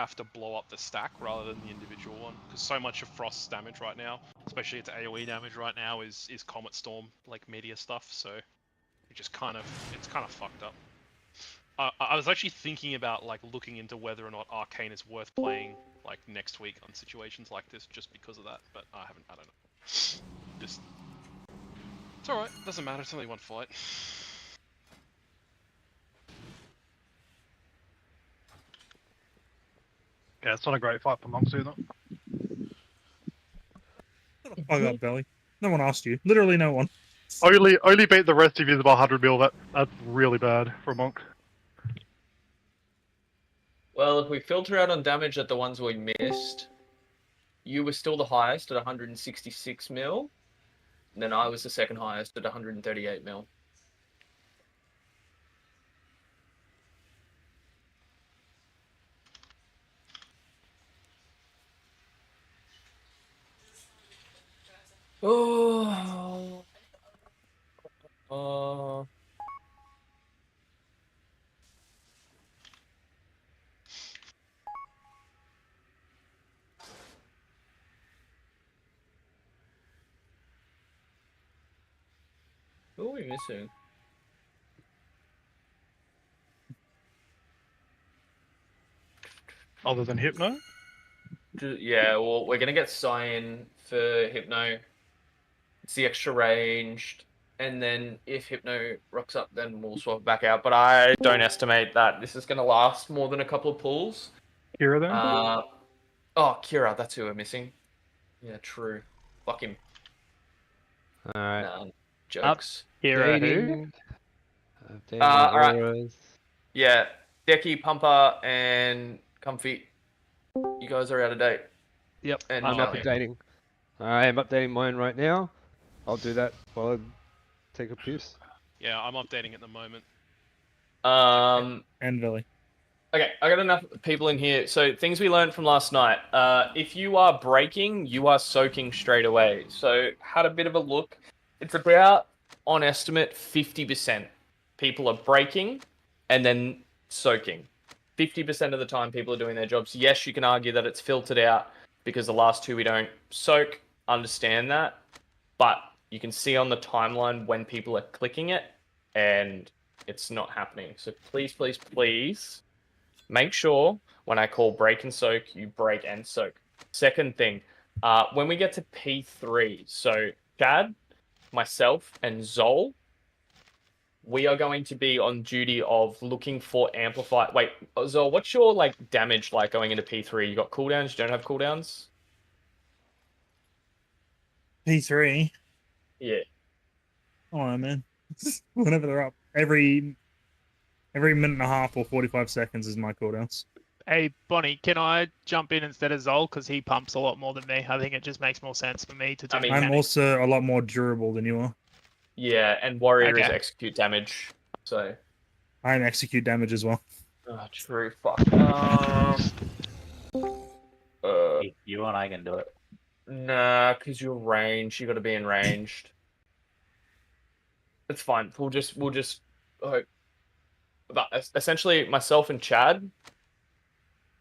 have to blow up the stack rather than the individual one, because so much of Frost's damage right now, especially its AoE damage right now, is Comet Storm, like meteor stuff. So it just it's kind of fucked up. I was actually thinking about like looking into whether or not Arcane is worth playing like next week on situations like this, just because of that. But I haven't. I don't know. Just it's all right. Doesn't matter. It's only one fight. Yeah, it's not a great fight for monks either. Fuck up, Belly. No one asked you. Literally no one. Only beat the rest of you by 100 mil. That's really bad for a monk. Well, if we filter out on damage at the ones we missed, you were still the highest at 166 mil. And then I was the second highest at 138 mil. Oh. Who are we missing? Other than Hypno? Yeah, well, we're going to get Cyan for Hypno. It's the extra ranged. And then if Hypno rocks up, then we'll swap back out. But I don't estimate that this is going to last more than a couple of pulls. Kira then? Oh, Kira, that's who we're missing. Yeah, true. Fuck him. Alright. Nah, jokes. Kira who? Alright. Yeah, Decky, Pumper, and Comfy. You guys are out of date. Yep, And I'm Charlie. updating. I am updating mine right now. I'll do that while I take a piss. Yeah, I'm updating at the moment. And Billy. Okay, I got enough people in here. So things we learned from last night. If you are breaking, you are soaking straight away. So had a bit of a look. It's about, on estimate, 50% people are breaking and then soaking. 50% of the time people are doing their jobs. Yes, you can argue that it's filtered out because the last two we don't soak. Understand that. But you can see on the timeline when people are clicking it and it's not happening. So please, please, please make sure when I call break and soak, you break and soak. Second thing, when we get to P3, so Chad, myself, and Zol, we are going to be on duty of looking for amplify. Wait, Zol, what's your damage like going into P3? You got cooldowns? You don't have cooldowns? P3. Yeah. Oh man. Whenever they're up. Every minute and a half or 45 seconds is my cooldowns. Hey, Bonnie, can I jump in instead of Zol? Because he pumps a lot more than me. I think it just makes more sense for me to do mean, I'm also a lot more durable than you are. Yeah, and Warrior is Okay. execute damage. So. I'm execute damage as well. Oh, true. Fuck. You and I can do it. Nah, because you're ranged. You got to be in ranged. It's fine. We'll just hope. But essentially, myself and Chad,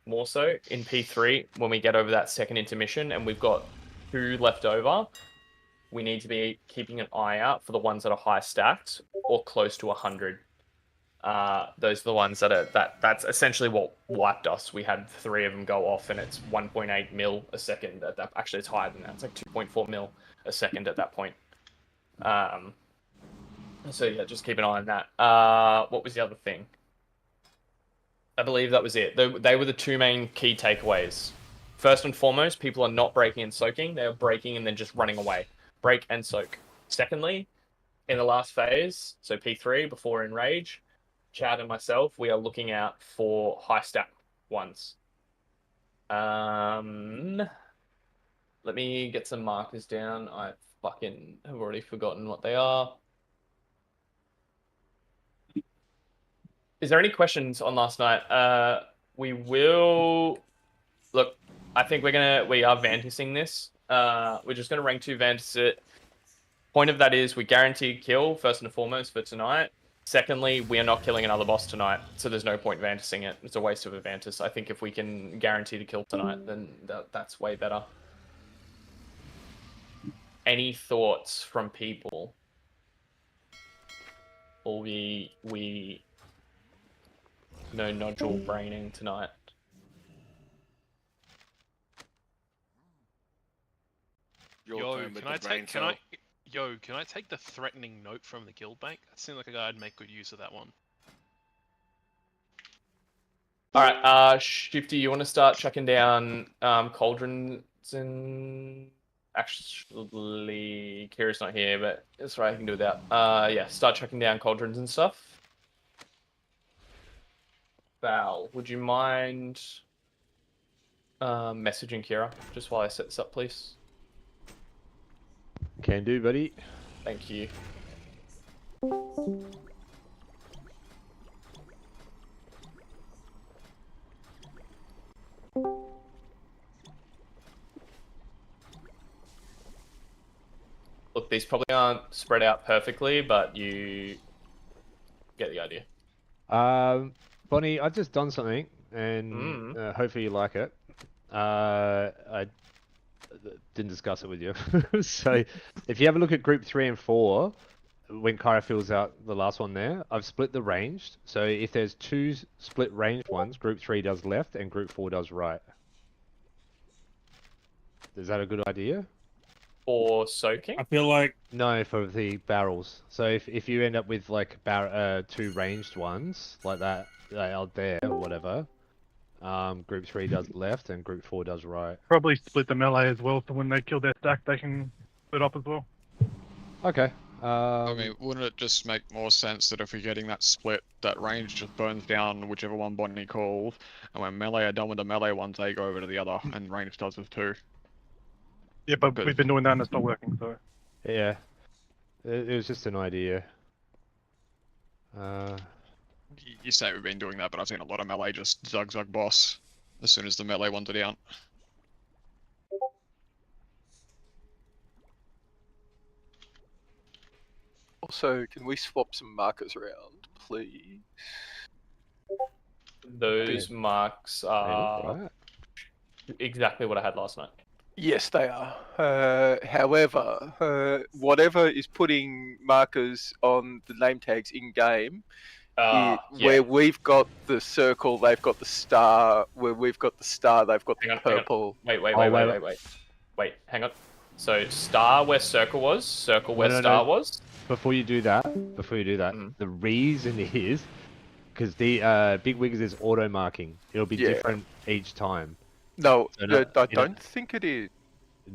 more so in P3 when we get over that second intermission, and we've got 2 left over. We need to be keeping an eye out for the ones that are high stacked or close to 100. Those are the ones that are that's essentially what wiped us. We had 3 of them go off, and it's 1.8 mil a second. At that, actually, it's higher than that. It's like 2.4 mil a second at that point. So yeah, just keep an eye on that. What was the other thing? I believe that was it. They were the 2 main key takeaways. First and foremost, people are not breaking and soaking. They are breaking and then just running away. Break and soak. Secondly, in the last phase, so P3, before Enrage, Chad and myself, we are looking out for high stack ones. Let me get some markers down. I fucking have already forgotten what they are. Is there any questions on last night? We will... Look, I think we are Vantising this. We're just going to rank 2 Vantis it. Point of that is we guarantee kill, first and foremost, for tonight. Secondly, we are not killing another boss tonight, so there's no point Vantising it. It's a waste of a Vantis. I think if we can guarantee to kill tonight, then that's way better. Any thoughts from people? Or we no nodule braining tonight. Can I take the threatening note from the guild bank? That seems like a guy I'd make good use of that one. Alright, Shifty, you want to start chucking down cauldrons and... Actually, Kira's not here, but that's right, I can do without. Yeah, start chucking down cauldrons and stuff. Val, would you mind messaging Kira just while I set this up, please? Can do, buddy. Thank you. Look, these probably aren't spread out perfectly, but you get the idea. Bonnie, I've just done something, and hopefully you like it. I didn't discuss it with you. So, if you have a look at group 3 and 4, when Kyra fills out the last one there, I've split the ranged. So if there's 2 split ranged ones, group 3 does left and group 4 does right. Is that a good idea? For soaking? I feel like No, for the barrels. So if you end up with like 2 ranged ones like that out there or whatever, group 3 does left and group 4 does right. Probably split the melee as well, so when they kill their stack, they can split up as well. Okay. I mean, wouldn't it just make more sense that if we're getting that split, that range just burns down whichever one Bonnie calls, and when melee are done with the melee ones, they go over to the other, and range does with 2. Yeah, but we've been doing that and it's not working, so... Yeah. It was just an idea. You say we've been doing that, but I've seen a lot of melee just zug boss as soon as the melee ones are down. Also, can we swap some markers around, please? Those marks are Right. exactly what I had last night. Yes, they are. However, whatever is putting markers on the name tags in game, where we've got the circle, they've got the star. Where we've got the star, they've got the purple. Wait, hang on. So star where circle was, circle where star was. Before you do that, the reason is because the Big Wigs is auto marking. It'll be different each time. No, So I don't think it is.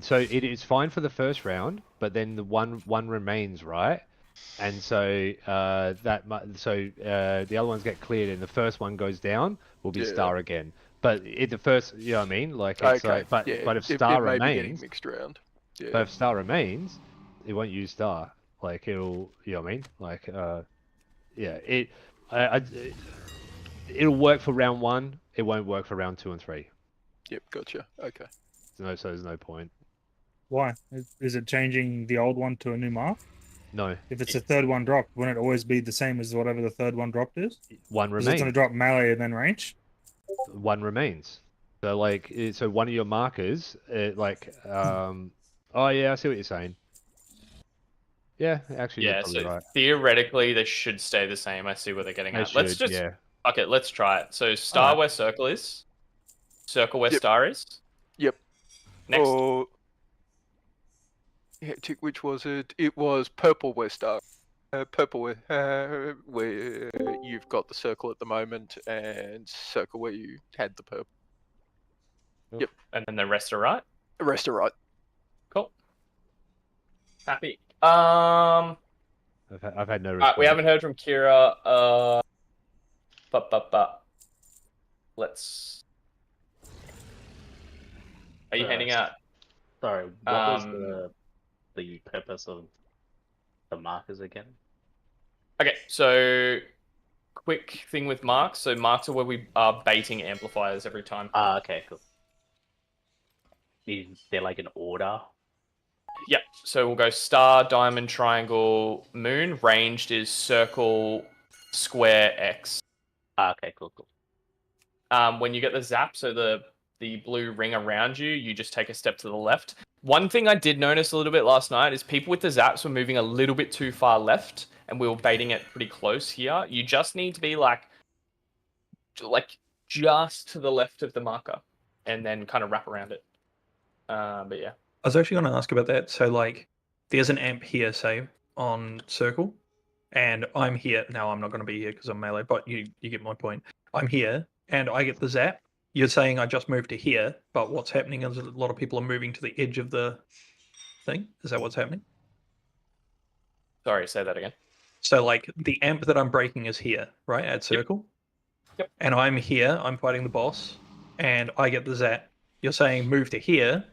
So it is fine for the first round, but then the one remains, right? And so the other ones get cleared, and the first one goes down will be star again. But the first, you know what I mean? Like, it's okay, but if star remains, mixed around. Yeah. but if star remains, it won't use star. Like it'll, you know what I mean? Like, it'll work for round 1. It won't work for round 2 and 3. Yep, gotcha. Okay. So there's no point. why is it changing the old one to a new mark? No. If it's a third one dropped, wouldn't it always be the same as whatever the third one dropped is? One Is it remains. going to drop melee and then range? One remains. So like, so one of your markers, oh yeah, I see what you're saying. Yeah, actually, you're probably right. Theoretically, they should stay the same. I see what they're getting at. Let's just okay. Let's try it. So star where circle is, circle where star is. Yep. Next. Or which was it? It was purple where star. Purple where you've got the circle at the moment, and circle where you had the purple. Yep. And then the rest are right. The rest are right. Cool. Happy. I've had no response. We haven't heard from Kira. Let's. Are you heading out? Sorry, what was the purpose of the markers again? Okay, so quick thing with marks. So marks are where we are baiting amplifiers every time. Okay, cool. Is there like an order? Yep. So we'll go star, diamond, triangle, moon. Ranged is circle, square X. Okay, cool. When you get the zap, so the blue ring around you, you just take a step to the left. One thing I did notice a little bit last night is people with the zaps were moving a little bit too far left, and we were baiting it pretty close here. You just need to be like just to the left of the marker, and then kind of wrap around it. But yeah. I was actually going to ask about that. So, like, there's an amp here, say, on circle, and I'm here. Now, I'm not going to be here because I'm melee, but you get my point. I'm here, and I get the zap. You're saying I just moved to here, but what's happening is a lot of people are moving to the edge of the thing. Is that what's happening? Sorry, say that again. So, like, the amp that I'm breaking is here, right, at circle? Yep. And I'm here, I'm fighting the boss, and I get the zap. You're saying move to here,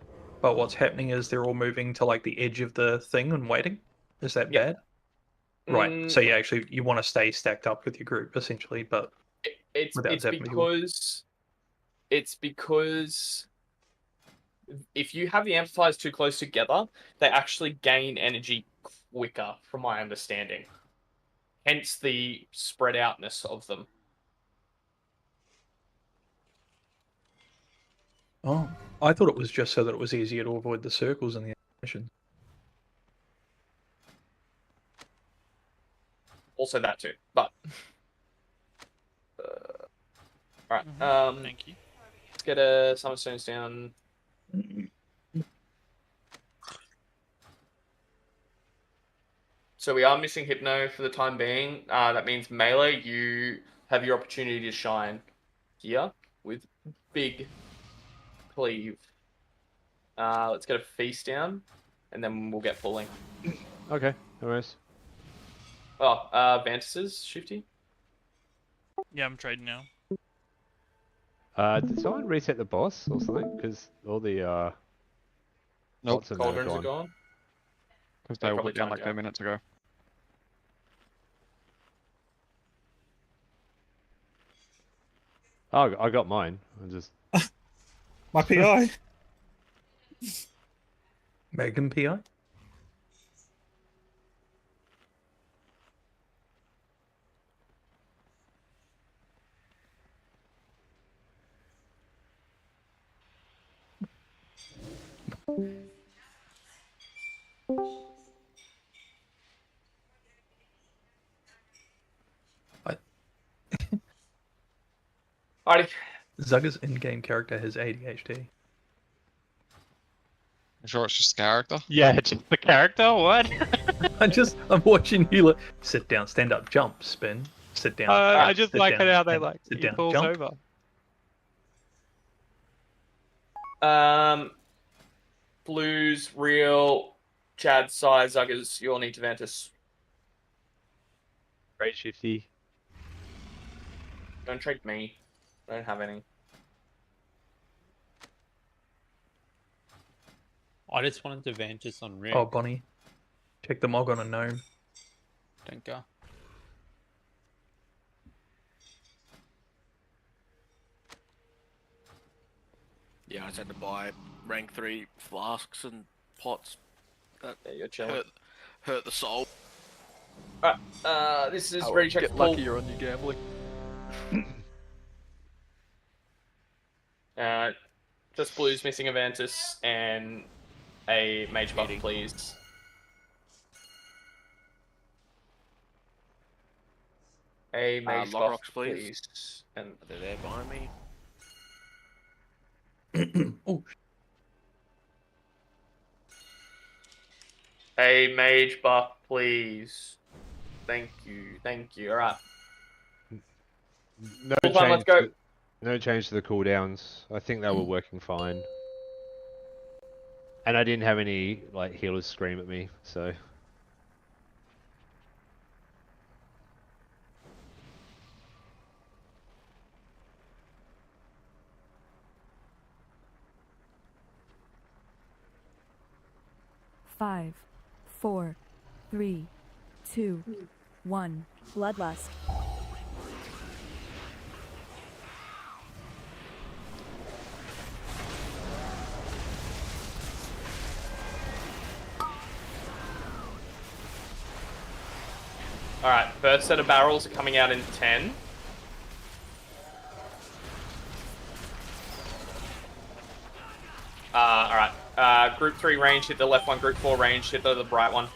but what's happening is they're all moving to, like, the edge of the thing and waiting? Is that bad? Right. So you want to stay stacked up with your group, essentially, but it's because if you have the amplifiers too close together, they actually gain energy quicker, from my understanding. Hence the spread outness of them. Oh, I thought it was just so that it was easier to avoid the circles in the animation. Also that too, but all right. Thank you. Let's get a Summon Stones down. So we are missing Hypno for the time being. That means melee, you have your opportunity to shine here with big cleave. Let's get a feast down, and then we'll get pulling. Okay, no worries. Oh, Vantis's Shifty. Yeah, I'm trading now. Did someone reset the boss or something? Because all the Nope. bots in there are Cauldrons are gone. gone. Because They they were probably down timed like out. 2 minutes ago. Oh, I got mine. I just My PI. Megan PI? Alrighty. Zugga's in-game character has ADHD. I'm sure it's just character. Yeah, just the character. What? I'm watching you like sit down, stand up, jump, spin, sit down. I just sit like down, how they spin, like sit he down, falls jump. over. Blues, Real, Chad, Sai, Zuggers, you all need to Ventus. Great Shifty. Don't trade me. I don't have any. I just wanted to Ventus on Rick. Oh, Bonnie. Check the mog on a gnome. Don't go. Yeah, I just had to buy rank 3 flasks and pots. That you're chilling. Hurt the soul. Alright, this is ready to check Get full. luckier on your gambling. Just Blues missing a Ventus and a Mage buff, please. A Mage buff, Lockrocks, please. And They're there behind me. Oh, a Mage buff, please. Thank you. Alright. No Full time, let's go. No change to the cooldowns. I think they were working fine. And I didn't have any like healers scream at me, so. Five, 4, 3, 2, 1. Bloodlust. Alright, first set of barrels are coming out in 10. Alright. Group 3 range, hit the left one. Group 4 range, hit the right one.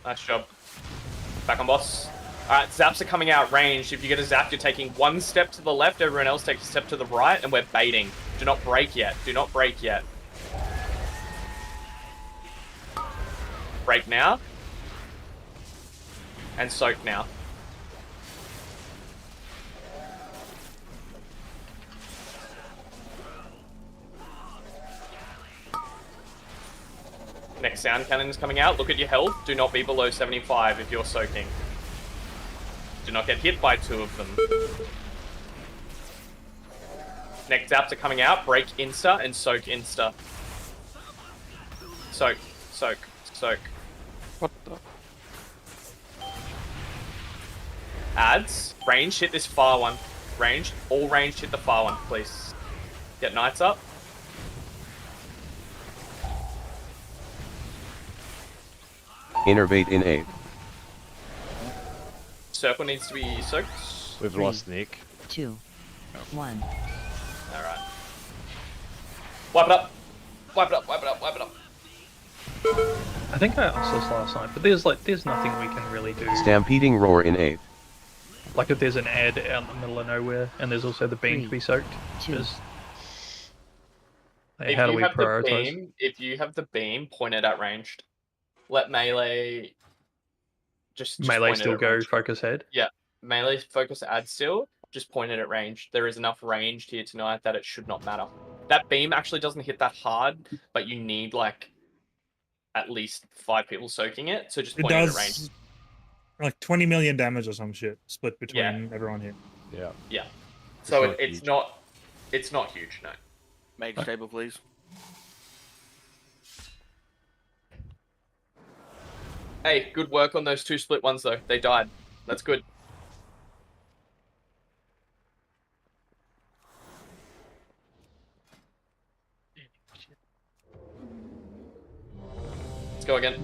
Nice job. Back on boss. Alright, zaps are coming out ranged. If you get a zap, you're taking one step to the left, everyone else takes a step to the right, and we're baiting. Do not break yet. Do not break yet. Break now. And soak now. Next sound cannon is coming out. Look at your health. Do not be below 75 if you're soaking. Do not get hit by 2 of them. Next zaps are coming out. Break insta and soak insta. Soak, soak, soak. What the? Adds. Range, hit this far one. Range. All range, hit the far one, please. Get knights up. Innervate in 8. Circle needs to be soaked. We've lost Nick. 2, 1. Alright. Wipe it up. Wipe it up, wipe it up, wipe it up. I think I asked this last night, but there's nothing we can really do. Stampeding roar in 8. Like if there's an ad out in the middle of nowhere, and there's also the beam to be soaked. Just, like, how do we prioritize? If you have the beam, point it at ranged. Let melee just Melee point it still at go ranged. focus head. Yeah, melee focus ad still. Just point it at range. There is enough range here tonight that it should not matter. That beam actually doesn't hit that hard, but you need like at least 5 people soaking it. So just point it at range. Like 20 million damage or some shit split between everyone here. Yeah. Yeah. So it's not huge, no. Mage table, please. Hey, good work on those 2 split ones though. They died. That's good. Let's go again.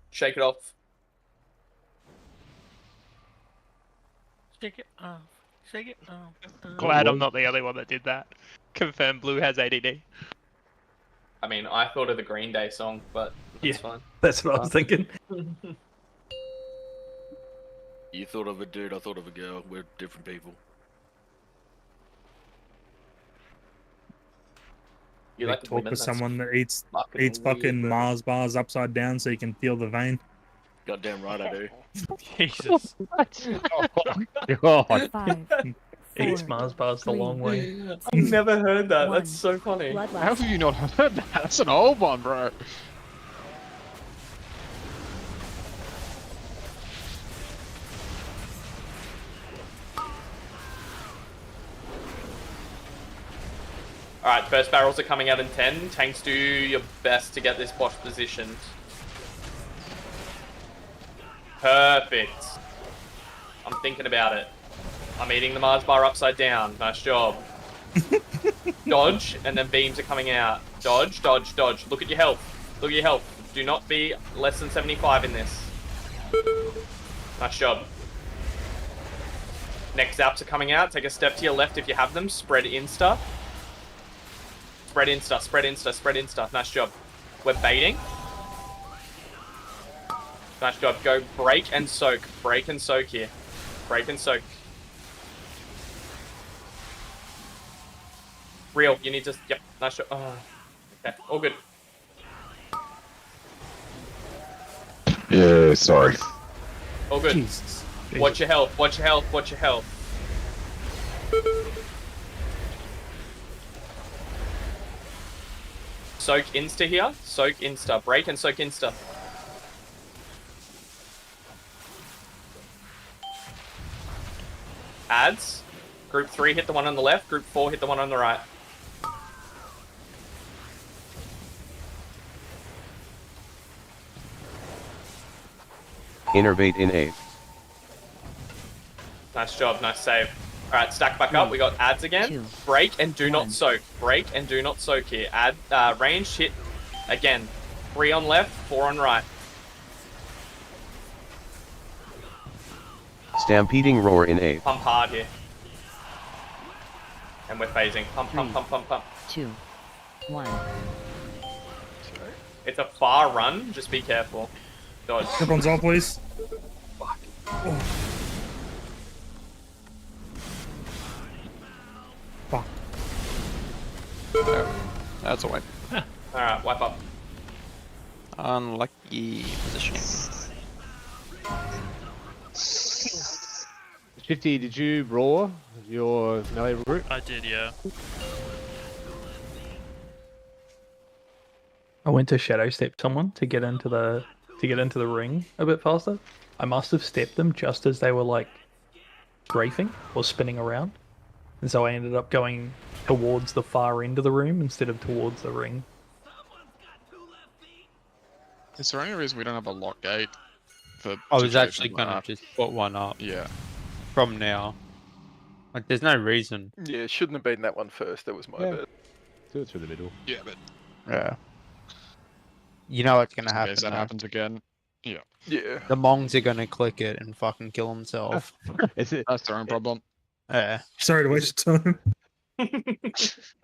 Shake it off. Shake it off. Shake it off. Glad I'm not the only one that did that. Confirm Blue has ADD. I mean, I thought of the Green Day song, but that's fine. That's what I was thinking. You thought of a dude, I thought of a girl. We're different people. You like talk to someone that eats fucking Mars bars upside down so you can feel the vein. Goddamn right I do. Jesus. God. 5, Eats Mars bars the long way. I've never heard that. That's so funny. How have you not heard that? That's an old one, bro. Alright, first barrels are coming out in 10. Tanks, do your best to get this boss positioned. Perfect. I'm thinking about it. I'm eating the Mars bar upside down. Nice job. Dodge, and then beams are coming out. Dodge, dodge, dodge. Look at your health. Look at your health. Do not be less than 75 in this. Nice job. Next zaps are coming out. Take a step to your left if you have them. Spread insta. Spread insta, spread insta, spread insta. Nice job. We're baiting. Nice job. Go break and soak. Break and soak here. Break and soak. Real, you need to... Yep, nice job. Oh, okay, all good. Yeah, sorry. All good. Jesus. Watch your health, watch your health, watch your health. Soak insta here. Soak insta. Break and soak insta. Adds. Group 3 hit the one on the left. Group 4 hit the one on the right. Innervate in 8. Nice job. Nice save. Alright, stack back up. We got ads again. 2, Break and do 1. not soak. Break and do not soak here. Add range hit again. 3 on left, 4 on right. Stampeding roar in 8. Pump hard here. And we're phasing. Pump, pump, 3, pump, pump, pump. 2, 1. It's a far run. Just be careful. Dodge. Everyone's on, please. Fuck. That's a win. Alright, wipe up. Unlucky position. 50, did you roar your melee route? I did, yeah. I went to shadow step someone to get into the ring a bit faster. I must have stepped them just as they were like strafing or spinning around, and so I ended up going towards the far end of the room instead of towards the ring. Is there any reason we don't have a lock gate for? I was situations actually like gonna that? just put one up. Yeah. From now. Like, there's no reason. Yeah, shouldn't have been that one first. That was my bad. Do it through the middle. Yeah, but Yeah. You know what's gonna in happen. case that though. happens again. Yeah. Yeah. The Mongs are gonna click it and fucking kill themselves. Is it? That's their own problem. Yeah. Sorry to waste your time. I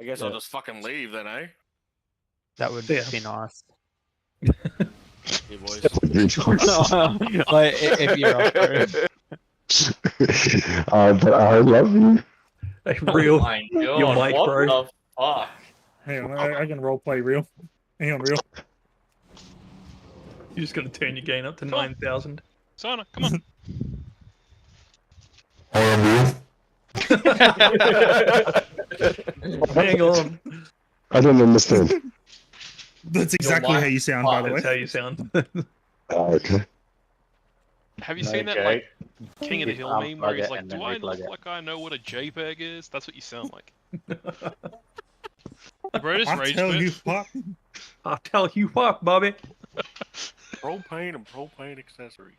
guess I'll just fucking leave then, eh? That would Yeah. be nice. You boys. Like, if you're up for it. But I love you. Like, real. Oh my God, Your mic, what bro. the fuck? Hang on, I can roleplay real. Hang on, real. You're just gonna turn your gain up to 9,000. Sana, come on. I am Hang on. I don't understand. That's exactly how you sound, by the way. That's how you sound. Okay. Have you No seen that joke. like King of the You Hill meme where unplug he's it like, and "Do then I replug look it." like I know what a JPEG is?" That's what you sound like. The bro just I'll rage tell quit. you what. I'll tell you what, Bobby. Propane and propane accessories.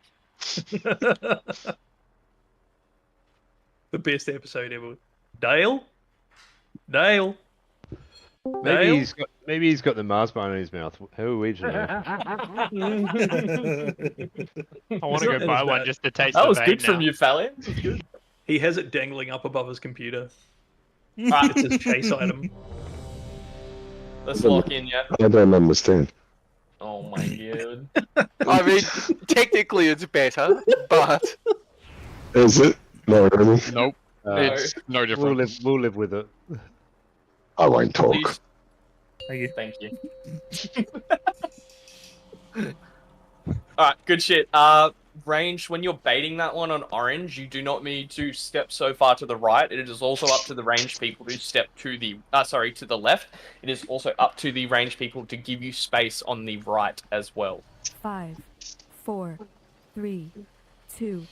The best episode ever. Dale? Dale? Maybe he's got the Mars bar in his mouth. Who are we to know? I want to go buy one just to taste That the was vein good now. from you, Fallon. That was good. He has it dangling up above his computer. It's his chase item. Let's lock in yet. I don't understand. Oh my god. I mean, technically it's better, but Is it? No, really? Nope. It's no different. We'll live with it. I won't talk. Please. Thank you. Thank you. Alright, good shit. Range, when you're baiting that one on orange, you do not need to step so far to the right. It is also up to the range people to step to the to the left. It is also up to the range people to give you space on the right as well. 5, 4, 3, 2,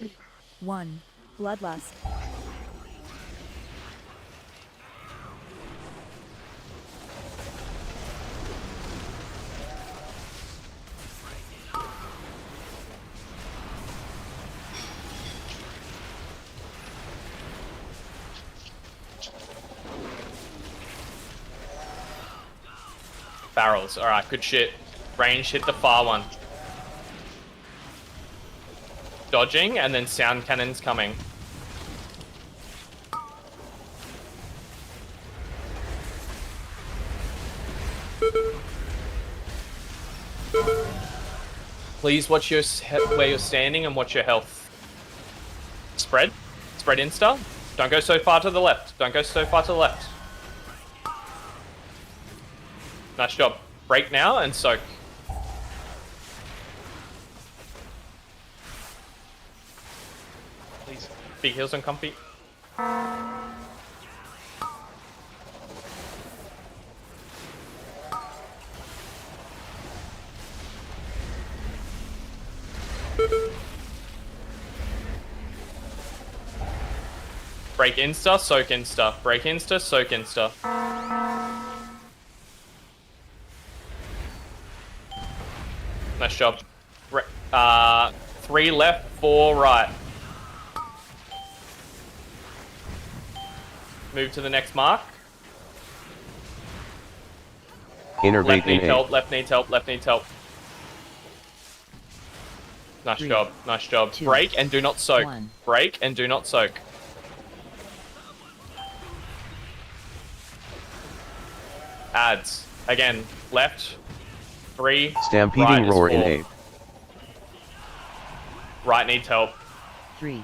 1. Bloodlust. Barrels. Alright, good shit. Range, hit the far one. Dodging, and then sound cannons coming. Please watch your where you're standing and watch your health. Spread. Spread insta. Don't go so far to the left. Don't go so far to the left. Nice job. Break now and soak. Please. Big heals on comfy. Break insta, soak insta. Break insta, soak insta. Nice job. 3 left, 4 right. Move to the next mark. Innervate Left in needs A. help, left needs help, left needs help. Nice job, nice job. Break and do not soak. Break and do not soak. Adds. Again, left. 3. Stampeding right is roar in 4. A. Right needs help. 3,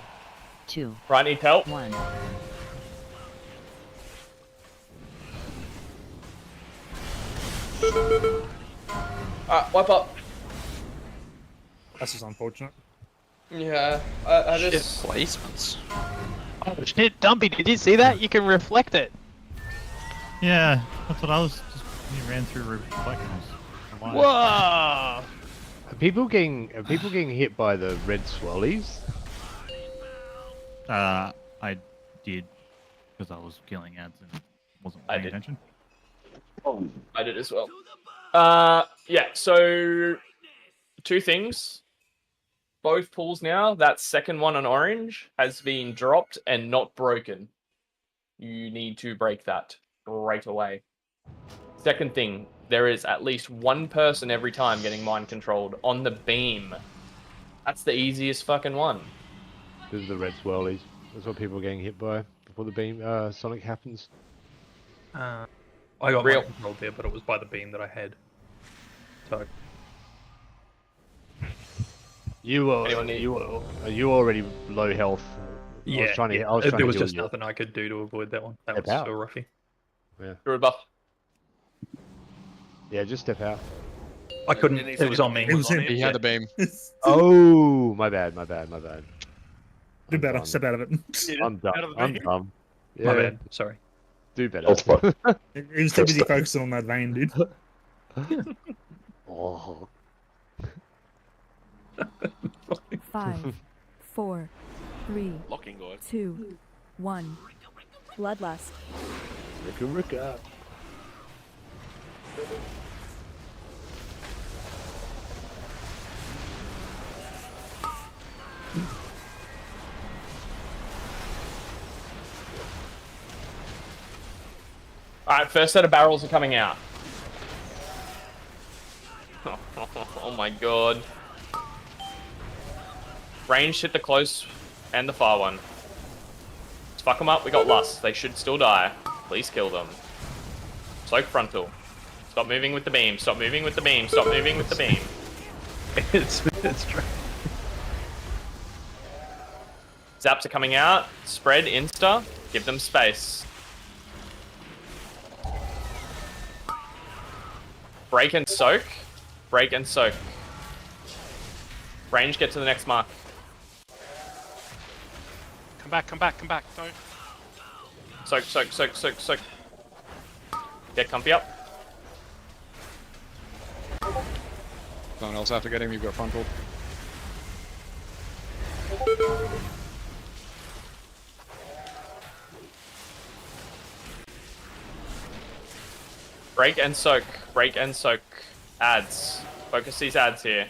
2, Right needs help. 1. Wipe up. That's just unfortunate. Yeah, I Shit, just... placements. Oh shit, Dumpy, did you see that? You can reflect it. Yeah, that's what I was. He ran through reflections. Whoa! Are people getting hit by the red swirlies? I did because I was killing ads and wasn't paying attention. I did as well. Yeah, so 2 things. Both pools now, that second one on orange has been dropped and not broken. You need to break that right away. Second thing, there is at least 1 person every time getting mind controlled on the beam. That's the easiest fucking one. This is the red swirlies. That's what people are getting hit by before the beam Sonic happens. I got Real. mind controlled there, but it was by the beam that I had. So. You were already low health. Yeah, I was trying to there was heal just you. nothing I could do to avoid that one. That Step was out. so roughy. Yeah. You're a buff. Yeah, just step out. I couldn't. It was on me. It was him. He had the beam. Oh, my bad. Do better. Step out of it. I'm dumb. I'm dumb. Yeah. My bad. Sorry. Do better. That's fine. He was too busy focusing on that vein, dude. Oh. 5, 4, 3, Locking guard. 2, 1. Bloodlust. Ricka. Alright, first set of barrels are coming out. Oh my god. Range hit the close and the far one. Let's fuck them up, we got lust. They should still die. Please kill them. Soak frontal. Stop moving with the beam, stop moving with the beam, stop moving with the beam. It's true. Zaps are coming out. Spread, insta. Give them space. Break and soak. Break and soak. Range, get to the next mark. Come back, come back, come back. Don't. Soak, soak, soak, soak, soak. Get comfy up. Someone else have to get him, you've got frontal. Break and soak. Break and soak. Ads. Focus these ads here.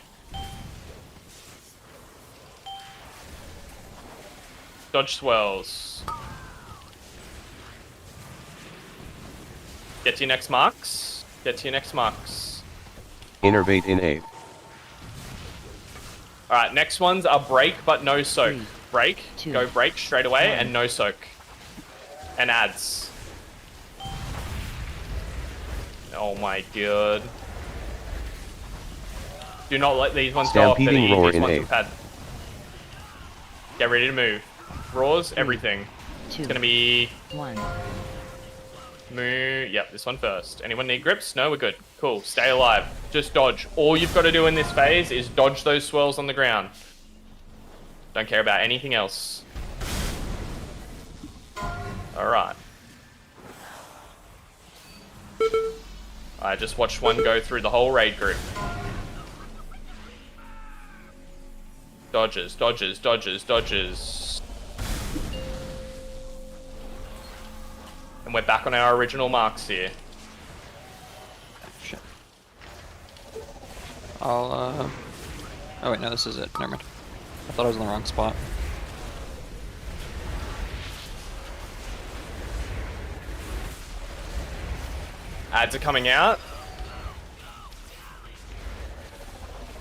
Dodge swirls. Get to your next marks. Get to your next marks. Innervate in A. Alright, next ones are break but no soak. Break, go break straight away, and no soak. And ads. Oh my god. Do not let these ones go off. They're the Stampeding roar easiest in ones A. we've had. Get ready to move. Roars, everything. It's gonna be... 1. Move. Yep, this one first. Anyone need grips? No, we're good. Cool. Stay alive. Just dodge. All you've got to do in this phase is dodge those swirls on the ground. Don't care about anything else. Alright. I just watched one go through the whole raid group. Dodges, dodges, dodges, dodges. And we're back on our original marks here. Shit. I'll, Oh wait, no, this is it. Never mind. I thought I was in the wrong spot. Ads are coming out.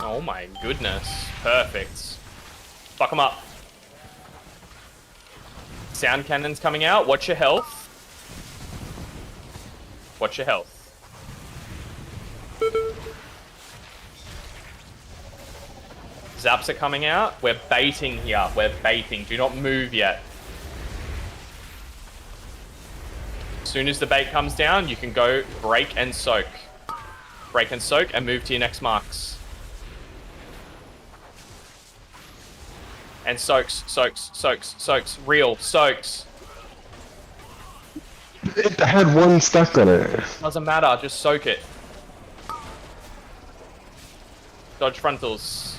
Oh my goodness. Perfect. Fuck them up. Sound cannon's coming out. Watch your health. Watch your health. Zaps are coming out. We're baiting here. We're baiting. Do not move yet. As soon as the bait comes down, you can go break and soak. Break and soak and move to your next marks. And soaks, soaks, soaks, soaks. Real soaks. It had one stuck on it. Doesn't matter, just soak it. Dodge frontals.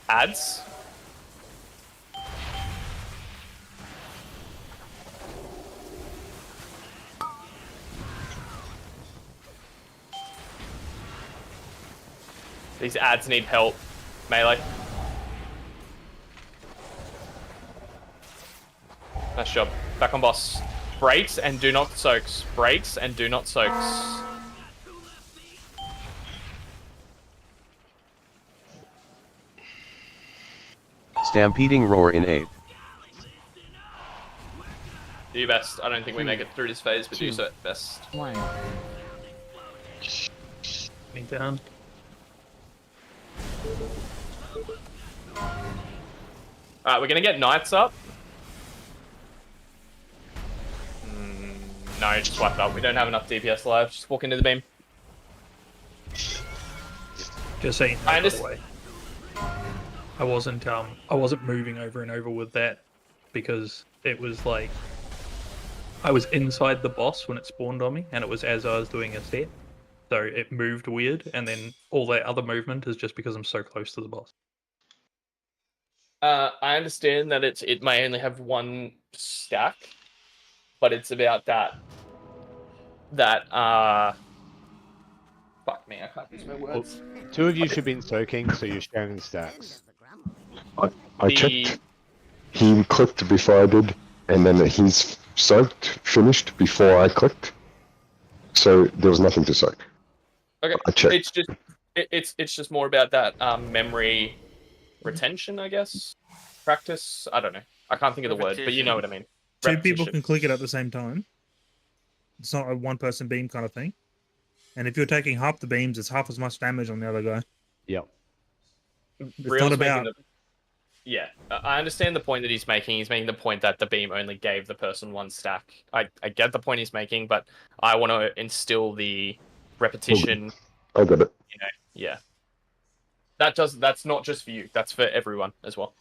Ads. These ads need help. Melee. Nice job. Back on boss. Breaks and do not soaks. Breaks and do not soaks. Stampeding roar in 8. Do your best. I don't think we make it through this phase, but do your best. 1. Me down. Alright, we're gonna get knights up. No, just wipe it up. We don't have enough DPS alive. Just walk into the beam. Just saying. I understand. I wasn't moving over and over with that because it was like I was inside the boss when it spawned on me, and it was as I was doing a set, so it moved weird, and then all that other movement is just because I'm so close to the boss. I understand that it may only have one stack, but it's about that. Fuck me, I can't use my words. Well, 2 of you should be soaking, so you're sharing stacks. I checked. He clicked before I did, and then he's soaked, finished before I clicked. So there was nothing to soak. Okay, I checked. it's just more about that memory retention, I guess. Practice. I don't know. I can't think of the word, but you know what I mean. 2 people can click it at the same time. It's not a one-person beam kind of thing. And if you're taking half the beams, it's half as much damage on the other guy. Yep. It's not about... Yeah, I understand the point that he's making. He's making the point that the beam only gave the person 1 stack. I get the point he's making, but I want to instill the repetition. I got it. You know, yeah. That's not just for you. That's for everyone as well.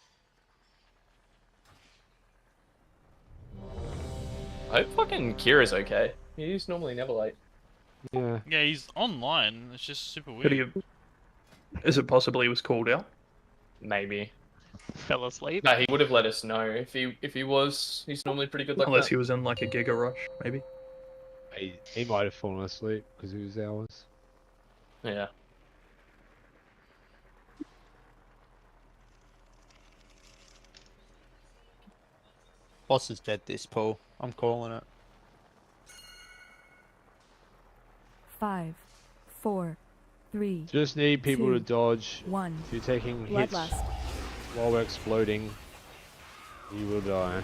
I hope fucking Kira's okay. He's normally never late. Yeah. Yeah, he's online. It's just super weird. Could he have... Is it possible he was called out? Maybe. Fell asleep. No, he would have let us know if he was. He's normally pretty good like Unless that. he was in like a Giga Rush, maybe. He might have fallen asleep because it was hours. Yeah. Boss is dead this pull. I'm calling it. 5, 4, 3. Just need people 2, to dodge. 1. If you're taking hits Bloodlust. while we're exploding, you will die.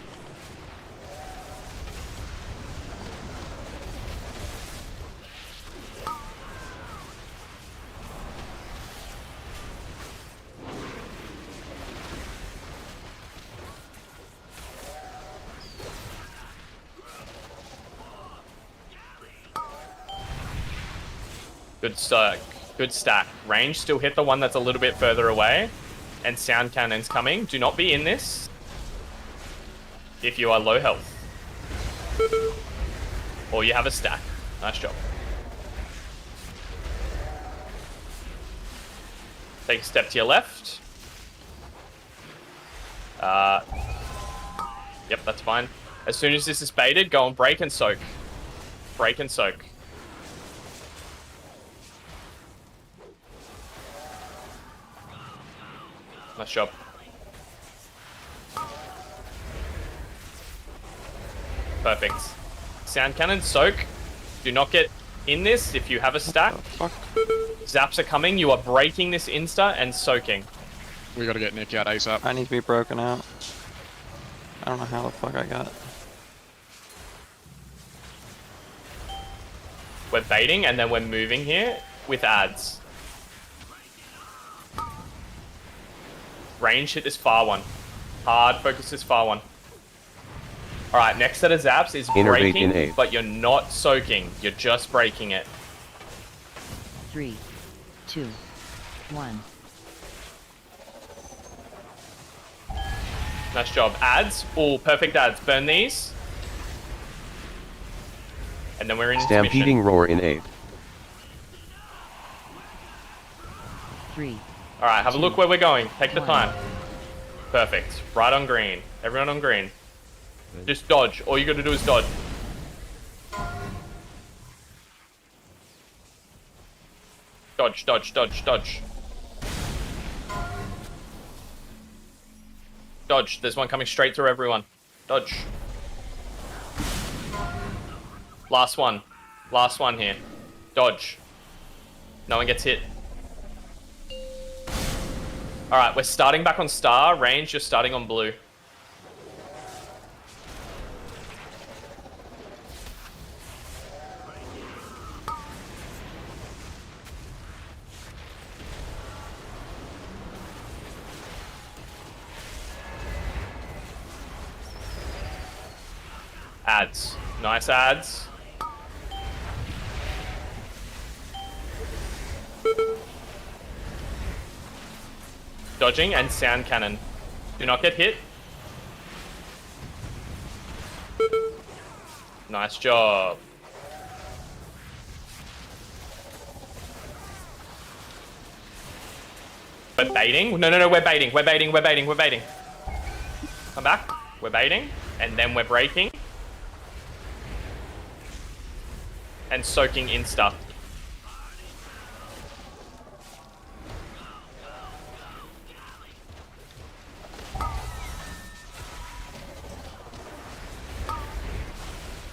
Good stack. Good stack. Range still hit the one that's a little bit further away. And sound cannon's coming. Do not be in this if you are low health. Or you have a stack. Nice job. Take a step to your left. Yep, that's fine. As soon as this is baited, go on break and soak. Break and soak. Nice job. Perfect. Sound cannon, soak. Do not get in this if you have a stack. Zaps are coming. You are breaking this insta and soaking. We gotta get Nick out ASAP. I need to be broken out. I don't know how the fuck I got. We're baiting and then we're moving here with ads. Range, hit this far one. Hard, focus this far one. Alright, next set of zaps is Innervate breaking, in 8. but you're not soaking. You're just breaking it. 3, 2, 1. Nice job. Ads. Oh, perfect ads. Burn these. And then we're in Stampeding roar in 8. 3. Alright, have a look where we're going. Take the 1. time. Perfect. Right on green. Everyone on green. Just dodge. All you gotta do is dodge. Dodge, dodge, dodge, dodge. Dodge. There's one coming straight through everyone. Dodge. Last one. Last one here. Dodge. No one gets hit. Alright, we're starting back on star. Range, you're starting on blue. Ads. Nice ads. Dodging and sound cannon. Do not get hit. Nice job. We're baiting? No, we're baiting. We're baiting, we're baiting, we're baiting. Come back. We're baiting. And then we're breaking. And soaking insta.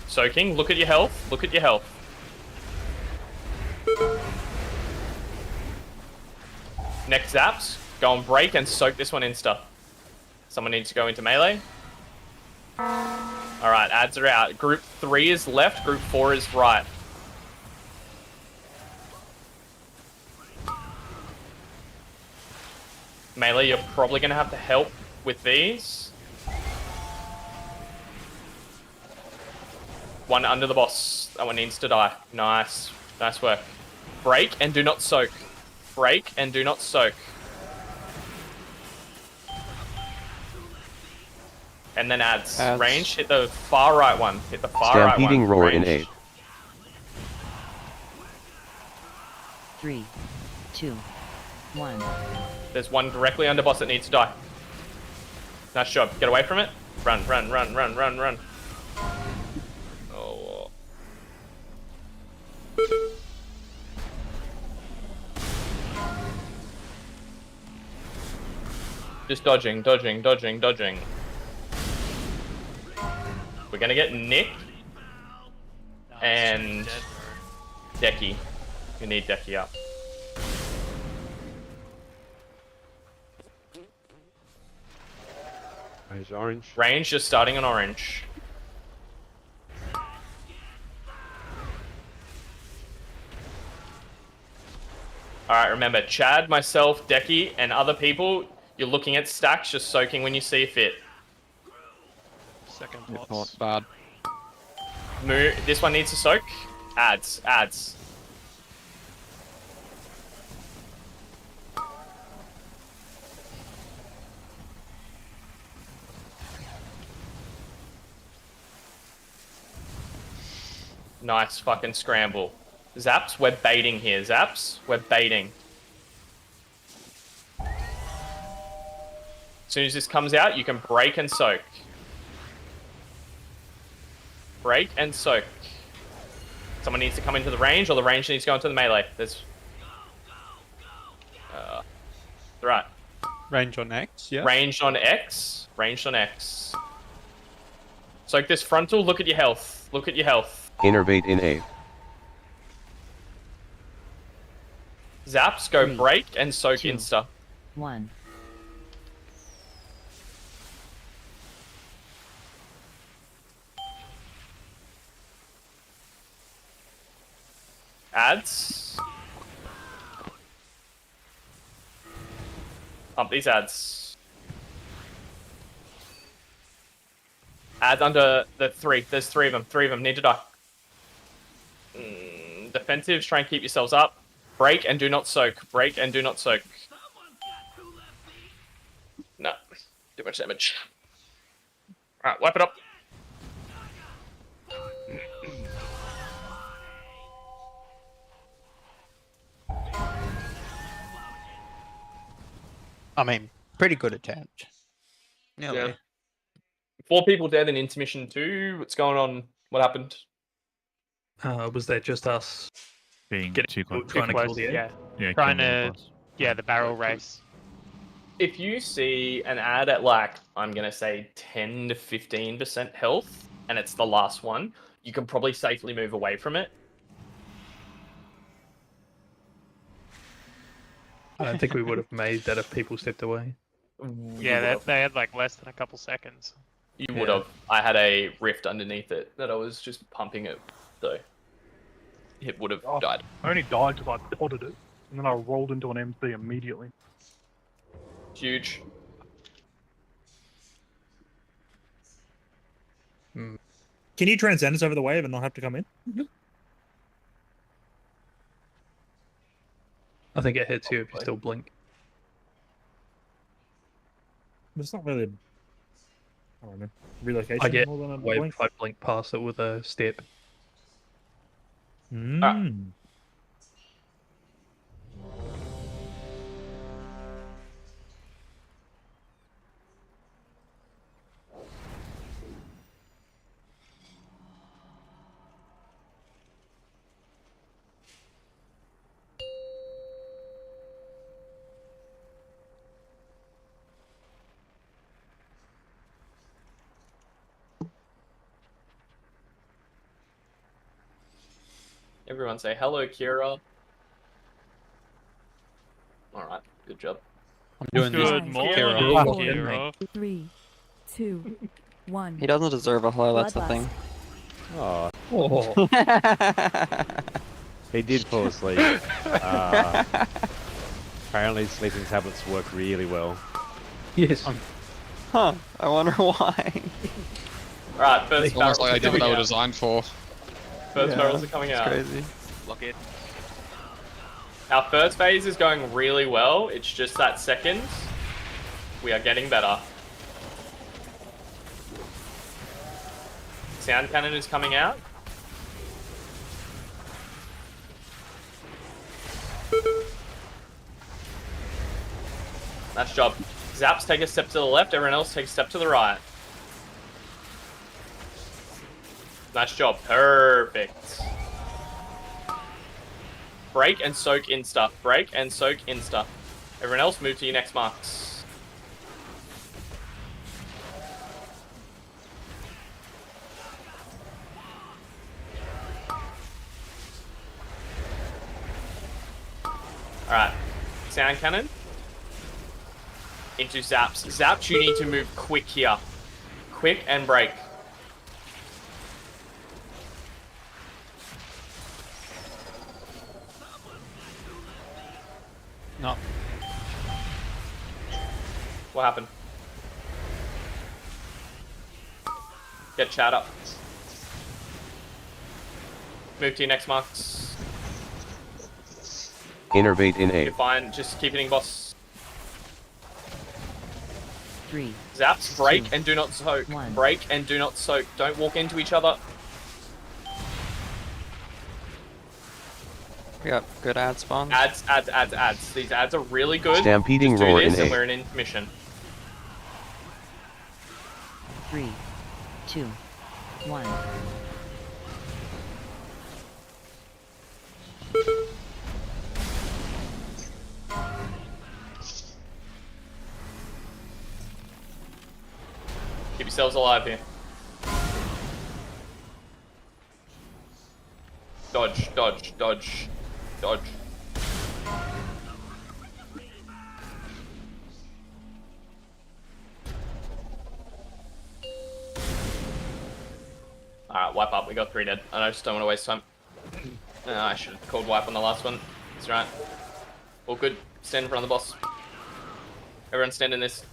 Soaking, look at your health, look at your health. Next zaps, go and break and soak this one insta. Someone needs to go into melee. Alright, ads are out. Group 3 is left, group 4 is right. Melee, you're probably going to have to help with these. One under the boss. That one needs to die. Nice. Nice work. Break and do not soak. Break and do not soak. And then ads. Range, hit the far right one. Hit the far right one. Stampeding roar Range. in 8. 3, 2, 1. There's one directly under boss that needs to die. Nice job. Get away from it. Run, run, run, run, run, run. Oh. Just dodging, dodging, dodging, dodging. We're gonna get Nick and Decky. We need Decky up. Range orange. Range, just starting on orange. Alright, remember, Chad, myself, Decky, and other people, you're looking at stacks, just soaking when you see fit. Second Not plots. bad. Move. This one needs to soak. Ads, ads. Nice fucking scramble. Zaps, we're baiting here. Zaps, we're baiting. As soon as this comes out, you can break and soak. Break and soak. Someone needs to come into the range, or the range needs to go into the melee. There's... right. Range on X, yeah. Ranged on X. Ranged on X. Soak this frontal. Look at your health. Look at your health. Innervate in A. Zaps, go 3, break and soak 2, insta. 1. Ads. Pump these ads. Ads under the 3. There's 3 of them. 3 of them need to die. Defensives, try and keep yourselves up. Break and do not soak. Break and do not soak. No. Too much damage. Alright, wipe it up. I mean, pretty good attempt. Yeah. 4 people dead in intermission 2. What's going on? What happened? Was that just us Being too close? Too close, yeah. Trying to, the barrel race. If you see an ad at like, I'm going to say 10 to 15% health, and it's the last one, you can probably safely move away from it. I don't think we would have made that if people stepped away. Yeah, they had like less than a couple seconds. You would have. I had a rift underneath it that I was just pumping it, so it would have died. I only died because I potted it, and then I rolled into an MC immediately. Huge. Can you transcend us over the wave and not have to come in? I think it hits you if you still blink. But it's not really. I don't know. Relocation. I get more than a wave blink. if I blink past it with a step. Everyone say hello, Kira. Alright, good job. I'm doing Good this. morning, Kira. 4, 3, 2, 1. He doesn't deserve a hello, that's the thing. Oh. Oh. He did fall asleep. Apparently sleeping tablets work really well. Yes. Huh, I wonder why. Alright, first Almost barrels like are they did what coming they were out. designed for. First barrels are coming it's out. crazy. Lock it. Our first phase is going really well. It's just that second. We are getting better. Sound cannon is coming out. Nice job. Zaps, take a step to the left. Everyone else take a step to the right. Nice job. Perfect. Break and soak insta. Break and soak insta. Everyone else move to your next marks. Alright. Sound cannon. Into Zaps. Zaps, you need to move quick here. Quick and break. No. What happened? Get chat up. Move to your next marks. Innervate in A. You're fine. Just keep hitting boss. 3. Zaps, break 2, and do not soak. 1. Break and do not soak. Don't walk into each other. We got good ad spawns. Ads, ads, ads, ads. These ads are really good. Stampeding Just do roar this in and A. we're in intermission. 3, 2, 1. yourselves alive here. Dodge, dodge, dodge, dodge. Alright, wipe up. We got 3 dead. I just don't want to waste time. I should have called wipe on the last one. That's right. All good. Stand in front of the boss. Everyone stand in this.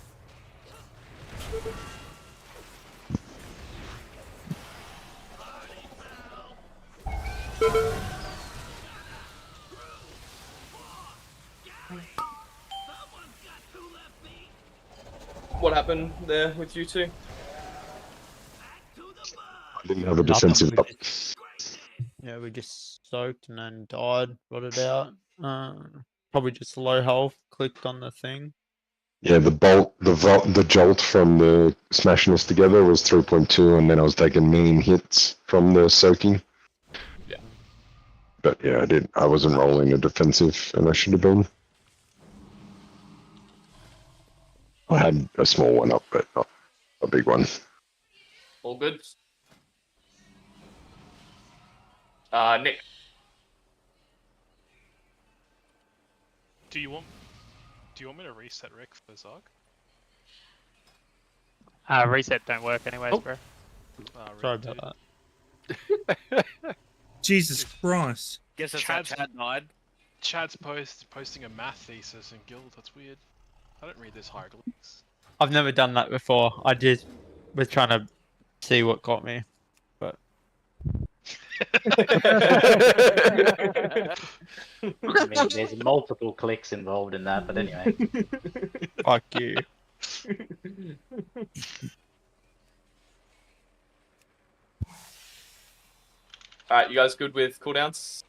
What happened there with you two? I didn't have a defensive up. Yeah, we just soaked and then died, got it out. Probably just low health, clicked on the thing. Yeah, the jolt from the smashing us together was 3.2, and then I was taking mean hits from the soaking. Yeah. But yeah, I wasn't rolling a defensive, and I should have been. I had a small one up, but not a big one. All good. Nick. Do you want me to reset Rick for Zog? Reset don't work anyways, bro. Sorry about that. Jesus Christ. Guess that's how Chad died. Chad's posting a math thesis in Guild. That's weird. I don't read this hieroglyphics. I've never done that before. I just was trying to see what got me, but. I mean, there's multiple clicks involved in that, but anyway. Fuck you. Alright, you guys good with cooldowns?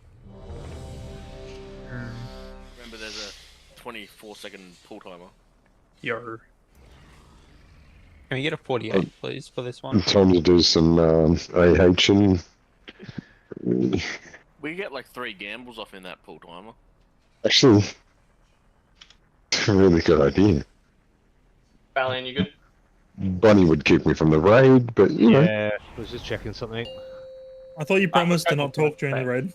Remember, there's a 24-second pull timer. Yo. Can we get a 48, please, for this one? Time to do some AH and... We get like 3 gambles off in that pull timer. Actually, it's a really good idea. Valiant, you good? Bunny would keep me from the raid, but you know. Yeah, I was just checking something. I thought you promised to not talk during the raid.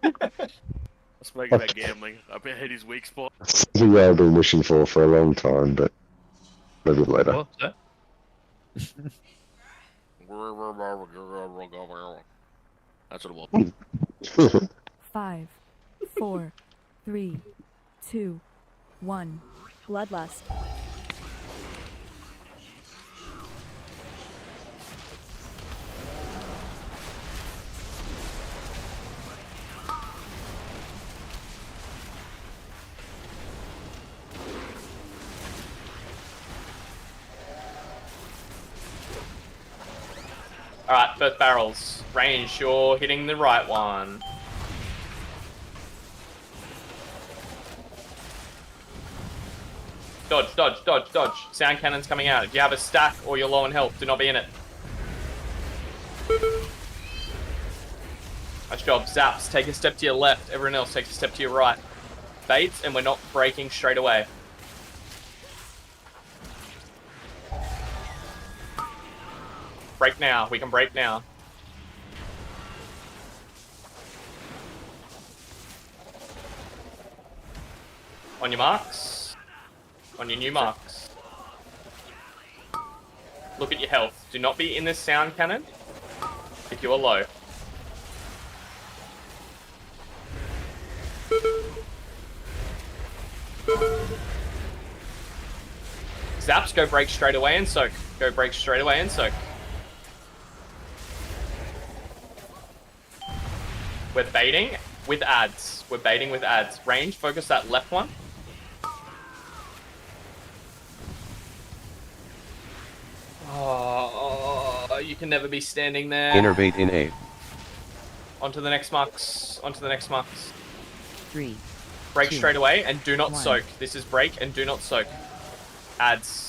I spoke about gambling. I bet hit his weak spot. Something I've been wishing for a long time, but maybe later. What's that? That's what it was. 5, 4, 3, 2, 1. Bloodlust. Alright, first barrels. Range, you're hitting the right one. Dodge, dodge, dodge, dodge. Sound cannon's coming out. If you have a stack or you're low on health, do not be in it. Nice job. Zaps, take a step to your left. Everyone else takes a step to your right. Baits, and we're not breaking straight away. Break now. We can break now. On your marks. On your new marks. Look at your health. Do not be in this sound cannon if you are low. Zaps, go break straight away and soak. Go break straight away and soak. We're baiting with ads. We're baiting with ads. Range, focus that left one. Oh, you can never be standing there. Innervate in 8. Onto the next marks. Onto the next marks. 3. Break 2, straight away and do not 1. soak. This is break and do not soak. Ads.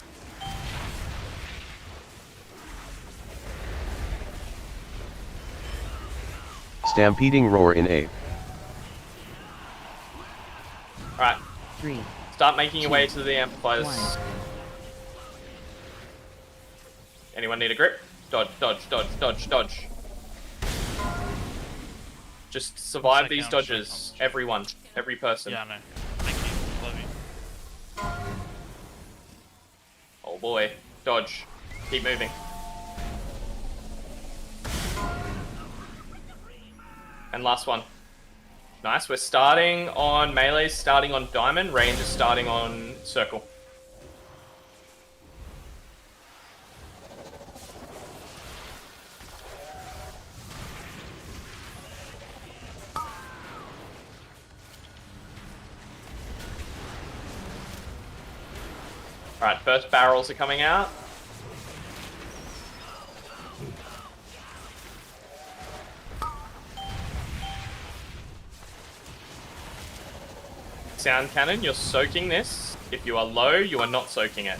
Stampeding roar in 8. Alright. 3. Start making your way to the amplifiers. 1. Anyone need a grip? Dodge, dodge, dodge, dodge, dodge. Just survive these dodges. Everyone. Every person. Yeah, I know. Thank you. Love you. Oh boy. Dodge. Keep moving. And last one. Nice. We're starting on melee, starting on diamond. Range is starting on circle. Alright, first barrels are coming out. Sound cannon, you're soaking this. If you are low, you are not soaking it.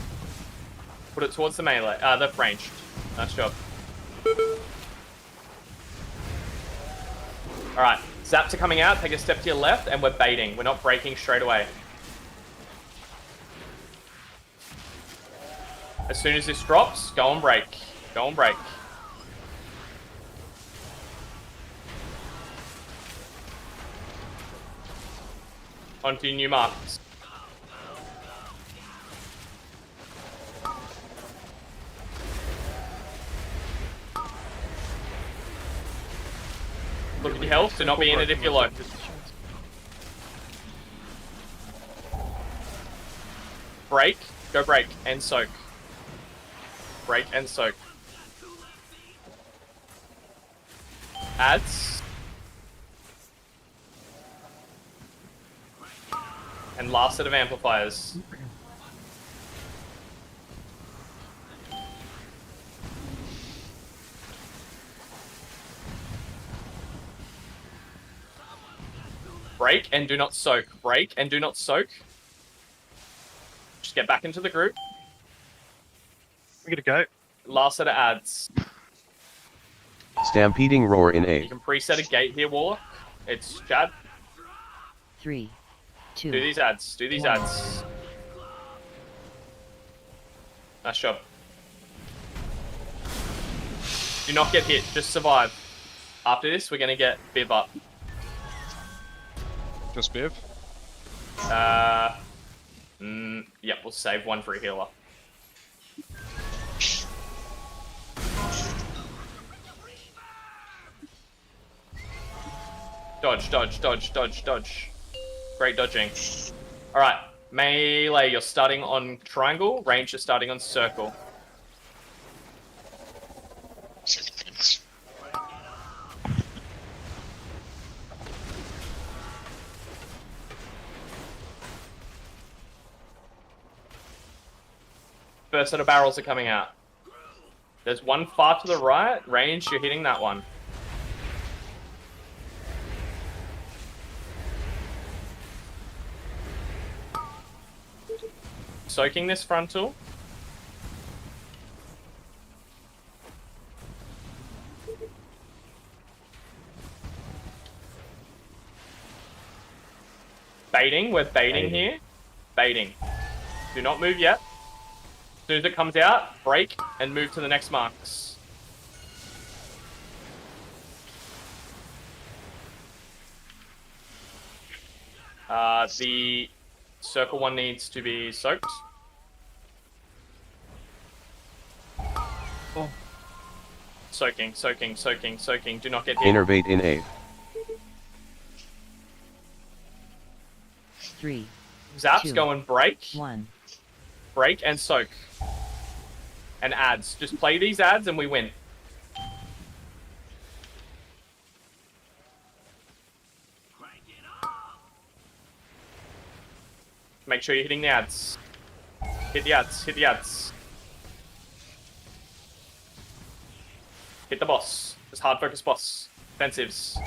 Put it towards the melee, the ranged. Nice job. Alright, zaps are coming out, take a step to your left, and we're baiting. We're not breaking straight away. As soon as this drops, go and break. Go and break. Onto your new marks. Look at your health, do not be in it if you're low. Break, go break, and soak. Break and soak. Adds. And last set of amplifiers. Break and do not soak. Break and do not soak. Just get back into the group. We gotta go. Last set of adds. Stampeding roar in You A. can preset a gate here, Warlock. It's Chad. 3, 2. Do these ads. Do these ads. Nice job. Do not get hit. Just survive. After this, we're going to get Biv up. Just Biv? Yep, we'll save one for a healer. Dodge, dodge, dodge, dodge, dodge. Great dodging. Alright, melee, you're starting on triangle. Range, you're starting on circle. First set of barrels are coming out. There's one far to the right. Range, you're hitting that one. Soaking this frontal. Baiting, we're baiting here. Baiting. Do not move yet. As soon as it comes out, break and move to the next marks. The circle one needs to be soaked. Oh. Soaking, soaking, soaking, soaking. Do not get hit. Innervate in A. 3. Zaps, 2, go and break. 1. Break and soak. And ads. Just play these ads and we win. Make sure you're hitting the ads. Hit the ads, hit the ads. Hit the boss. Just hard focus boss. Defensives.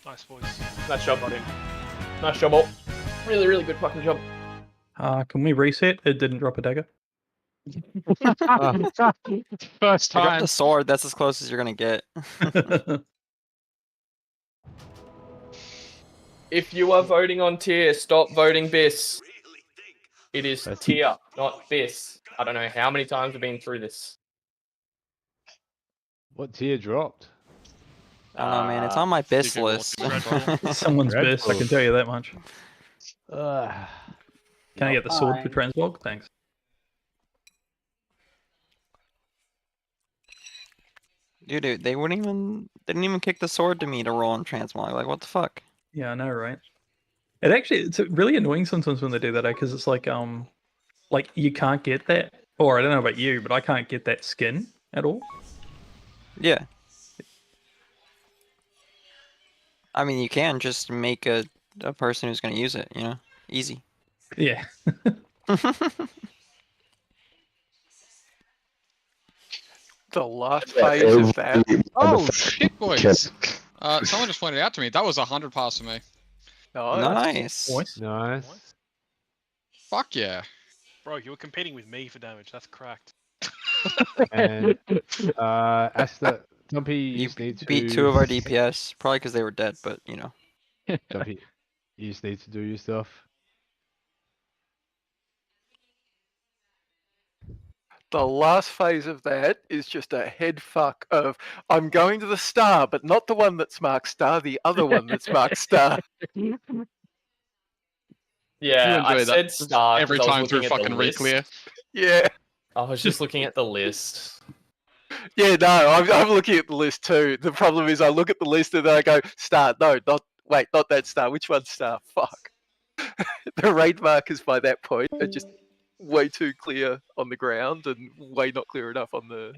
Nice boys. Nice job, buddy. Nice job, all. Really, really good fucking job. Can we reset? It didn't drop a dagger. First I got time. the sword. That's as close as you're gonna get. If you are voting on tier, stop voting BIS. It is tier, not this. I don't know how many times we've been through this. What tier dropped? I don't know, man. It's on my best list. Someone's best, I can tell you that much. Uh, Can I get the sword for Transmog? Thanks. Dude, they didn't even kick the sword to me to roll on transmog. Like, what the fuck? Yeah, I know, right? It's really annoying sometimes when they do that, because it's like you can't get that, or I don't know about you, but I can't get that skin at all. Yeah. I mean, you can just make a person who's gonna use it. You know, easy. Yeah. The last phase of that. Oh shit, boys! Someone just pointed out to me that was 100 pass for me. Nice. Nice. Fuck yeah. Bro, you were competing with me for damage. That's cracked. And Asta, Dumpy, you just need to beat 2 of our DPS, probably because they were dead, but you know. Dumpy, you just need to do your stuff. The last phase of that is just a head fuck of I'm going to the star, but not the one that's marked star, the other one that's marked star. Yeah, I said star every 'cause I was time through looking at the fucking list. re-clear. Yeah. I was just looking at the list. Yeah, no, I'm looking at the list too. The problem is I look at the list and then I go, star, no, not that star. Which one's star? Fuck. The raid markers by that point are just way too clear on the ground and way not clear enough on the...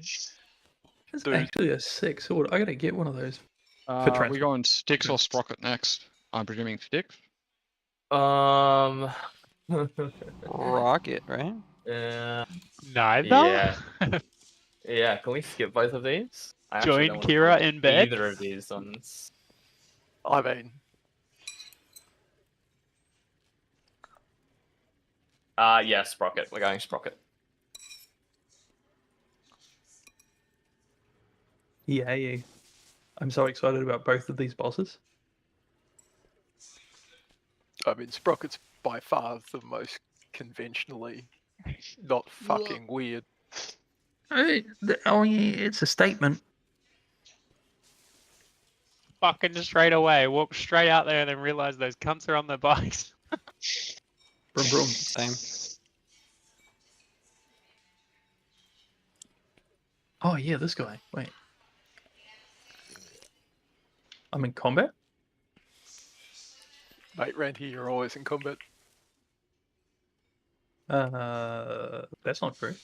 That's actually a sick sword. I gotta get one of those. For Are we going sticks or sprocket next? I'm presuming sticks. Rocket, right? Neither. Yeah. Yeah, can we skip both of these? I actually Join don't wanna Kira do in bed? Either of these ones. I mean... Yeah, Sprocket. We're going Sprocket. Yeah. I'm so excited about both of these bosses. I mean, Sprocket's by far the most conventionally not fucking weird. Yeah, it's a statement. Fucking straight away. Walk straight out there and then realize those cunts are on their bikes. Brum brum. Same. Oh yeah, this guy. Wait. I'm in combat? Mate, Randy, you're always in combat. That's not true.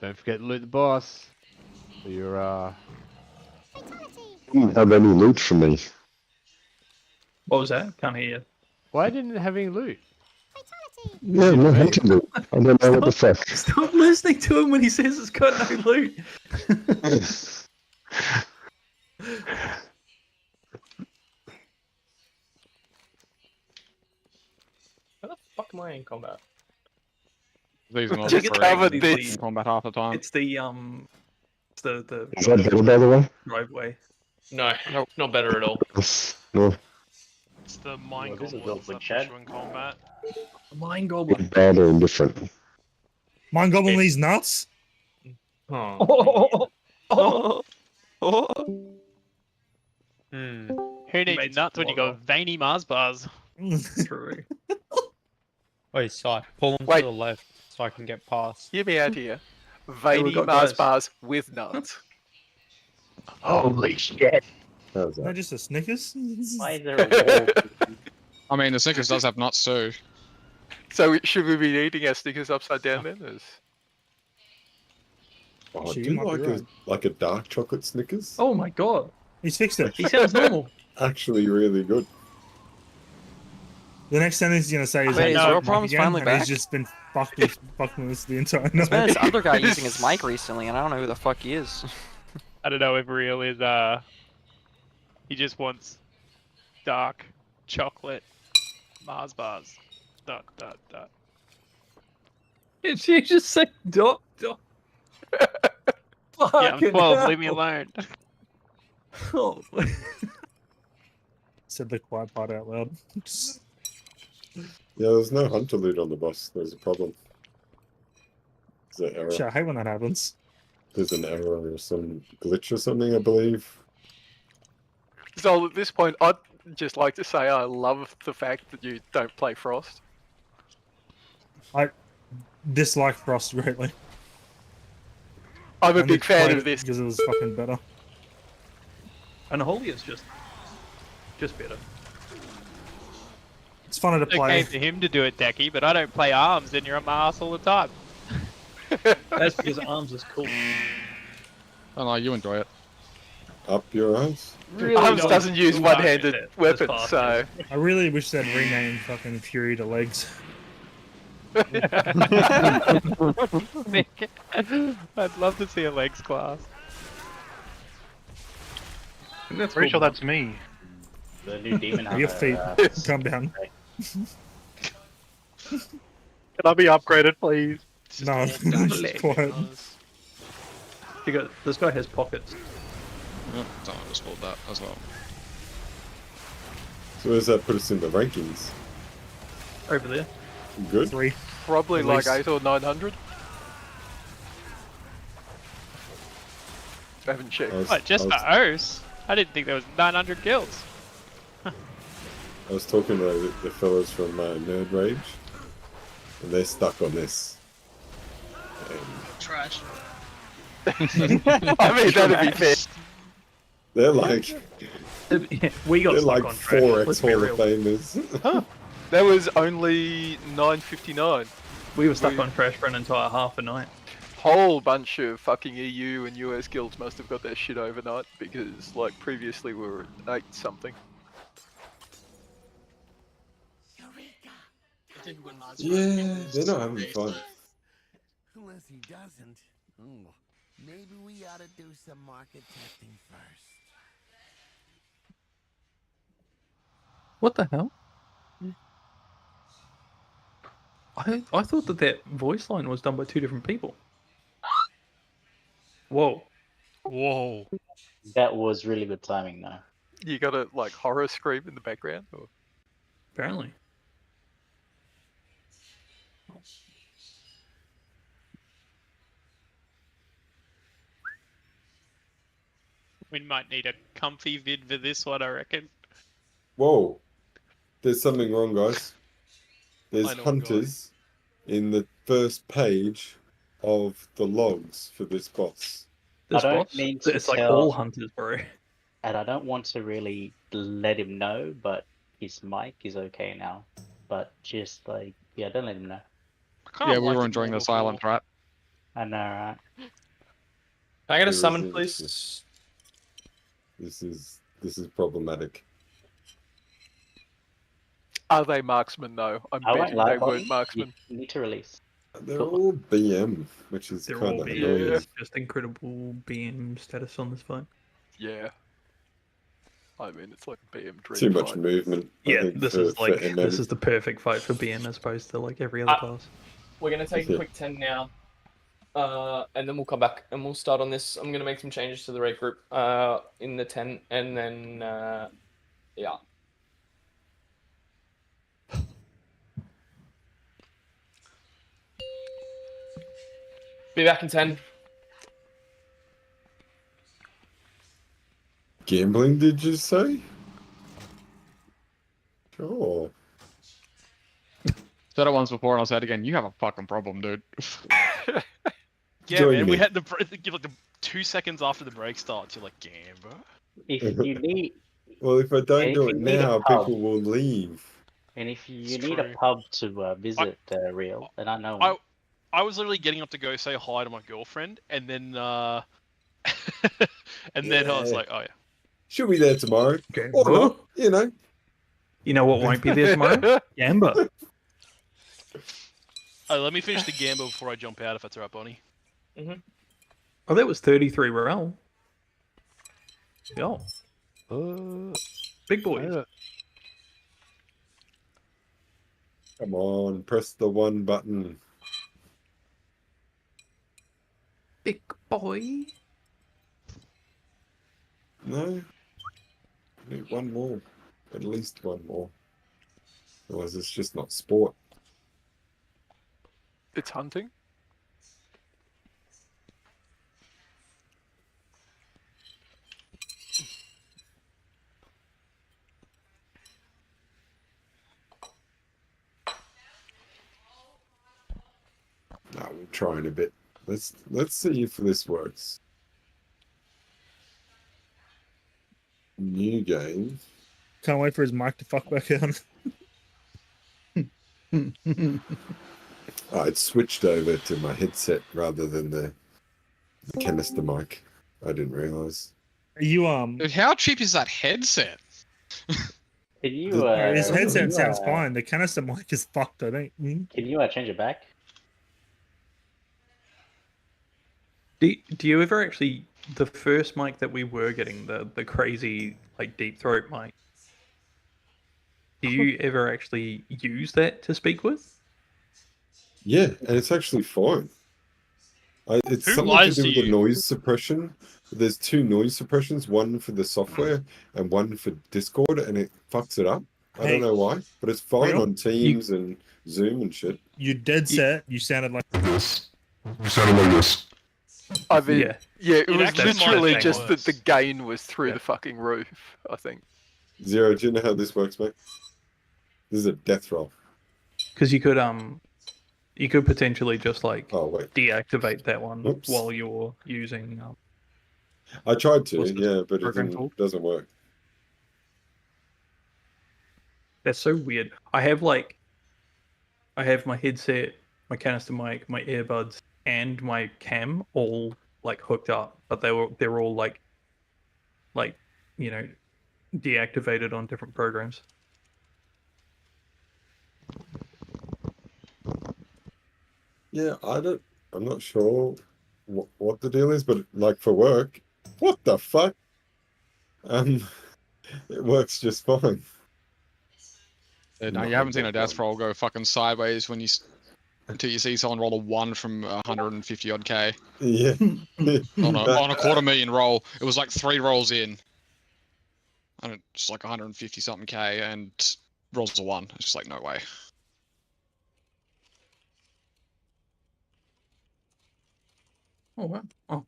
Don't forget to loot the boss. For your Didn't have any loot for me. What was that? Can't hear you. Why didn't it have any loot? Yeah, no hunting loot. I don't know what the fuck. Stop listening to him when he says it's got no loot. How the fuck am I in combat? These are not Just covered in this. combat half the time. It's the Is that better, by the way? driveway. No, not better at all. No. It's the mine Well, this is goblins all that Chad. put you in combat. Mine goblin. Bad or indifferent. Mine goblin these nuts. Oh. Who needs nuts when you got veiny Mars bars? True. Wait, Si, pull them Wait. to the left so I can get past. Hear me out here. we've Veiny got Mars guys. bars with nuts. Holy shit. Not just a Snickers. Why is there a wall? I mean, the Snickers does have nuts too. So should we be eating our Snickers upside down then? Oh, I Actually, do you might be right. like a dark chocolate Snickers. Oh my god. He's fixed it. He sounds normal. Actually, really good. The next sentence he's gonna say is Wait, is "Hey, Real Mike Problem's again," finally and back? He's just been fucking with us the entire night. There's been this other guy using his mic recently, and I don't know who the fuck he is. I don't know if real is he just wants dark chocolate Mars bars. Dot dot dot. Did she just say dot dot? Yeah, I'm 12. Leave me alone. Oh. Said the quiet part out loud. Yeah, there's no hunter loot on the boss. There's a problem. There's an error. Shit, I hate when that happens. There's an error or some glitch or something, I believe. So at this point, I'd just like to say I love the fact that you don't play Frost. I dislike Frost greatly. I'm a I big just fan played of it this. because it was fucking better. Unholy is just better. It's funner to It play. came to him to do it, Decky, but I don't play arms, and you're on my ass all the time. That's because arms is cool. Oh no, you enjoy it. Up your ass. Really Arms doesn't use one-handed weapons, so... I really wish they'd rename fucking Fury to Legs. I'd love to see a legs class. Pretty sure that's me. The new demon hunter. Your feet, calm down. Can I be upgraded, please? No, quiet. This guy has pockets. Oh, someone just pulled that as well. So where does that put us in the rankings? Over there. Good. 3. Probably At like least. 8 or 900. I haven't checked. What, just for O's? I didn't think there was 900 kills. I was talking to the fellas from Nerd Rage, and they're stuck on this. Trash. I mean, that'd be fair. They're like, We got they're stuck like on trash, 4x let's be Hall real. of Famers. Huh. That was only 9:59. We were stuck on trash for an entire half a night. Whole bunch of fucking EU and US guilds must have got their shit overnight because, like, previously we were at 8 something. Yeah, they're not having fun. Unless he doesn't. Maybe we ought to do some market testing first. What the hell? I thought that voice line was done by 2 different people. Whoa. Whoa. That was really good timing, though. You got a, like, horror scream in the background? Or... Apparently. We might need a comfy vid for this one, I reckon. Whoa. There's something wrong, guys. There's I know, hunters in the first page of the logs for this boss. I don't mean to It's like tell- all hunters, bro. And I don't want to really let him know, but his mic is okay now. But just like, yeah, don't let him know. Yeah, we were enjoying the silence, right? I know, right? Can I get a This summon, is- please? This is problematic. Are they marksmen, though? I'm I won't betting lie, they Bobby, weren't marksmen. You need to release. They're all BM, which is They're kind all of BM. annoying. Just incredible BM status on this fight. Yeah. I mean, it's like a BM dream Too much fight. movement. I Yeah, think, this for- is for like MM. this is the perfect fight for BM as opposed to like every other class. We're gonna take a quick 10 now, and then we'll come back and we'll start on this. I'm gonna make some changes to the raid group in the 10, and then yeah. Be back in 10. Gambling, did you say? Sure. Said it once before and I'll say it again. You have a fucking problem, dude. Yeah, Join man, me. we had the like the 2 seconds after the break starts, you're like, Gamba. If you need, Well, if I don't And do if it you need a now, pub- people will leave. and if you It's need true. a pub to visit Real, then I know. I was literally getting up to go say hi to my girlfriend, and then and then I was Yeah. like, oh yeah. She'll be there tomorrow. Okay. Or not, you know. You know what won't be there tomorrow? Gamba. Oh, let me finish the Gamba before I jump out, if that's alright, Bonnie. Oh, that was 33 Morale. Yo. Big boys. Come on, press the one button. Big boy. No. I need one more. At least one more. Otherwise, it's just not sport. It's hunting. No, we'll try in a bit. Let's see if this works. New game. Can't wait for his mic to fuck back on. Oh, it switched over to my headset rather than the canister mic. I didn't realize. You Dude, how cheap is that headset? Can you? His headset can you, sounds fine. The canister mic is fucked. I think. Can you change it back? Do you ever actually the first mic that we were getting, the crazy like deep throat mic? Do you ever actually use that to speak with? Yeah, and it's actually fine. It's Who something to lies do to with the you? noise suppression. There's two noise suppressions, one for the software and one for Discord, and it fucks it up. I Hey, don't know why, but it's fine Real? on Teams and Zoom and shit. You dead set. You sounded like this. You sounded like this. I mean, yeah, it was actually might literally have been just that the worse. gain was through the fucking roof, I think. Zero, do you know how this works, mate? This is a death roll. Because you could potentially just like wait. deactivate that one Oops. while you're using. I tried to, What's this yeah, but it program called? doesn't work. That's so weird. I have my headset, my canister mic, my earbuds, and my cam all like hooked up, but they're all like deactivated on different programs. Yeah, I'm not sure what the deal is, but like for work, what the fuck? It works just fine. No, Not you haven't seen a death death roll go fucking sideways when until you see someone roll a 1 from 150 odd K. Yeah. on a $250,000 roll. It was like 3 rolls in. And it's like 150 something K and rolls a 1. It's just like, no way. Oh wow. Oh.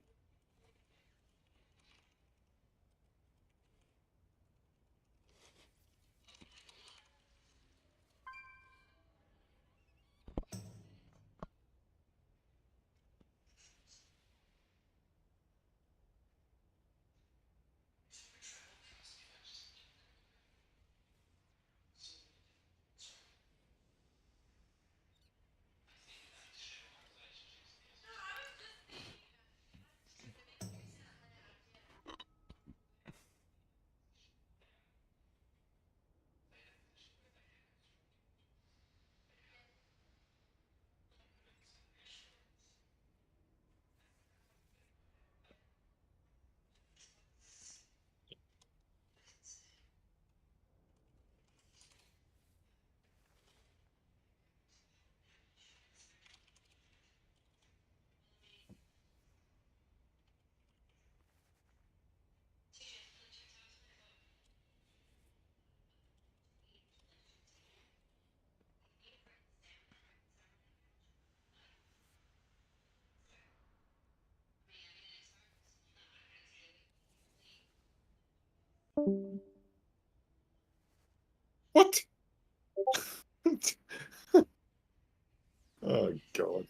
What? Oh god.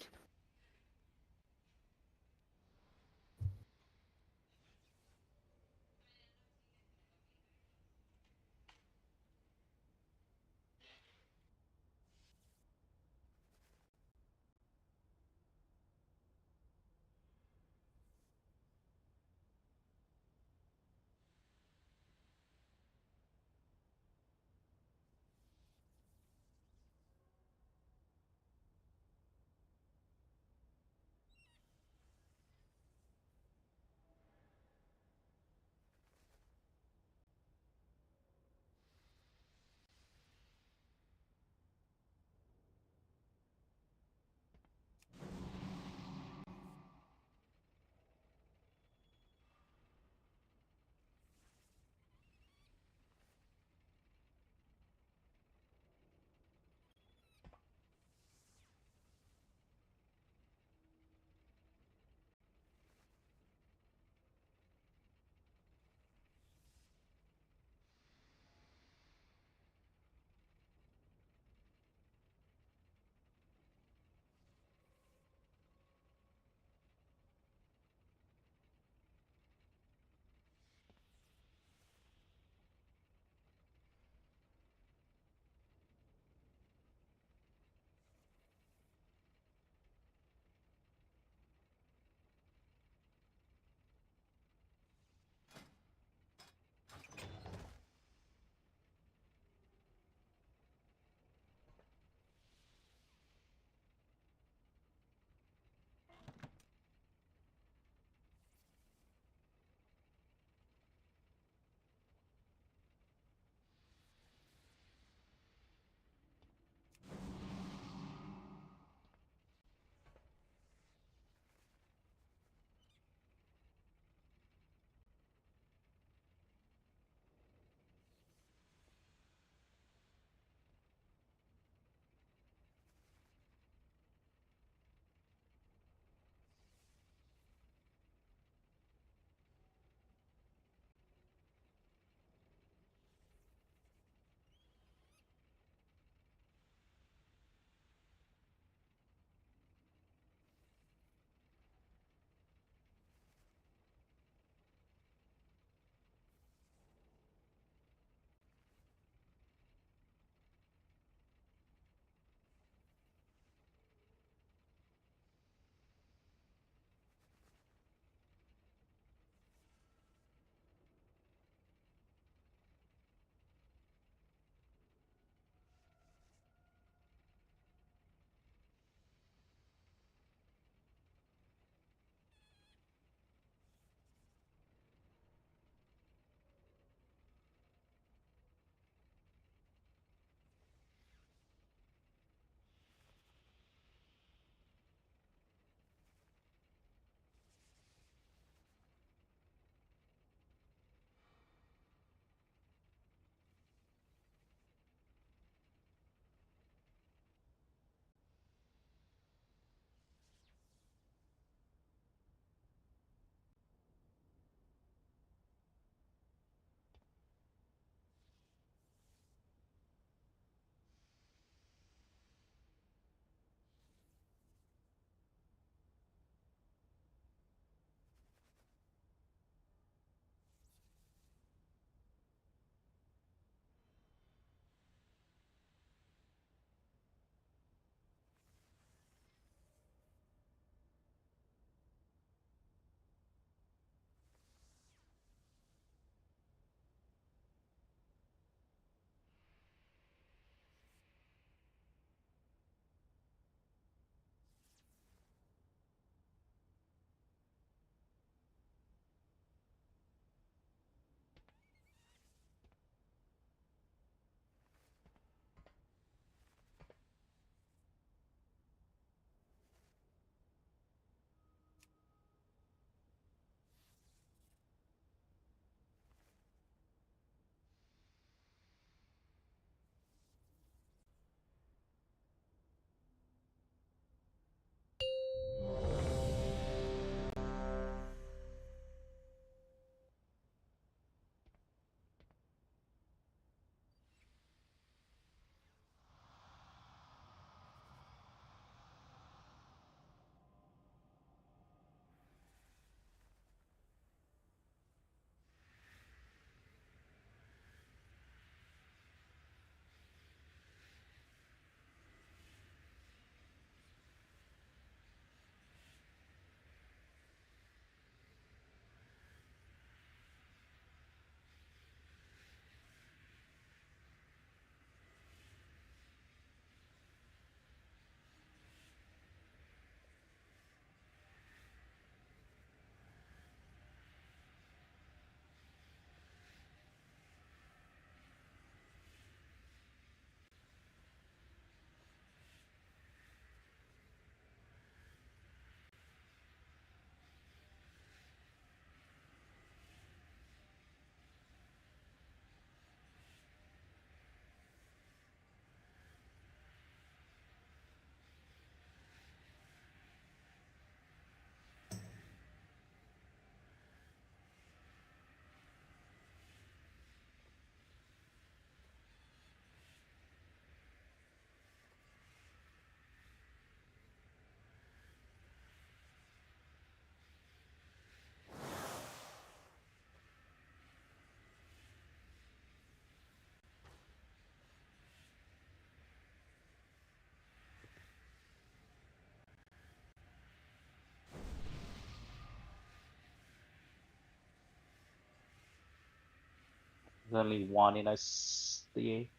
There's only one in OCE.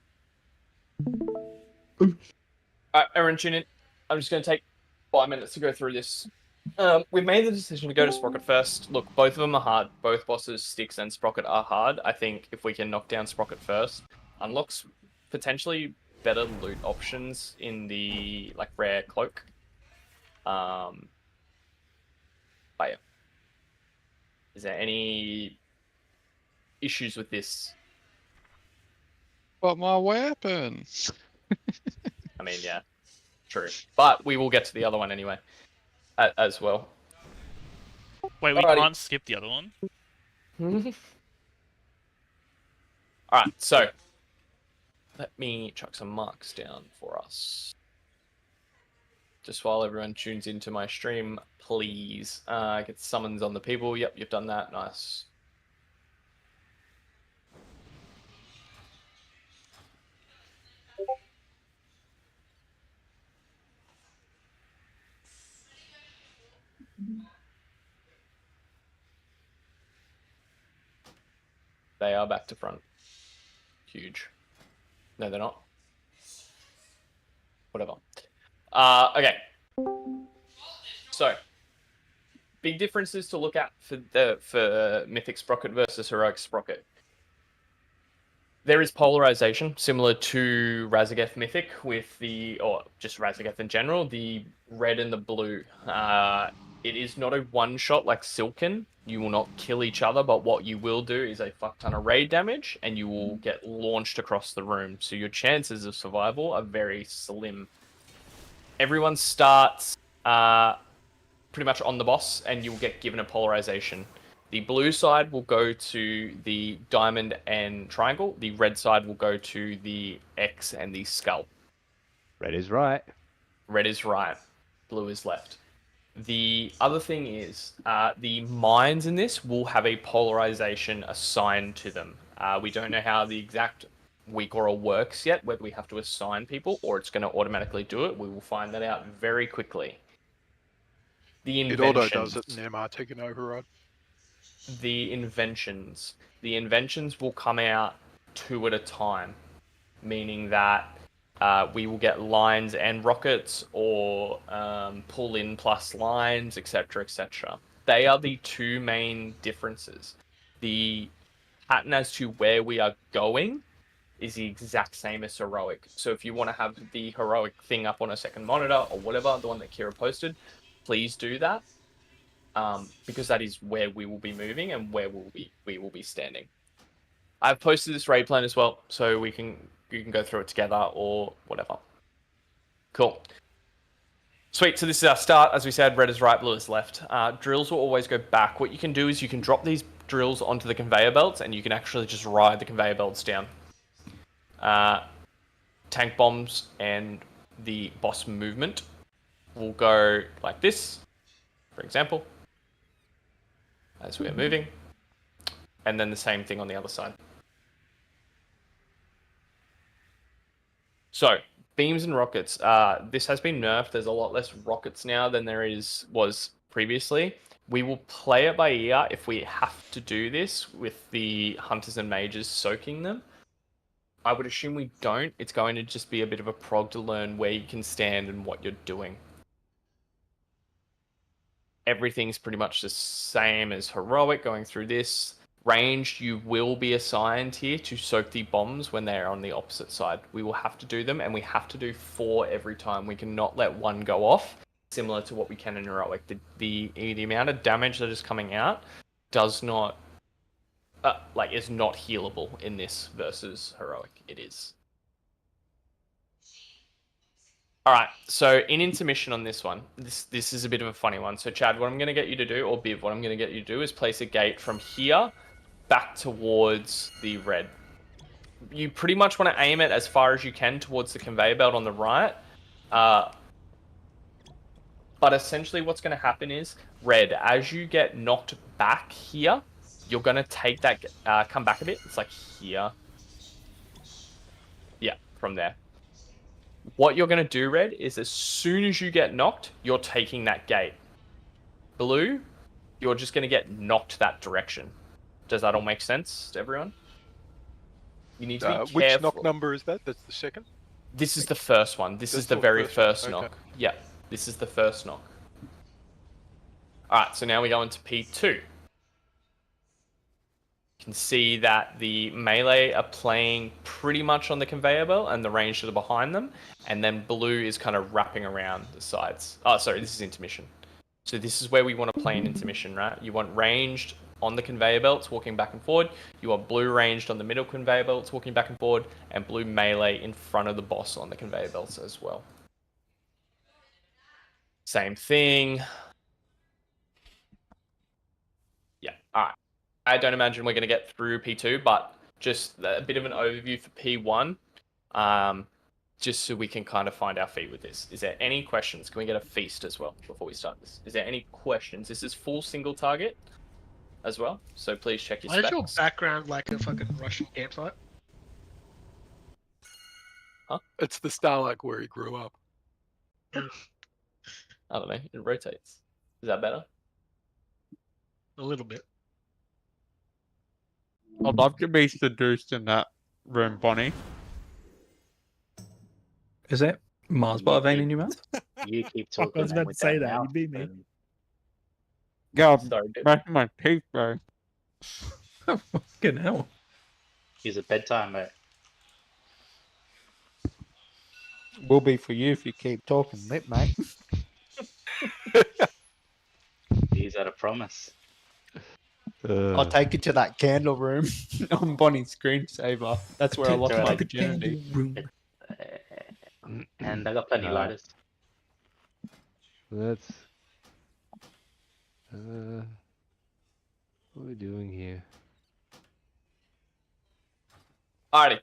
Alright, everyone tune in. I'm just going to take 5 minutes to go through this. We've made the decision to go to Sprocket first. Look, both of them are hard. Both bosses, Styx and Sprocket, are hard. I think if we can knock down Sprocket first, unlocks potentially better loot options in the like rare cloak. But yeah. Is there any issues with this? But my weapon. I mean, yeah, true. But we will get to the other one anyway, as well. Wait, we can't skip the other one? Alright, so let me chuck some marks down for us. Just while everyone tunes into my stream, please. Get summons on the people. Yep, you've done that. Nice. They are back to front. Huge. No, they're not. Whatever. Okay. So, big differences to look at for Mythic Sprocket versus Heroic Sprocket. There is polarization similar to Razageth Mythic with or just Razageth in general, the red and the blue. It is not a one-shot like Silken. You will not kill each other, but what you will do is a fuck ton of raid damage, and you will get launched across the room. So your chances of survival are very slim. Everyone starts pretty much on the boss, and you'll get given a polarization. The blue side will go to the diamond and triangle. The red side will go to the X and the skull. Red is right. Red is right. Blue is left. The other thing is the mines in this will have a polarization assigned to them. We don't know how the exact weak aura works yet, whether we have to assign people or it's going to automatically do it. We will find that out very quickly. The It auto does it in MR taking override. The inventions will come out 2 at a time, meaning that we will get lines and rockets, or pull in plus lines, etc., etc. They are the 2 main differences. The pattern as to where we are going is the exact same as Heroic. So if you want to have the Heroic thing up on a second monitor or whatever, the one that Kira posted, please do that. Because that is where we will be moving and where we will be standing. I've posted this raid plan as well, so you can go through it together or whatever. Cool. Sweet, so this is our start. As we said, red is right, blue is left. Drills will always go back. What you can do is you can drop these drills onto the conveyor belts, and you can actually just ride the conveyor belts down. Tank bombs and the boss movement will go like this, for example, as we are moving, and then the same thing on the other side. So, beams and rockets. This has been nerfed. There's a lot less rockets now than there was previously. We will play it by ear if we have to do this with the hunters and mages soaking them. I would assume we don't. It's going to just be a bit of a prog to learn where you can stand and what you're doing. Everything's pretty much the same as Heroic going through this. Ranged, you will be assigned here to soak the bombs when they're on the opposite side. We will have to do them, and we have to do 4 every time. We cannot let one go off, similar to what we can in Heroic. The amount of damage that is coming out does not, is not healable in this versus Heroic. It is. Alright, so in intermission on this one, this is a bit of a funny one. So Chad, what I'm going to get you to do, or Biv, what I'm going to get you to do is place a gate from here back towards the red. You pretty much want to aim it as far as you can towards the conveyor belt on the right. But essentially what's going to happen is, red, as you get knocked back here, you're going to take that, come back a bit. It's like here. Yeah, from there. What you're going to do, red, is as soon as you get knocked, you're taking that gate. Blue, you're just going to get knocked that direction. Does that all make sense to everyone? You need to be Which careful. knock number is that? That's the second? This is the first one. This is the very first knock. Yeah, this is the first knock. Alright, so now we go into P2. You can see that the melee are playing pretty much on the conveyor belt and the ranged are behind them. And then blue is kind of wrapping around the sides. Oh, sorry, this is intermission. So this is where we want to play an intermission, right? You want ranged on the conveyor belts walking back and forward. You want blue ranged on the middle conveyor belts walking back and forward. And blue melee in front of the boss on the conveyor belts as well. Same thing. Yeah, alright. I don't imagine we're going to get through P2, but just a bit of an overview for P1. Just so we can kind of find our feet with this. Is there any questions? Can we get a feast as well before we start this? Is there any questions? This is full single target as well, so please check your Why is your specs. background like a fucking Russian campsite? Huh? It's the Stalag where he grew up. I don't know. It rotates. Is that better? A little bit. I'd love to be seduced in that room, Bonnie. Is that Mars bar vein in your mouth? You keep I talking. was about to with say that. mouth, You beat me. and God, Sorry, dude. back my teeth, bro. Fucking hell. Use a bedtime, mate. Will be for you if you keep talking lip, mate. Is that a promise? I'll take you to that candle room on Bonnie's screensaver. That's where I lost my virginity. And I got plenty of lighters. Let's. What are we doing here? Alrighty.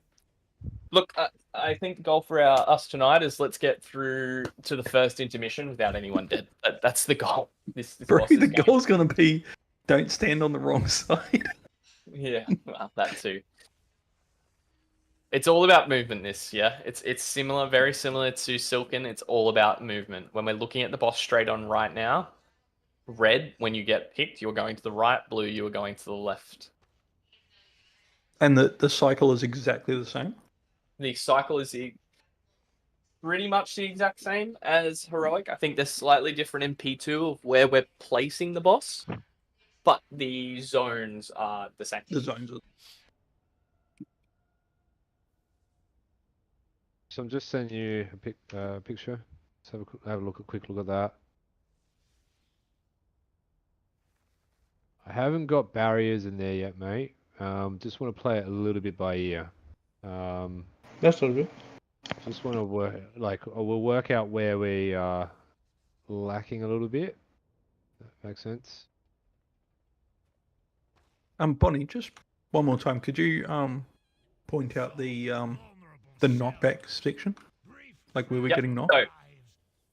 Look, I think the goal for us tonight is let's get through to the first intermission without anyone dead. That's the goal. This Bro, boss is the game. goal's going to be don't stand on the wrong side. Yeah, well, that too. It's all about movement, this, yeah? It's similar, very similar to Silken. It's all about movement. When we're looking at the boss straight on right now, red, when you get picked, you're going to the right. Blue, you are going to the left. And the cycle is exactly the same? The cycle is pretty much the exact same as Heroic. I think they're slightly different in P2 of where we're placing the boss, but the zones are the same. The zones are... So I'm just sending you a picture. Let's have a quick look at that. I haven't got barriers in there yet, mate. Just want to play it a little bit by ear. That's all good. Just want to we'll work out where we are lacking a little bit. That makes sense. Bonnie, just one more time, could you point out the knockback section? Like where we're getting knocked? So,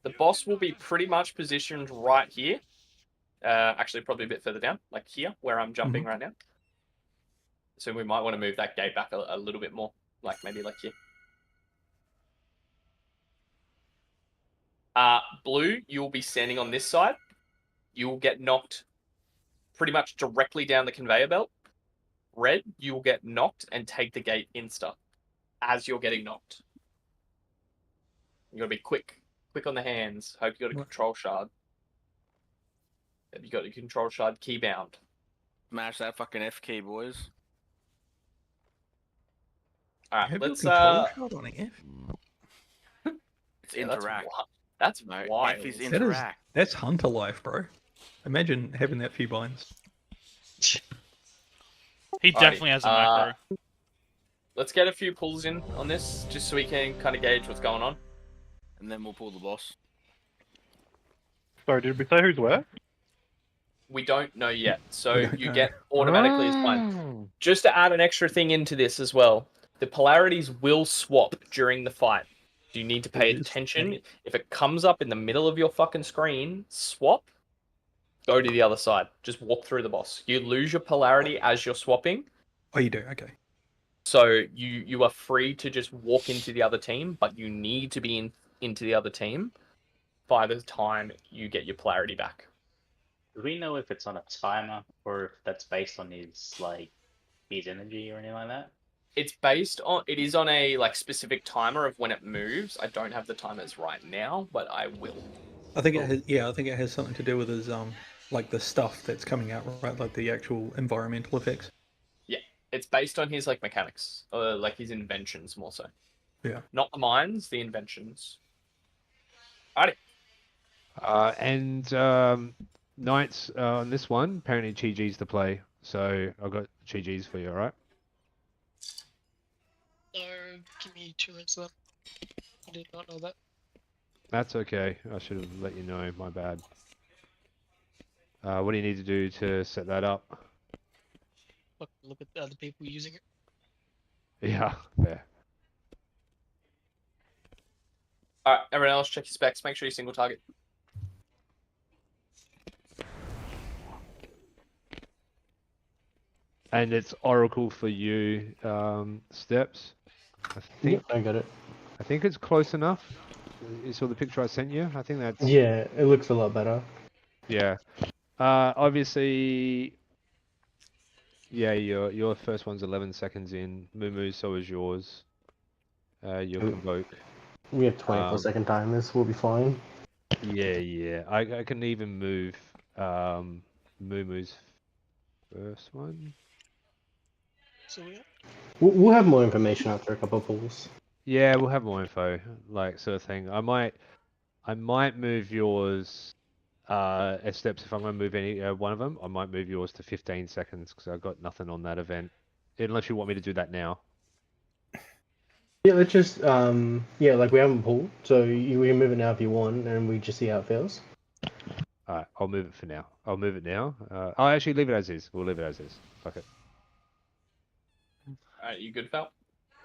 the boss will be pretty much positioned right here. Actually, probably a bit further down, like here, where I'm jumping right now. So we might want to move that gate back a little bit more, like maybe like here. Blue, you'll be standing on this side. You will get knocked pretty much directly down the conveyor belt. Red, you will get knocked and take the gate insta as you're getting knocked. You gotta be quick on the hands. Hope you got a control shard. Have you got your control shard key bound? Smash that fucking F key, boys. Alright, let's control shard on F? It's interact. That's No, wild. F is That is, interact. that's hunter life, bro. Imagine having that few binds. He definitely has a macro. Let's get a few pulls in on this, just so we can kind of gauge what's going on. And then we'll pull the boss. Sorry, did we say who's where? We don't know yet, so you get automatically as blind. Just to add an extra thing into this as well, the polarities will swap during the fight. You need to pay attention. If it comes up in the middle of your fucking screen, swap, go to the other side. Just walk through the boss. You lose your polarity as you're swapping. Oh, you do? Okay. So you are free to just walk into the other team, but you need to be into the other team by the time you get your polarity back. Do we know if it's on a timer or if that's based on his energy or anything like that? It's based on. It is on a like specific timer of when it moves. I don't have the timers right now, but I will. I think it has. Yeah, I think it has something to do with his like the stuff that's coming out, right? Like the actual environmental effects. Yeah, it's based on his like mechanics, or like his inventions more so. Yeah. Not the mines, the inventions. Alrighty. And Knights on this one, apparently GG's to play. So I've got GG's for you, alright? No, give me 2 minutes then. I did not know that. That's okay. I should have let you know. My bad. What do you need to do to set that up? Look at the other people using it. Yeah, fair. Alright, everyone else, check your specs. Make sure you single target. And it's Oracle for you, Steps. I think. Yep, I got it. I think it's close enough. You saw the picture I sent you? I think that's... Yeah, it looks a lot better. Yeah. Obviously... Yeah, your first one's 11 seconds in. Moo, so is yours. Your Convoke. We have 24-second timers, we'll be fine. Yeah. I can even move Moo's first one. So yeah. We'll have more information after a couple of pulls. Yeah, we'll have more info, like sort of thing. I might move yours, Steps. If I'm going to move any one of them, I might move yours to 15 seconds because I've got nothing on that event. Unless you want me to do that now. Yeah, let's just yeah, like we haven't pulled, so we can move it now if you want, and we just see how it feels. Alright, I'll move it for now. I'll move it now. I'll actually leave it as is. We'll leave it as is. Fuck it. Alright, you good, Fel?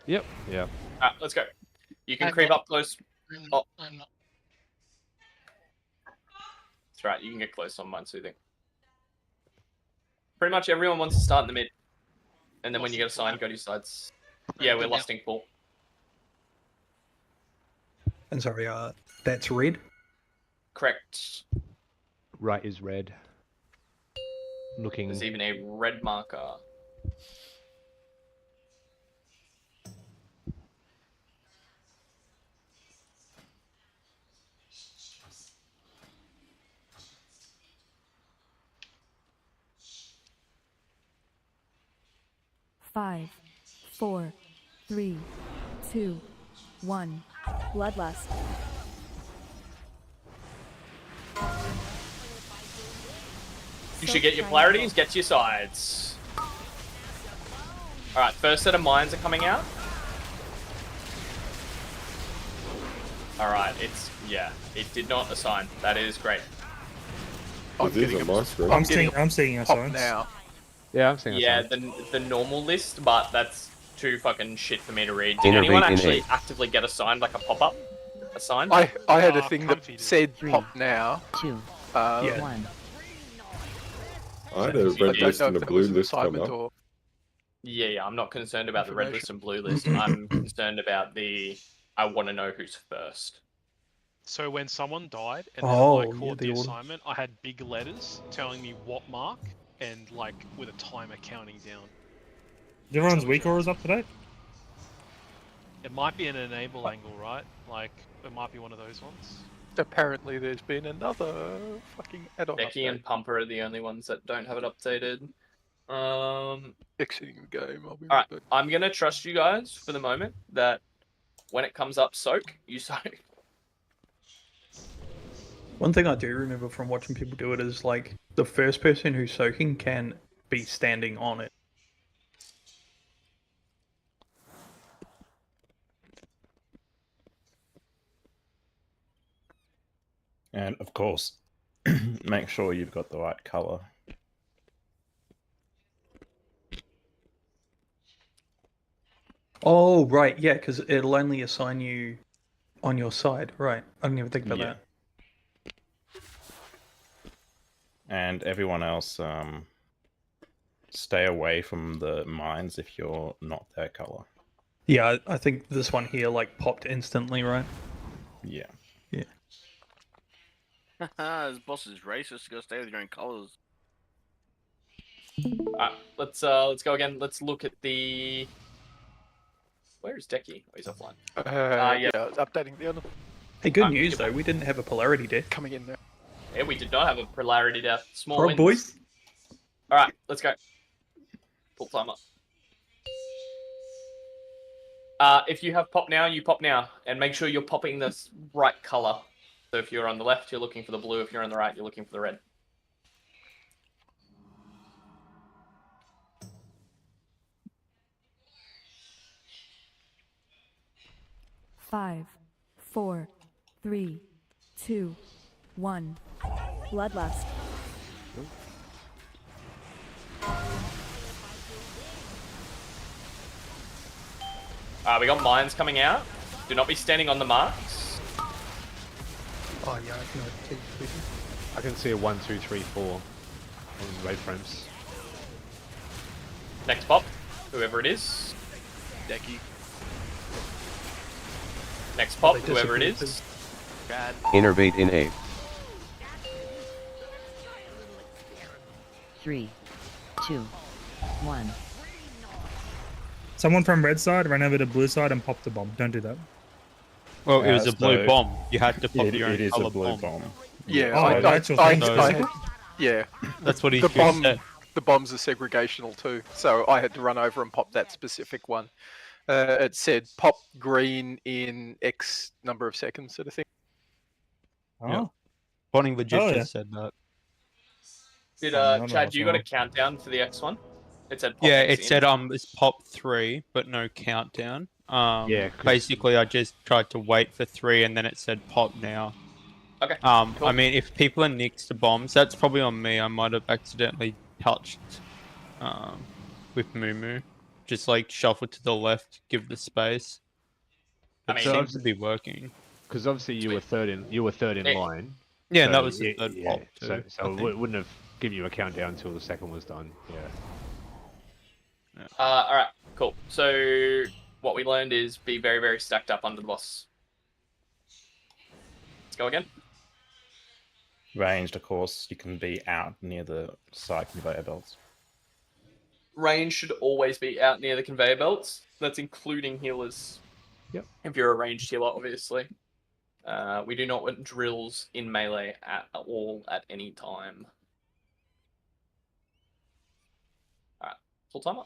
Yep. Yeah. Alright, let's go. You can creep up close. Oh. I'm not. That's right, you can get close on Mind Soothing. Pretty much everyone wants to start in the mid. And then when you get a sign, go to your sides. Yeah, we're lusting full. And sorry, that's red? Correct. Right is red. Looking... There's even a red marker. Five, 4, 3, 2, 1. Bloodlust. You should get your polarities, get to your sides. Alright, first set of mines are coming out. Alright, yeah, it did not assign. That is great. I'm seeing our signs now. Yeah, I'm seeing. Yeah, the normal list, but that's too fucking shit for me to read. Did Innervate anyone in actually eight. actively get assigned like a pop-up? A sign? I had a thing that said pop now. 2, Yeah. 1. I had a red list and a blue list come up. Or... Yeah, I'm not concerned about the red list and blue list. I'm concerned about I want to know who's first. So when someone died and then I caught the assignment, I had big letters telling me what mark and like with a timer counting down. Everyone's weak auras up to date? It might be an enable angle, right? Like it might be one of those ones. Apparently there's been another fucking add-on Becky update. and Pumper are the only ones that don't have it updated. Exiting the game, I'll be Alright, back. I'm gonna trust you guys for the moment that when it comes up soak, you soak. One thing I do remember from watching people do it is like the first person who's soaking can be standing on it. And of course, make sure you've got the right color. Oh, right, yeah, because it'll only assign you on your side. Right, I didn't even think about that. And everyone else, stay away from the mines if you're not their color. Yeah, I think this one here like popped instantly, right? Yeah. Yeah. This boss is racist. You gotta stay with your own colors. Alright, let's go again. Let's look at the Where is Decky? Oh, he's offline. Yeah, updating the other. Hey, good news though. We didn't have a polarity death. Coming in there. Yeah, we did not have a polarity death. Small Pro wins. boys. All right, let's go. Full timer. If you have pop now, you pop now, and make sure you're popping this right color. So if you're on the left, you're looking for the blue. If you're on the right, you're looking for the red. Five, 4, 3, 2, 1. Bloodlust. We got mines coming out. Do not be standing on the marks. Oh yeah, I can take it. I can see a 1, 2, 3, 4 on raid frames. Next pop, whoever it is. Decky. Next pop, whoever it is. Bad. Innervate in A. 3, 2, 1. Someone from red side ran over to blue side and popped a bomb. Don't do that. Well, it was a blue so bomb. You had to pop your own It is color a blue bomb. Yeah, Oh, that's your thing. yeah. That's what he the just bomb. said. The bombs are segregational too, so I had to run over and pop that specific one. It said pop green in X number of seconds, sort of thing. Oh. Yeah. Bonnie legit Oh, yeah. just said that. Did no, Chad, you got a no. countdown for the X one? It said pop Yeah, X it in. said it's pop 3, but no countdown. Yeah, 'cause- basically I just tried to wait for 3 and then it said pop now. Okay. Cool. I mean, if people are next to bombs, that's probably on me. I might have accidentally touched with Moo. Just like shuffle to the left, give the space. I It mean, seems to be working. Because obviously you were third in Yeah. line. Yeah, so and that was the third pop too. So I it think. wouldn't have given you a countdown until the second was done. Yeah. All right, cool. So what we learned is be very, very stacked up under the boss. Let's go again. Ranged, of course, you can be out near the side conveyor belts. Range should always be out near the conveyor belts. That's including healers. Yep. If you're a ranged healer, obviously. We do not want drills in melee at all at any time. Alright, full timer.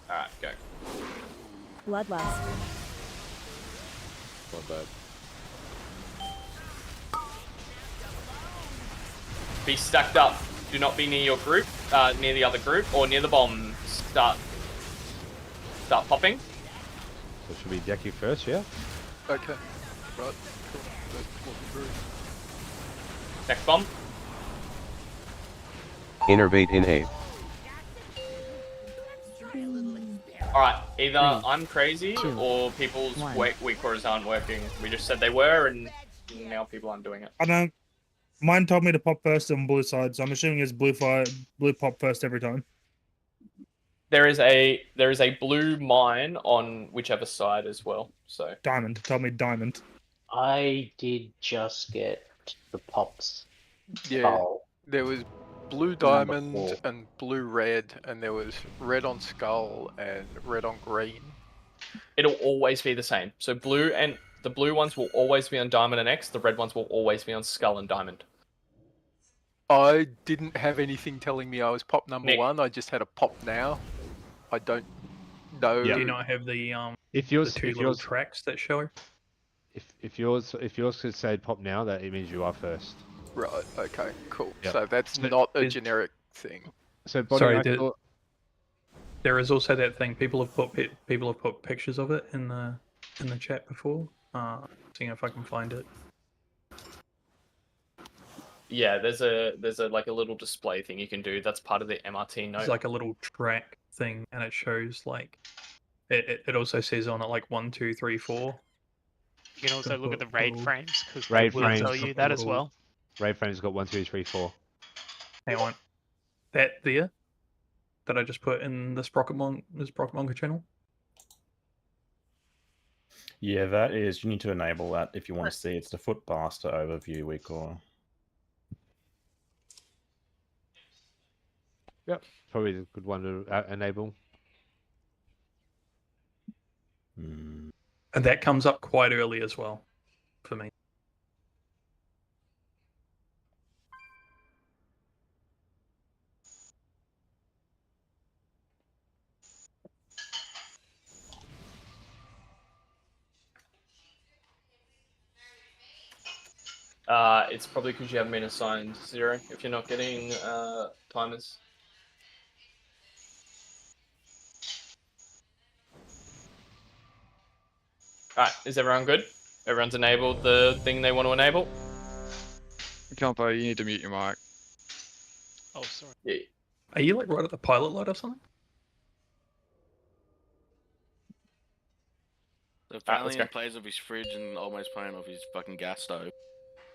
Alright, go. Bloodlust. Not bad. Be stacked up. Do not be near your group, near the other group, or near the bomb. Start popping. So it should be Decky first, yeah? Okay. Right. Cool. That's walking through. Next bomb. Innervate in A. Alright, either 3, I'm crazy 2, or people's 1. weak cores aren't working. We just said they were and now people aren't doing it. I don't. Mine told me to pop first on blue side, so I'm assuming it's blue pop first every time. There is a blue mine on whichever side as well. So Diamond. Told me diamond. I did just get the pops. Yeah. Oh, There was blue Number diamond 4. and blue red, and there was red on skull and red on green. it'll always be the same. So blue and the blue ones will always be on diamond and X. The red ones will always be on skull and diamond. I didn't have anything telling me I was pop number Nick. 1. I just had a pop now. I don't know. Do you not have the If yours, the two if little yours, tracks that show? if yours could say pop now, that it means you are first. Right. Okay. Cool. Yep. So that's But not a is- generic thing. So Bonnie, Sorry, I thought- there is also that thing. People have put pictures of it in the chat before. Seeing if I can find it. Yeah, there's a like a little display thing you can do. That's part of the MRT note. It's like a little track thing, and it shows like it also says on it like 1, 2, 3, 4. You can also look at the raid frames because Raid will frames. tell you that as well. Raid frame's got 1, 2, 3, 4. Hang on, that there. that I just put in the Sprocket Monker channel? Yeah, that is. You need to enable that if you want to see. It's the Footmaster overview week or. Yep, probably a good one to enable. Hmm. And that comes up quite early as well, for me. It's probably because you haven't been assigned 0 if you're not getting timers. Alright, is everyone good? Everyone's enabled the thing they want to enable? Campo, you need to mute your mic. Oh, sorry. Yeah. Are you like right at the pilot light or something? The Valiant plays with his fridge and almost playing off his fucking gas stove.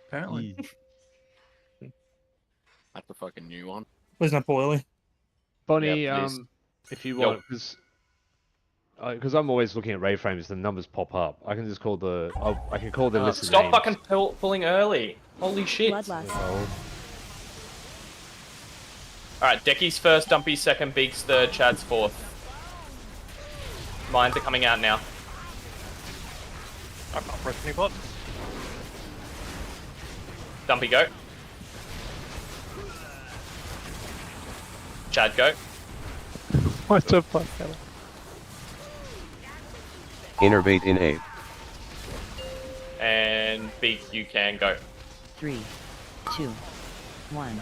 Apparently. That's the fucking new one. Where's my boilie? Bonnie, Yeah, please. if you want, because I'm always looking at raid frames, the numbers pop up. I can just call the. I can call the list of Stop names. fucking pulling early. Holy shit. Bloodlust. Alright, Decky's first, Dumpy's second, Beak's third, Chad's fourth. Mines are coming out now. I can't press any buttons. Dumpy, go. Chad, go. What the fuck? Innervate in A. And Beak, you can go. 3, 2, 1.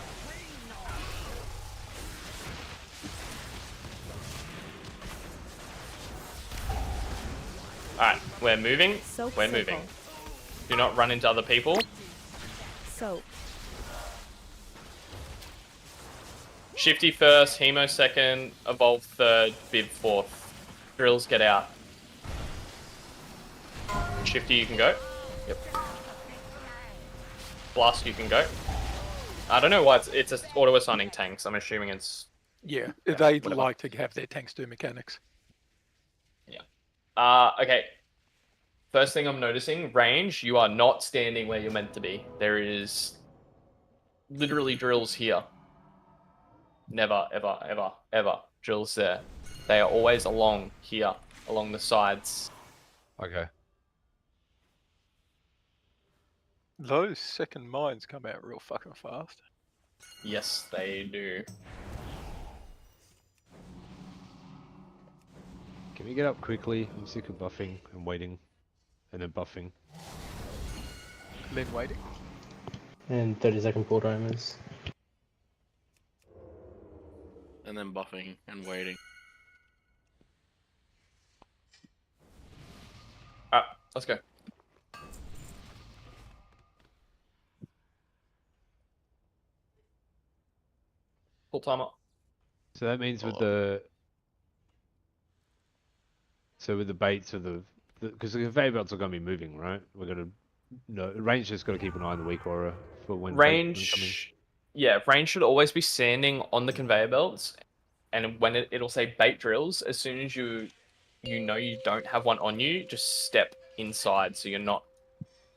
Alright, we're moving. Soap We're circle. moving. Do not run into other people. Soap. Shifty first, Hemo second, Evolve third, Bib fourth. Drills, get out. Shifty, you can go. Yep. Blast, you can go. I don't know why it's auto-assigning tanks. I'm assuming it's... Yeah, Yeah, they whatever. like to have their tanks do mechanics. Okay. First thing I'm noticing, range, you are not standing where you're meant to be. There is literally drills here. Never, ever, ever, ever drills there. They are always along here, along the sides. Okay. Those second mines come out real fucking fast. Yes, they do. Can we get up quickly? I'm sick of buffing and waiting, and then buffing. Then waiting. And 30-second pull timers. And then buffing and waiting. Alright, let's go. Full timer. So that means with the. So with the baits of because the conveyor belts are going to be moving, right? We're going to. No, range just got to keep an eye on the weak aura for when baits come in. Yeah, range should always be standing on the conveyor belts, and when it'll say bait drills, as soon as you know you don't have one on you, just step inside so you're not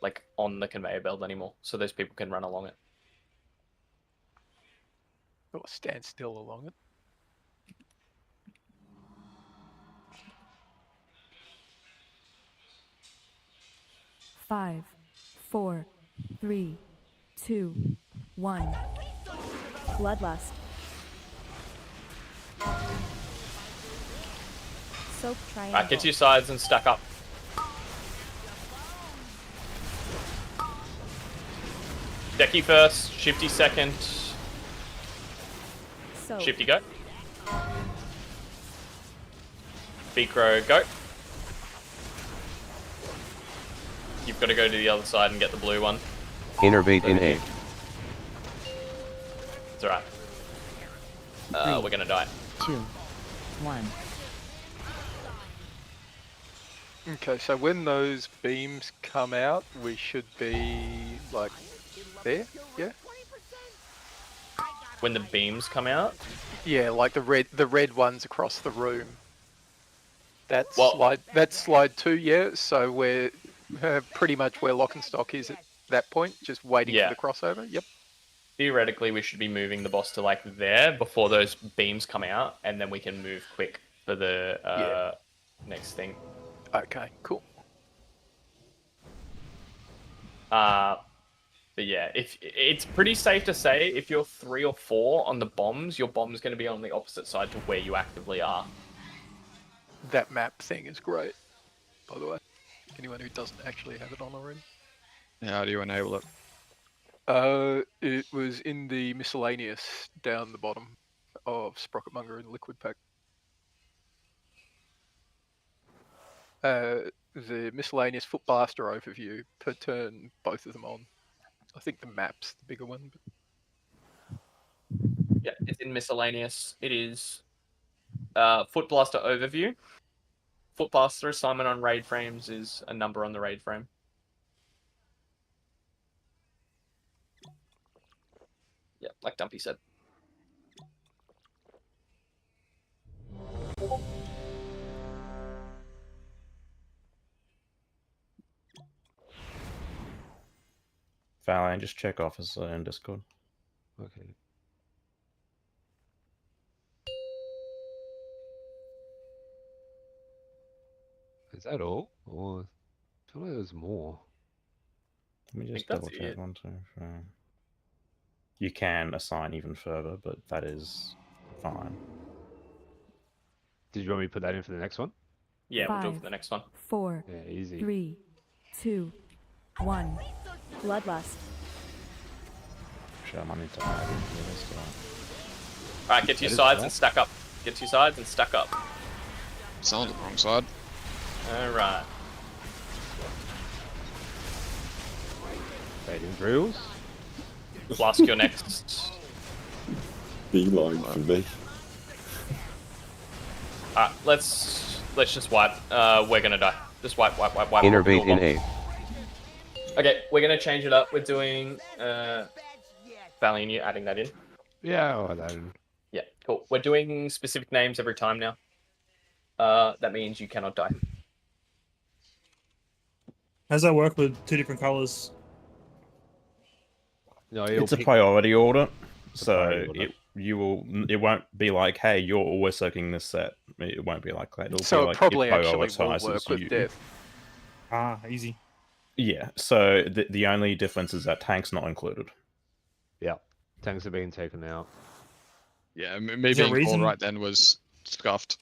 like on the conveyor belt anymore, so those people can run along it. Or stand still along it. Five, 4, 3, 2, 1. Bloodlust. Soap triangle. Alright, get to your sides and stack up. Decky first, Shifty second. Soap. Shifty go. Beak row go. You've got to go to the other side and get the blue one. Innervate in A. It's alright. We're gonna die. 2, 1. Okay, so when those beams come out, we should be like there, yeah? When the beams come out, Yeah, like the red ones across the room. That's Well- slide 2, yeah. So we're pretty much where Lock and Stock is at that point, just waiting Yeah. for the crossover. Yep. Theoretically, we should be moving the boss to like there before those beams come out, and then we can move quick for the next thing. Okay, cool. But yeah, if it's pretty safe to say if you're 3 or 4 on the bombs, your bomb's going to be on the opposite side to where you actively are. That map thing is great, by the way. Anyone who doesn't actually have it on already. How do you enable it? It was in the miscellaneous down the bottom of Sprocketmonger and Liquid Pack. The miscellaneous Foot Blaster overview per turn, both of them on. I think the map's the bigger one. But... Yeah, it's in miscellaneous. It is Foot Blaster overview. Foot Blaster assignment on raid frames is a number on the raid frame. Yeah, like Dumpy said. Valiant, just check officer in Discord. Okay. Is that all? Or I feel like there's more. Let me just that's double check. it. 1, 2, 3. You can assign even further, but that is fine. Did you want me to put that in for the next one? Yeah, we'll do it 5, for the next one. 4, Yeah, easy. 3, 2, 1. Bloodlust. Sure, I might need to add in here as well. Alright, get to your That is sides right. and stack up. Get to your sides and stack up. It's on the wrong side. Alright. Fading drills. Flask, you're next. Beeline for me. Alright, let's just wipe. We're gonna die. Just wipe. Innervate in A. Okay, we're gonna change it up. We're doing Valiant, you adding that in? Yeah, I'll add that in. Yeah, cool. We're doing specific names every time now. That means you cannot die. How's that work with 2 different colors? No, It's a priority order, so it won't be like, hey, you're always soaking this set. It won't be like that. It'll So be it like probably it actually will prioritizes work with you. Death. Ah, easy. Yeah, so the only difference is that tank's not included. Yeah, tanks are being taken out. Yeah, me Is there a being called reason? right then was scuffed.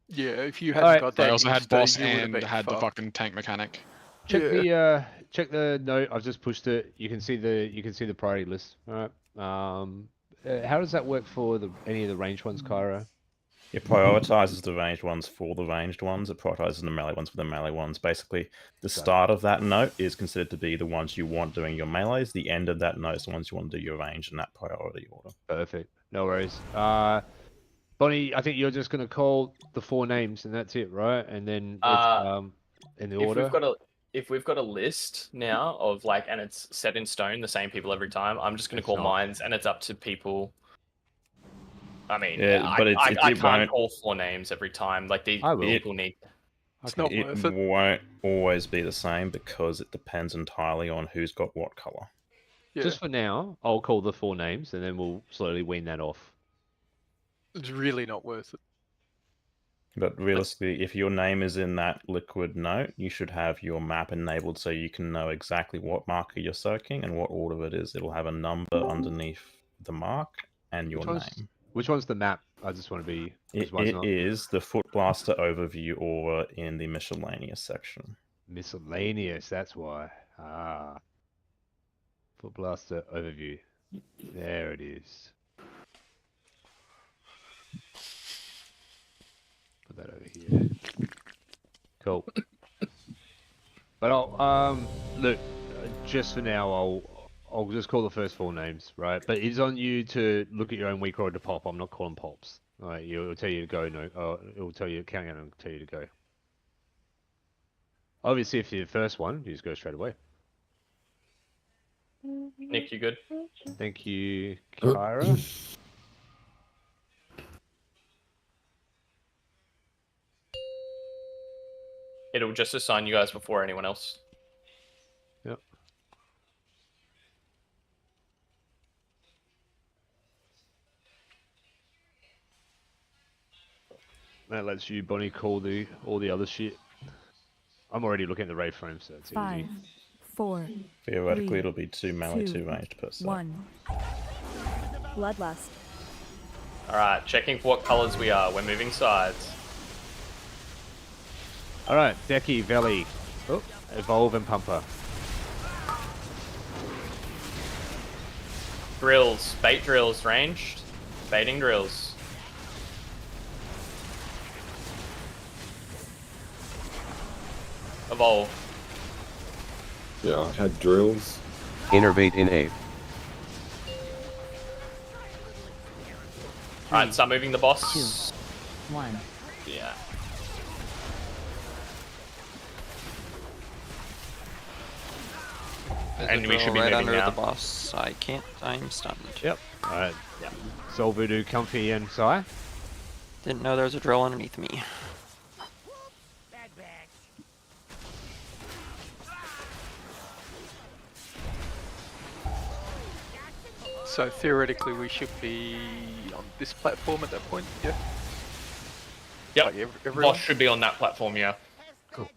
Yeah, if you hadn't Alright. got They that also had XP, boss you would've and been had the fucked. fucking tank mechanic. Check Yeah. the note. I've just pushed it. You can see the priority list. All right. How does that work for any of the ranged ones, Kyra? It prioritizes the ranged ones for the ranged ones. It prioritizes the melee ones for the melee ones. Basically, the start of that note is considered to be the ones you want doing your melees. The end of that note is the ones you want to do your range in that priority order. Perfect. No worries. Bonnie, I think you're just gonna call the 4 names and that's it, right? And then it's, in the order. If we've got a list now of like, and it's set in stone, the same people every time, I'm just gonna call mines, and it's up to people. I mean, Yeah, but I it can't won't- call 4 names every time. Like these people need. It's not it worth it. won't always be the same because it depends entirely on who's got what color. Yeah. Just for now, I'll call the 4 names and then we'll slowly wean that off. It's really not worth it. But realistically, if your name is in that liquid note, you should have your map enabled so you can know exactly what marker you're soaking and what order it is. It'll have a number underneath the mark and your name. Which one's the map? I just want to be. It is the Foot Blaster overview order in the miscellaneous section. Miscellaneous, that's why. Ah. Foot Blaster overview. There it is. Put that over here. Cool. But I'll look, just for now I'll just call the first 4 names, right? But it's on you to look at your own weak order to pop. I'm not calling pops. Alright, it'll tell you to go, it'll tell you countdown and tell you to go. Obviously if you're the first one, you just go straight away. Nick, you good? Thank you, Kyra. It'll just assign you guys before anyone else. Yep. That lets you, Bonnie, call all the other shit. I'm already looking at the raid frame, so it's 5, easy. 4, Theoretically, 3, it'll be 2 melee, 2, 2 ranged per set. 1. Bloodlust. Alright, checking for what colours we are. We're moving sides. Alright, Decky, Veli. Oh, Evolve and Pumper. Drills. Bait drills ranged. Baiting drills. Evolve. Yeah, I had drills. Innervate in Ave. Alright, start moving the boss. 2, 1. Yeah. And we should be right moving under now. the boss. I can't. I'm stunned. Yep. Alright. Yep. Soul Voodoo, Comfy, and Psy. Didn't know there was a drill underneath me. So theoretically, we should be on this platform at that point. Yeah. Yep. Like everyone? Boss should be on that platform, yeah. Cool.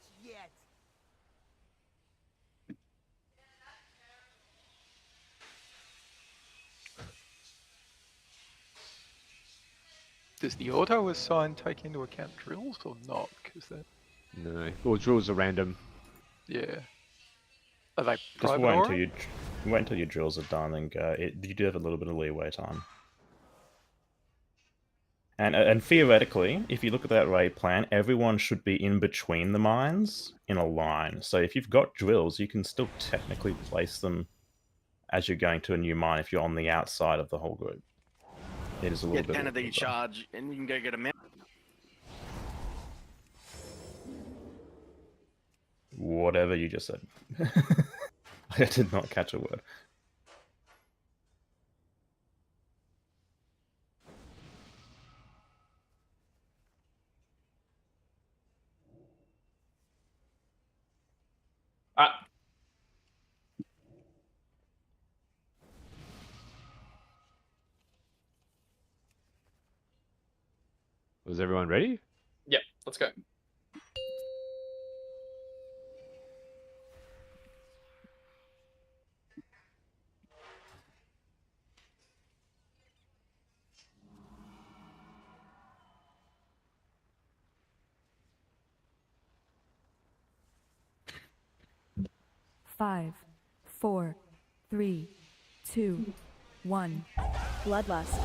Does the auto assign take into account drills or not? Because that. No. Well, drills are random. Yeah. Are they Just private wait aura? until your drills are done and go. You do have a little bit of leeway time. And theoretically, if you look at that raid plan, everyone should be in between the mines in a line. So if you've got drills, you can still technically place them as you're going to a new mine if you're on the outside of the whole group. It is a little Get bit 10 of awkward, these though. charge, and you can go get a mount. Whatever you just said. I did not catch a word. Was everyone ready? Yep, let's go. Five, 4, 3, 2, 1. Bloodlust.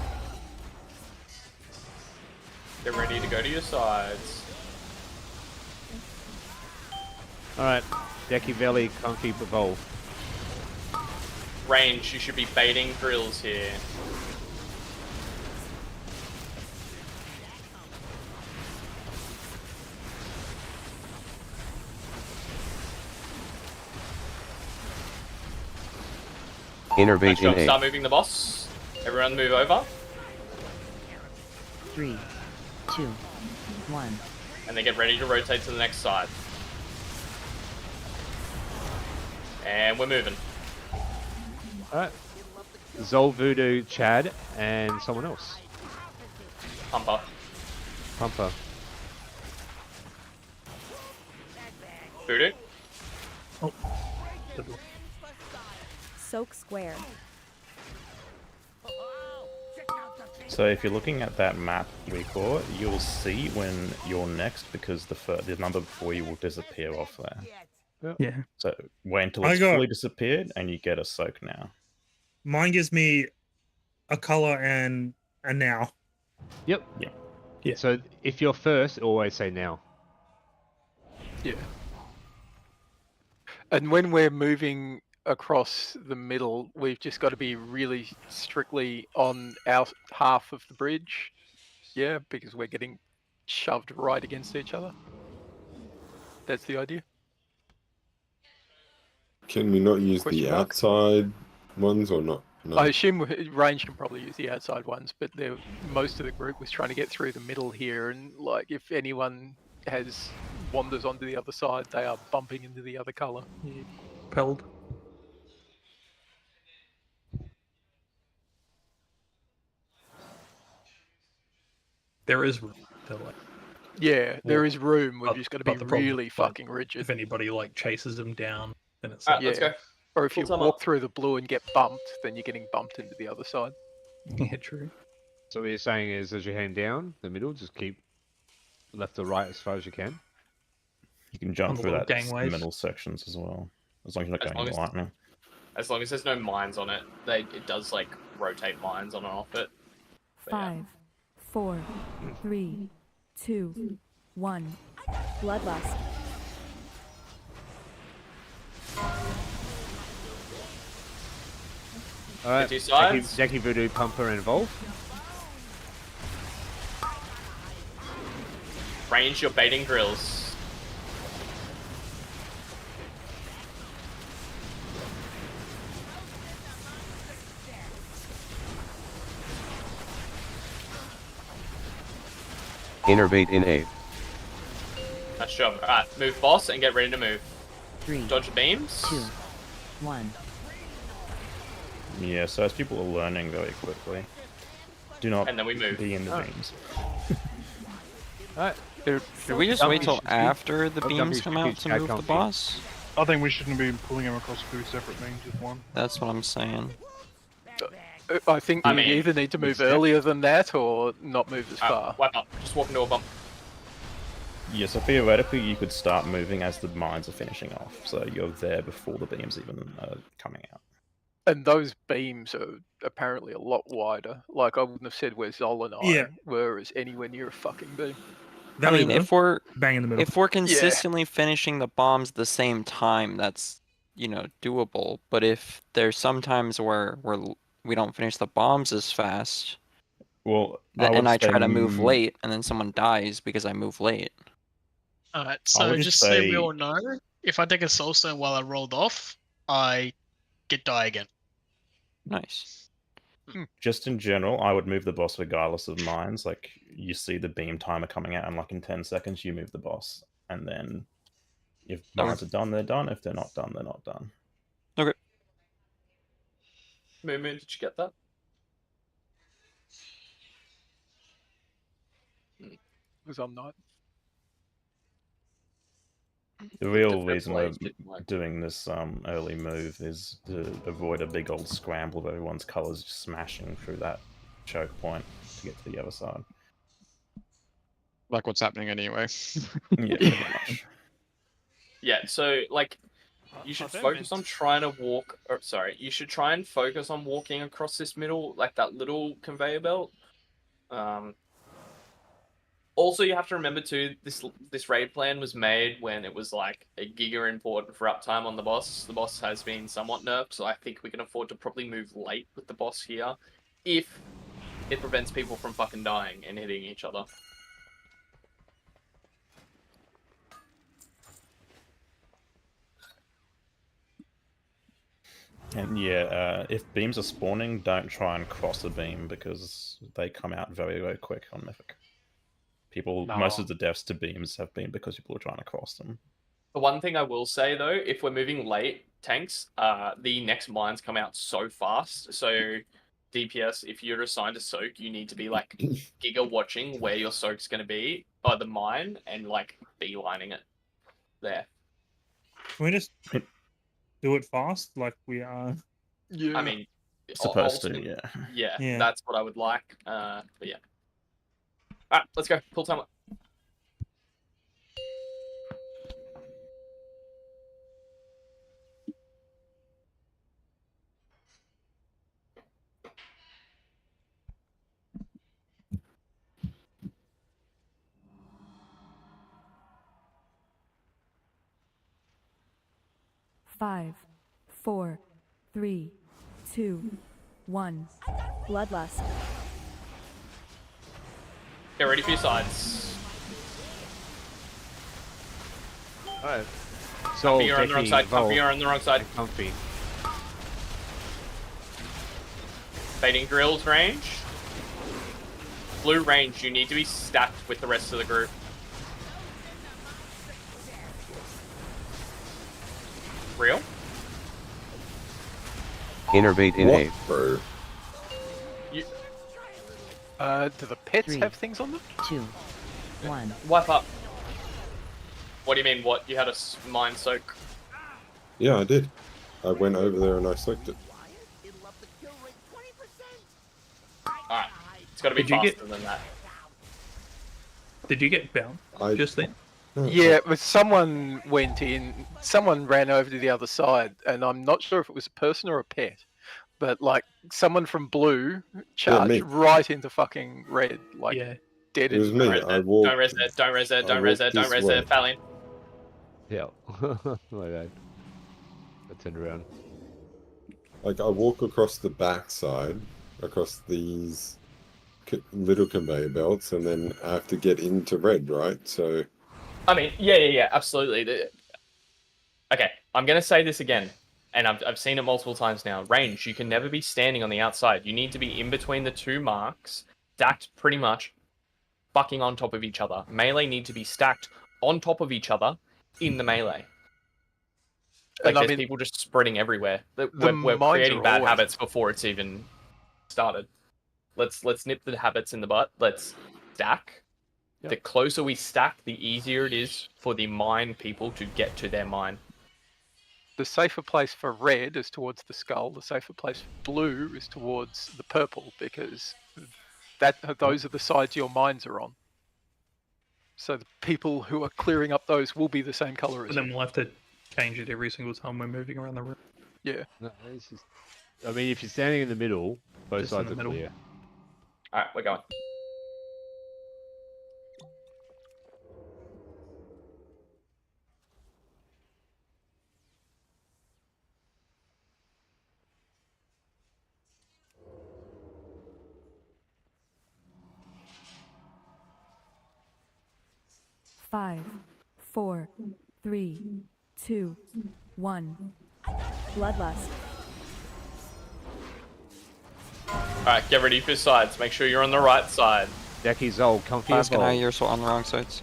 Get ready to go to your sides. Alright. Decky, Veli, Comfy, Evolve. Range, you should be baiting drills here. Innervate in Start Ave. moving the boss. Everyone move over. 3, 2, 1. And then get ready to rotate to the next side. And we're moving. Alright. Zol, Voodoo, Chad, and someone else. Pumper. Pumper. Voodoo. Oh. Soak square. So if you're looking at that map, Recor, you'll see when you're next because the number before you will disappear off there. Yeah. So wait until I it's got- fully disappeared and you get a soak now. Mine gives me a color and a now. Yep. Yeah. So if you're first, always say now. Yeah. And when we're moving across the middle, we've just got to be really strictly on our half of the bridge. Yeah, because we're getting shoved right against each other. That's the idea. Can we not use Question the mark? outside ones or not? No. I assume range can probably use the outside ones, but most of the group was trying to get through the middle here, and like if anyone has wanders onto the other side, they are bumping into the other colour. Yeah. Repelled. There is room to like. Yeah, there is room. We've just got to be but the problem really is, like, fucking rigid. If anybody like chases them down, then it's Alright, like, let's go. Or if Full you time walk up. through the blue and get bumped, then you're getting bumped into the other side. Yeah, true. So what you're saying is, as you're heading down the middle, just keep left or right as far as you can. You can On jump the through little that gangways. middle sections as well, as long as you're not As going long into as- lightning. As long as there's no mines on it, it does like rotate mines on and off it. But, yeah. 5, 4, 3, 2, 1. Bloodlust. Alright, Two sides. Jackie Voodoo, Pumper, and Volk. Range your baiting drills. Innervate in A. Nice job. Alright, move boss and get ready to move. 3, Dodge the beams. 2, 1. Yeah, so as people are learning very quickly, do not And then we move. be in the Oh. beams. Alright. Should we just wait till after the beams come out to move the boss? I think we shouldn't be pulling him across two separate beams, just one. That's what I'm saying. I think I you mean, either need to move earlier than that or not move as far. Wipe up. Just walk into a bump. Yeah, so theoretically you could start moving as the mines are finishing off, so you're there before the beams even are coming out. And those beams are apparently a lot wider. Like, I wouldn't have said where Zol and I were as anywhere near a fucking beam. I mean, if we're bang in the middle, if we're consistently finishing the bombs at the same time, that's, you know, doable. But if there's some times where we don't finish the bombs as fast, well, and I try to move late, and then someone dies because I move late. Alright, so just so we all know, if I take a soulstone while I rolled off, I die again. Nice. Just in general, I would move the boss regardless of mines. Like, you see the beam timer coming out, and like in 10 seconds, you move the boss. And then if mines are done, they're done. If they're not done, they're not done. Okay. Moon, did you get that? Was on night. The real Different reason we're plays, different way. doing this early move is to avoid a big old scramble of everyone's colours just smashing through that choke point to get to the other side. Like what's happening anyway. Yeah, pretty much. Yeah, so like you should focus on trying to walk, or sorry, you should try and focus on walking across this middle, like that little conveyor belt. Also, you have to remember too, this raid plan was made when it was like a giga important for uptime on the boss. The boss has been somewhat nerfed, so I think we can afford to probably move late with the boss here, if it prevents people from fucking dying and hitting each other. And yeah, if beams are spawning, don't try and cross a beam because they come out very, very quick on Mythic. Most of the deaths to beams have been because people are trying to cross them. The one thing I will say though, if we're moving late, tanks, the next mines come out so fast. So DPS, if you're assigned a soak, you need to be like giga watching where your soak's going to be by the mine and like beelining it there. Can we just do it fast like we are? I mean, Supposed to, ultimately- yeah. Yeah, that's what I would like. But yeah. Alright, let's go. Full time up. Five, 4, 3, 2, 1. Bloodlust. Get ready for your sides. Alright. So, Comfy, you're on the wrong side. Comfy, you're on the wrong side. Comfy. Baiting drills range. Blue range, you need to be stacked with the rest of the group. Real? Innervate in What, A. bro? You... Do the pets 3, have things on them? 2, 1. Wipe up. What do you mean, what? You had a mind soak? Yeah, I did. I went over there and I soaked it. Alright. It's gotta be Did you faster get- than that. Did you get bound just then? Yeah, but someone went in, someone ran over to the other side, and I'm not sure if it was a person or a pet, but like someone from blue charged me. right into fucking red, like dead. It was me. I walked. Don't res it, don't res it, I don't res it, walked don't this res way. it, Valiant. Yeah. My bad. I turned around. Like, I walk across the backside, across these little conveyor belts, and then I have to get into red, right? So. I mean, yeah, absolutely. Okay, I'm gonna say this again, and I've seen it multiple times now. Range, you can never be standing on the outside. You need to be in between the two marks, stacked pretty much fucking on top of each other. Melee need to be stacked on top of each other in the melee. Like, And I there's mean, people just spreading everywhere. the We're mines creating are bad always- habits before it's even started. Let's nip the habits in the butt. Let's stack. Yep. The closer we stack, the easier it is for the mine people to get to their mine. The safer place for red is towards the skull. The safer place for blue is towards the purple, because those are the sides your mines are on. So the people who are clearing up those will be the same color as And then you. we'll have to change it every single time we're moving around the room. Yeah. No, it's just... I mean, if you're standing in the middle, both Just in sides the are middle. clear. Alright, we're going. Five, 4, 3, 2, 1. Bloodlust. Alright, get ready for sides. Make sure you're on the right side. Jackie's old, comfy I as was gonna, gold. you're so on the wrong sides.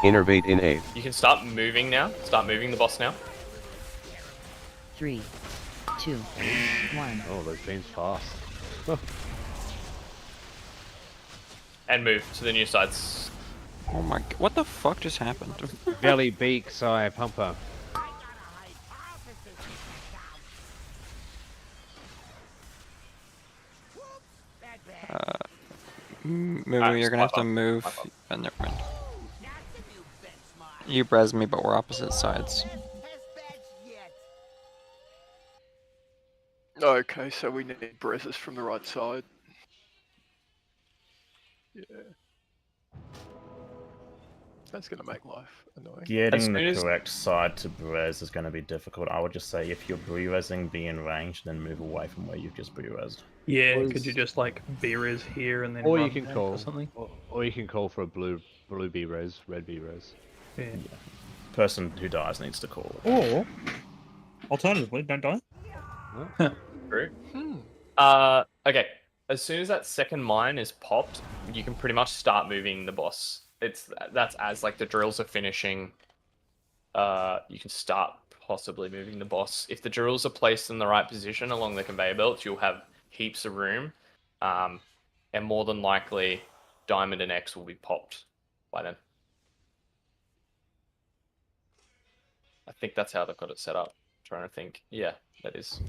Innervate in A. You can start moving now. Start moving the boss now. 3, 2, 1. Oh, those beams fast. And move to the new sides. Oh my, what the fuck just happened? Belly, beak, sigh, pumper. Moo, you're gonna have to move. Never mind. You bres me, but we're opposite sides. Okay, so we need brezzes from the right side. Yeah. That's gonna make life annoying. Getting the correct side to brez is going to be difficult. I would just say if you're brewresing, be in range, then move away from where you've just brewresed. Yeah, could you just like B-res here and then Or you run can back call or something? Or you can call for a blue B-res, red B-res. Yeah. Person who dies needs to call. Or, alternatively, don't die. True. Okay. As soon as that second mine is popped, you can pretty much start moving the boss. That's as like the drills are finishing. You can start possibly moving the boss. If the drills are placed in the right position along the conveyor belts, you'll have heaps of room, and more than likely, Diamond and X will be popped by then. I think that's how they've got it set up. I'm trying to think. Yeah, that is.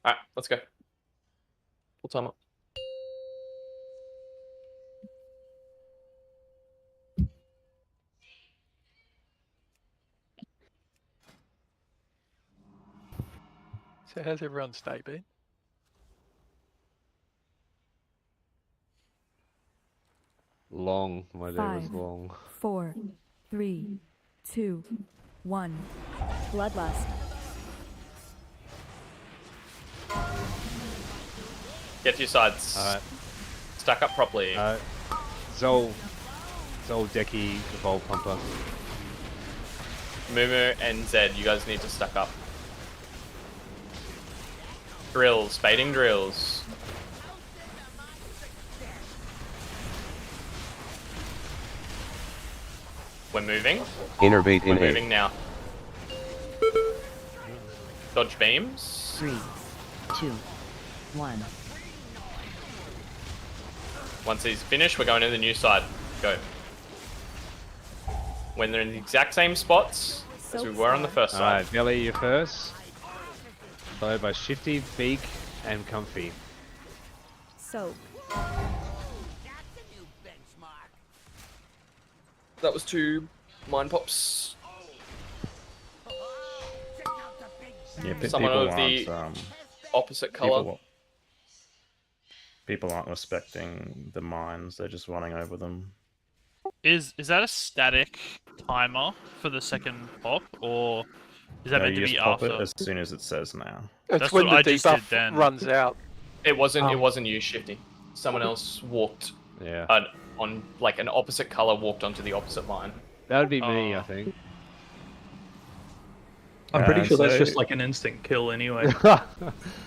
Alright, let's go. Full time up. So how's everyone's day been? Long. My day was 5, long. 4, 3, 2, 1. Bloodlust. Get to your sides. Alright. Stack up properly. Zol, Decky, Evolve Pumper. Mumu and Zed, you guys need to stack up. Drills, baiting drills. We're moving. Innervate in We're A. moving now. Dodge beams. 3, 2, 1. Once he's finished, we're going to the new side. Go. When they're in the exact same spots as we were on the first side. Alright, Belly, you're first. Followed by Shifty, Beak, and Comfy. Soak. That was 2 mind pops. Yeah, Someone people of the aren't, opposite colour. People aren't respecting the mines, they're just running over them. Is that a static timer for the second pop, or is that No, meant you to just be pop after? it as soon as it says now. It's That's when what the I just did debuff then. runs out. It wasn't you, Shifty. Someone else walked on like an opposite colour walked onto the opposite line. That would be me, I think. I'm pretty sure that's so- just like an instant kill anyway.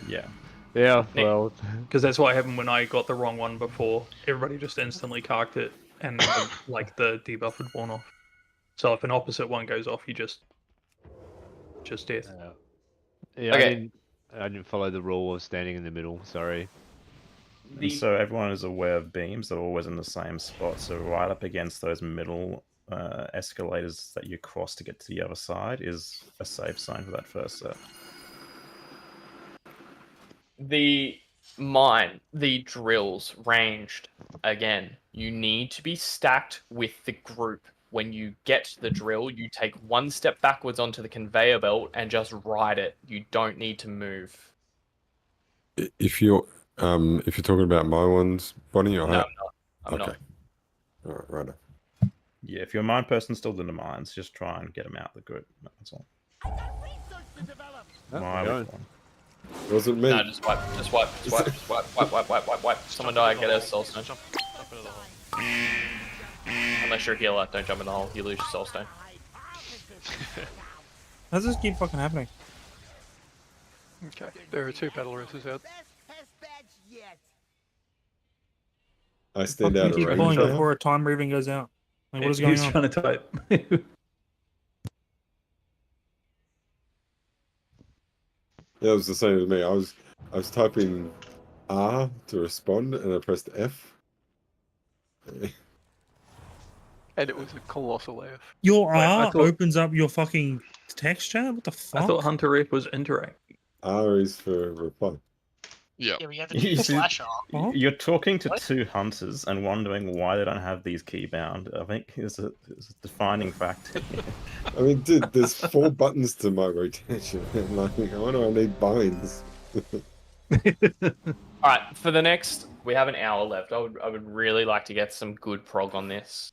Yeah. Yeah, well, because that's what happened when I got the wrong one before. Everybody just instantly carked it, and like the debuff had worn off. So if an opposite one goes off, you just death. Yeah, Okay. I didn't follow the rule of standing in the middle. Sorry. And so everyone is aware of beams, they're always in the same spot, so right up against those middle escalators that you cross to get to the other side is a safe zone for that first set. The drills ranged again. You need to be stacked with the group. When you get to the drill, you take 1 step backwards onto the conveyor belt and just ride it. You don't need to move. If you're talking about my ones, Bonnie, or No, I'm not. okay. All right, righto. Yeah, if your mine person's still in the mines, just try and get them out of the group. That's all. My going. one. Wasn't me. No, just wipe. Someone die, get a soul stone. Jump into the hole. Unless you're a healer, don't jump in the hole. You lose your soul stone. How does this keep fucking happening? Okay, there are 2 battle races out. I stand out You of keep range pulling now. before a timer even goes out. Like, what is going He's on? trying to type. Yeah, it was the same as me. I was typing R to respond, and I pressed F. And it was a colossal F. Your Wait, I R thought- opens up your fucking text chat? What the fuck? I thought Hunter F was interact. R is for reply. Yeah. Yeah, we have a flash on. You're talking to 2 hunters and wondering why they don't have these keybound. I think is a defining factor. I mean, dude, there's 4 buttons to my rotation. And like, why do I need binds? Alright, for the next, we have an hour left. I would really like to get some good prog on this.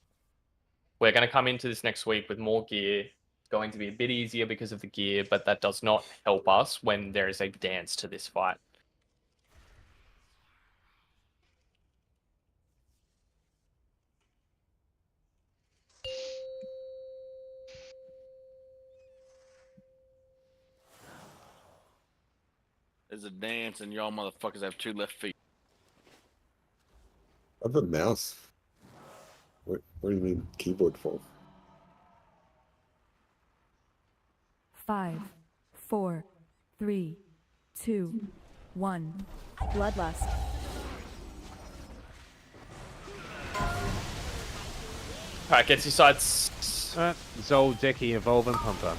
We're going to come into this next week with more gear. It's going to be a bit easier because of the gear, but that does not help us when there is a dance to this fight. There's a dance and y'all motherfuckers have 2 left feet. I have a mouse. What do you need keyboard for? 5, 4, 3, 2, 1. Bloodlust. Alright, get your sides. Zol, Decky, Evolve, and Pumper.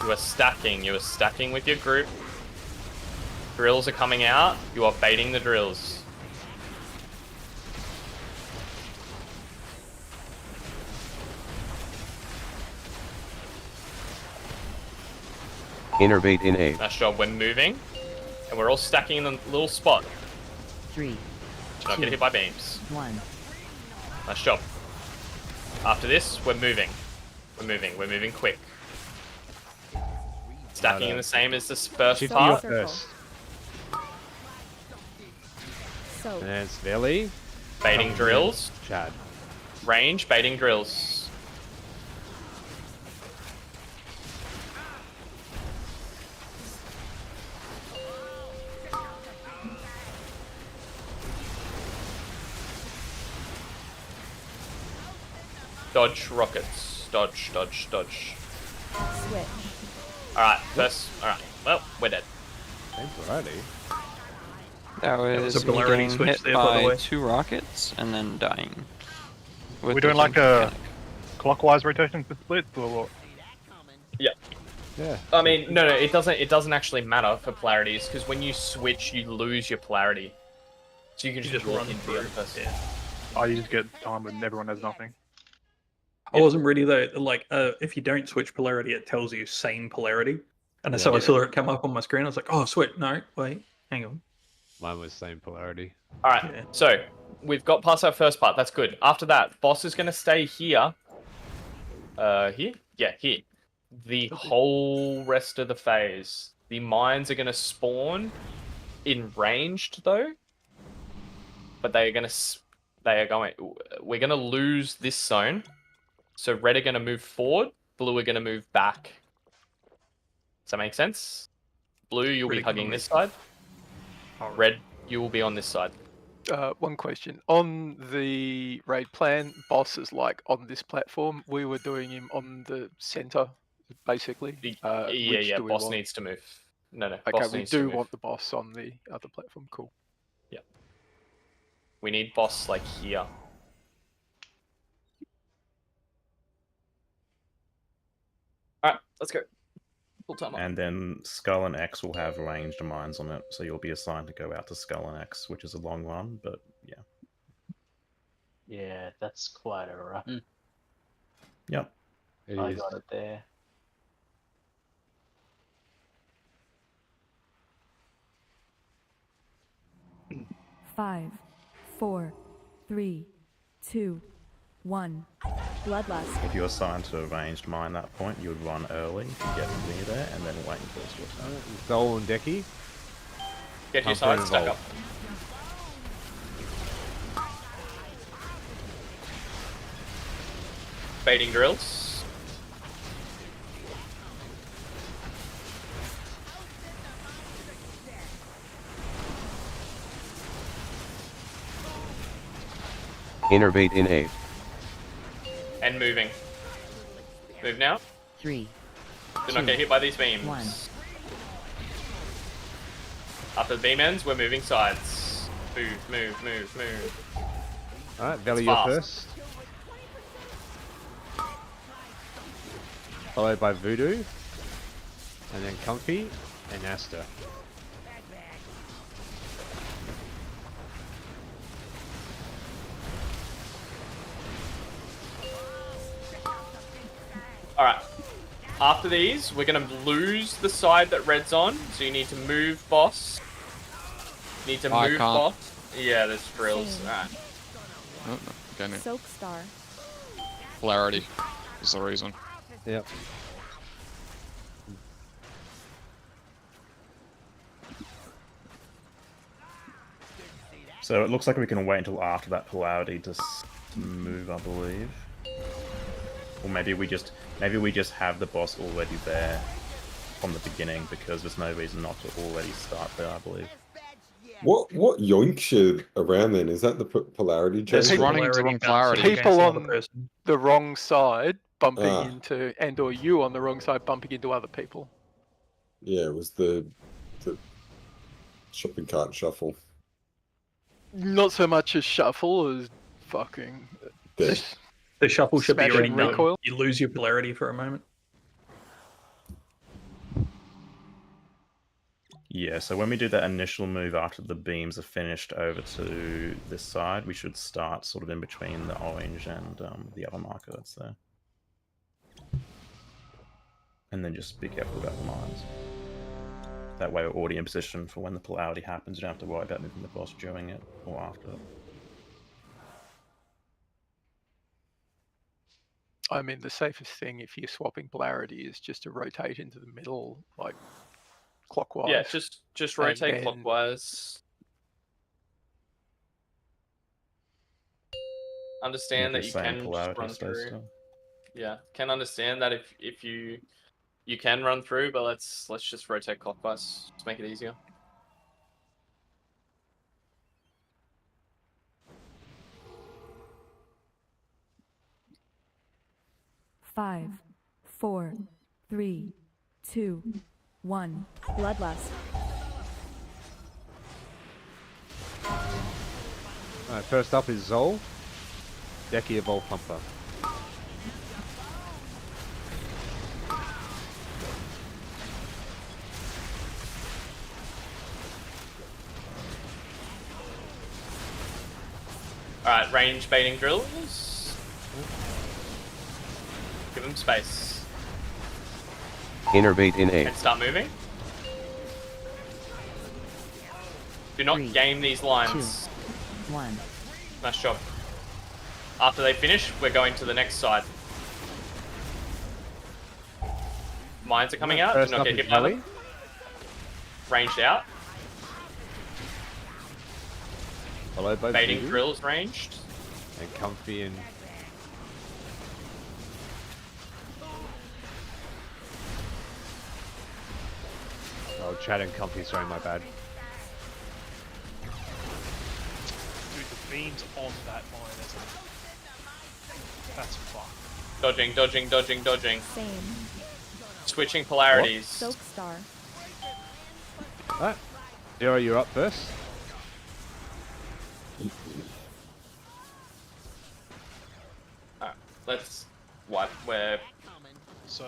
You are stacking. You are stacking with your group. Drills are coming out. You are baiting the drills. Innervate in A. Nice job. We're moving. And we're all stacking in the little spot. 3, Do not get hit by beams. 1. Nice job. After this, we're moving. We're moving quick. Stacking in the same as this first Shifty, part. you're first. So And it's Veli. Baiting drills. Chad. Range, baiting drills. Dodge rockets. Dodge, dodge, dodge. switch. Alright, first. Alright, well, we're dead. Temporarily. That was was a me polarity getting switch hit there, by the by way. 2 rockets and then dying. With We're the doing like jump a mechanic. clockwise rotation for splits or what? Yeah. Yeah. I mean, no, it doesn't actually matter for polarities, because when you switch, you lose your polarity. So you can just walk run into the other person. Oh, you just get time when everyone has nothing. I wasn't ready though. Like, if you don't switch polarity, it tells you same polarity. And so I saw it come up on my screen. I was like, oh, switch. No, wait, hang on. Mine was same polarity. Alright, so we've got past that first part. That's good. After that, boss is going to stay here. Here? Yeah, here. The whole rest of the phase. The mines are going to spawn in ranged though. But we're going to lose this zone. So red are going to move forward, blue are going to move back. Does that make sense? Blue, you'll be hugging this side. Red, you will be on this side. One question. On the raid plan, boss is like on this platform. We were doing him on the center, basically. Yeah, do we boss want? needs to move. No, Okay, boss we needs to do move. want the boss on the other platform. Cool. Yeah. We need boss like here. Alright, let's go. Full time. And then Skull and X will have ranged mines on it, so you'll be assigned to go out to Skull and X, which is a long run, but yeah. Yeah, that's quite a run. Yep. I got it there. Five, four, three, two, one. Bloodlust. If you're assigned to a ranged mine at that point, you would run early to get near there, and then wait until it's your turn. Soul and Decky. Get your side, stack up. Baiting drills. Innervate in A. And moving. Move now. 3. Do not get hit by these beams. 1. After the beam ends, we're moving sides. Move, move, move, move. Alright, Veli, It's you're fast. first. Followed by Voodoo. And then Comfy and Asta. Alright. After these, we're going to lose the side that red's on, so you need to move boss. You need to I move can't. boss. Yeah, there's frills. Alright. Oh, no. Okay, Soak star. polarity is the reason. Yep. So it looks like we can wait until after that polarity to move, I believe. Or maybe we just have the boss already there from the beginning, because there's no reason not to already start there, I believe. What yoinks you around then? Is that the polarity change? People running into the wrong polarity. People on the wrong side bumping Ah. into, and or you on the wrong side bumping into other people. Yeah, it was the shopping cart shuffle. Not so much as shuffle as fucking. Dead. The shuffle should be Smashing already recoil. done. You lose your polarity for a moment. Yeah, so when we do that initial move after the beams are finished over to this side, we should start sort of in between the orange and the other marker that's there. And then just be careful about the mines. That way we're already in position for when the polarity happens. You don't have to worry about moving the boss during it or after it. I mean, the safest thing if you're swapping polarity is just to rotate into the middle, like clockwise. Yeah, just rotate then- clockwise. understand that you can just polarity run stays through. still. Yeah, can understand that if you can run through, but let's just rotate clockwise. Just make it easier. Five, 4, 3, 2, 1. Bloodlust. Alright, first up is Zol. Decky Evolve Pumper. Alright, range baiting drills. Give them space. Innervate in A. And start moving. Do not game these lines. 2, 1. Nice job. After they finish, we're going to the next side. Mines are coming out. Do not get hit by them. Ranged out. Followed by Baiting Voodoo. drills ranged. And Comfy and... Oh, Chad and Comfy, sorry, my bad. Dude, the beam's on that mine, isn't it? That's fucked. Dodging, dodging, dodging, dodging. Same. Switching polarities. Soak Star. Alright. Zero, you're up first. Alright, let's... What? Where... So,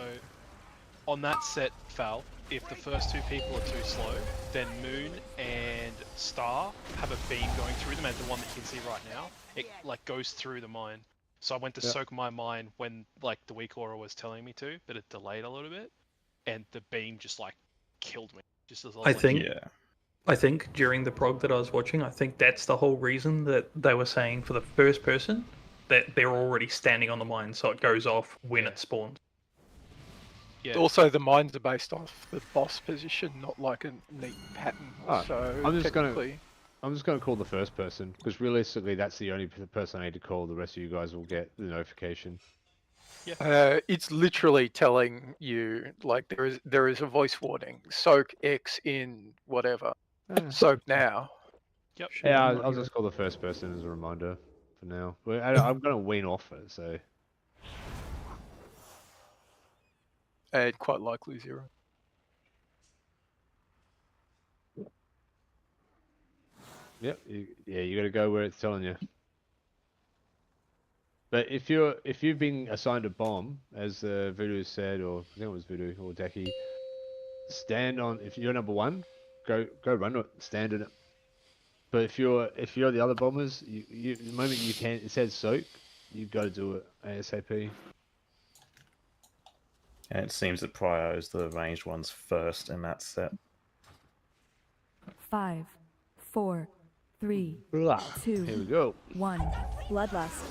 on that set, Val, if the first two people are too slow, then Moon and Star have a beam going through them, and the one that you can see right now, it like goes through the mine. So I went to soak my mine when like the weak aura was telling me to, but it delayed a little bit, and the beam just like killed me. Just as I was like, think. yeah. I think during the prog that I was watching, I think that's the whole reason that they were saying for the first person that they're already standing on the mine, so it goes off when it spawns. Yeah. Also, the mines are based off the boss position, not like a neat pattern. Oh, So I'm just technically... gonna call the first person because realistically, that's the only person I need to call. The rest of you guys will get the notification. it's literally telling you like there is a voice warning. Soak X in whatever. Soak now. Yep. Yeah, I'll just call the first person as a reminder for now. I'm gonna wean off it, so. And quite likely zero. Yep. You gotta go where it's telling you. But if you've been assigned a bomb, as Voodoo said, or I think it was Voodoo or Decky, stand on. If you're number one, go run it, stand in it. But if you're the other bombers, the moment you can, it says soak, you've got to do it ASAP. And it seems that prios the ranged ones first in that set. 5, 4, 3, Blah. 2, Here we go. 1. Bloodlust.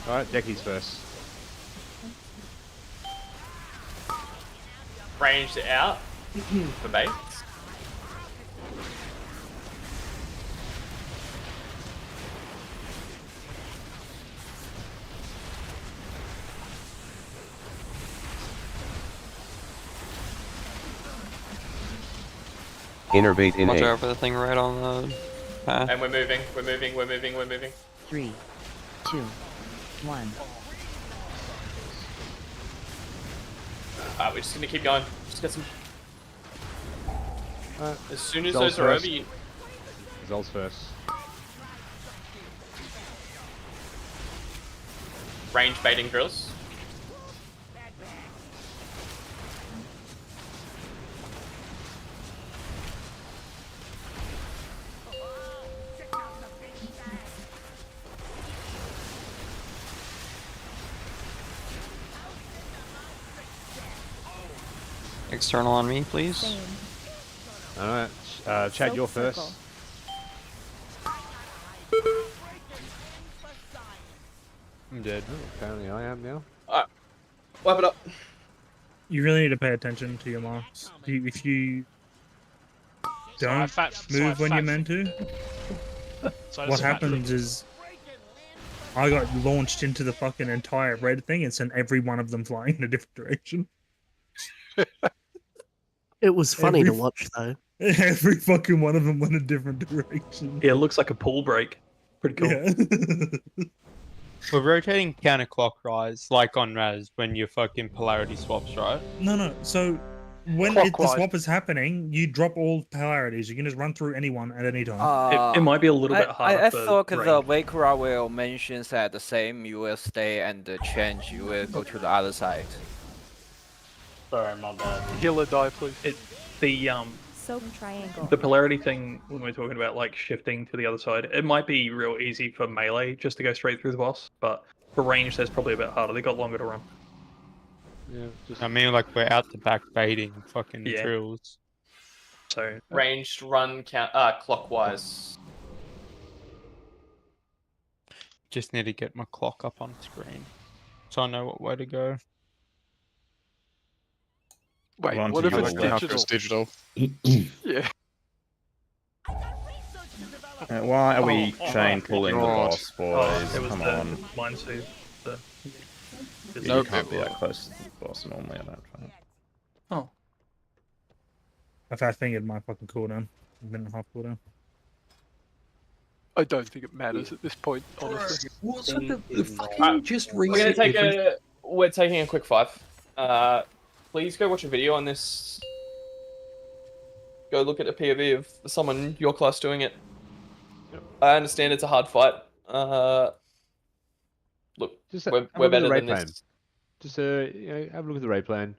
Alright, Decky's first. Ranged out for baits. Innervate in Watch A. out for the thing right on the path. And we're moving, we're moving, we're moving, we're moving. 3, 2, 1. Alright, we're just gonna keep going. Just get some. As soon as Zol's those are first. over, you. Zol's first. Range baiting drills. External on me, please. Same. Alright, Chad, Soak you're circle. first. I'm dead. Oh, apparently I am now. Alright, wipe it up. You really need to pay attention to your marks. If you So I don't fat- so move I when you're fat- meant to, So what happens is I got launched into the fucking entire red thing and sent every one of them flying in a different direction. It was funny to watch, though. Every fucking one of them went a different direction. Yeah, it looks like a pool break. Pretty cool. Yeah. We're rotating counterclockwise, like on Raz, when your fucking polarity swaps, right? No. So when the swap is happening, you drop all polarities. You can just run through anyone at any time. It might be a little bit harder. I for thought the range. Wakera will mention that the same you will stay and change. You will go to the other side. Sorry, my bad. Heal or die, please. Soap triangle. The polarity thing, when we're talking about like shifting to the other side, it might be real easy for melee just to go straight through the boss, but for range, that's probably a bit harder. They got longer to run. Yeah, I mean, like, we're out the back baiting fucking Yeah. drills. So Ranged run clockwise. Just need to get my clock up on screen, so I know what way to go. Wait, One what to if it's your digital? left. It's digital. Yeah. Why are we chain pulling the God. boss, boys? it was Come the on. mine save. You can't be that close to the boss normally, I don't think. Oh. I fat fingered my fucking cooldown. A minute and a half cooldown. I don't think it matters at this point, honestly. What's with the fucking just We're gonna reset take every... We're taking a quick 5. Please go watch a video on this. Go look at a POV of someone your class doing it. I understand it's a hard fight. Look, Just we're have a look at better the raid than plan. this. Just have a look at the raid plan.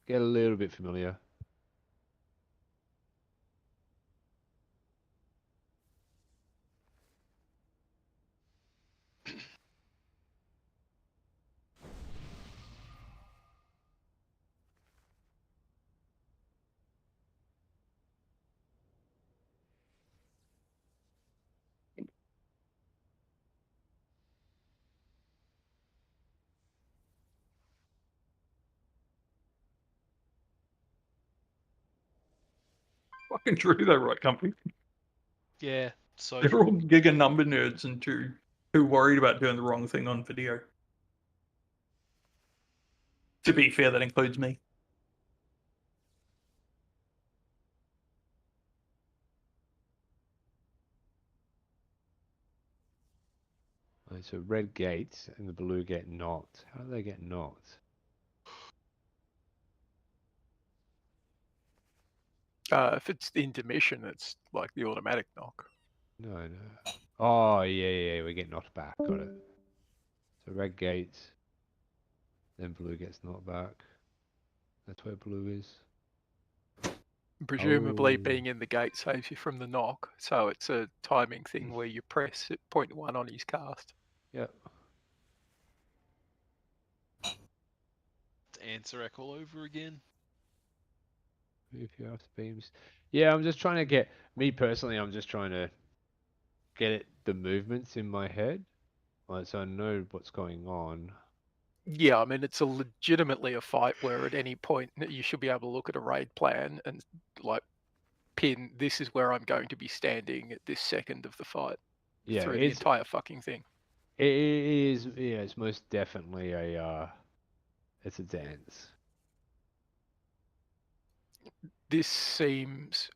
Get a little bit familiar. Fucking true though, right, company? Yeah, so They're all giga number nerds and too worried about doing the wrong thing on video. To be fair, that includes me. Right, so red gate and the blue get knocked. How do they get knocked? If it's the intermission, it's like the automatic knock. No. Oh, yeah, we get knocked back. Got it. So red gate, then blue gets knocked back. That's where blue is. Presumably Oh. being in the gate saves you from the knock, so it's a timing thing where you press at point 1 on his cast. Yep. It's answer all over again. Move your after beams. Yeah, I'm just trying to get me personally. I'm just trying to get the movements in my head, like so I know what's going on. Yeah, I mean, it's legitimately a fight where at any point you should be able to look at a raid plan and like pin, this is where I'm going to be standing at this second of the fight Yeah, through the entire fucking thing. It is. Yeah, it's most definitely it's a dance. This seems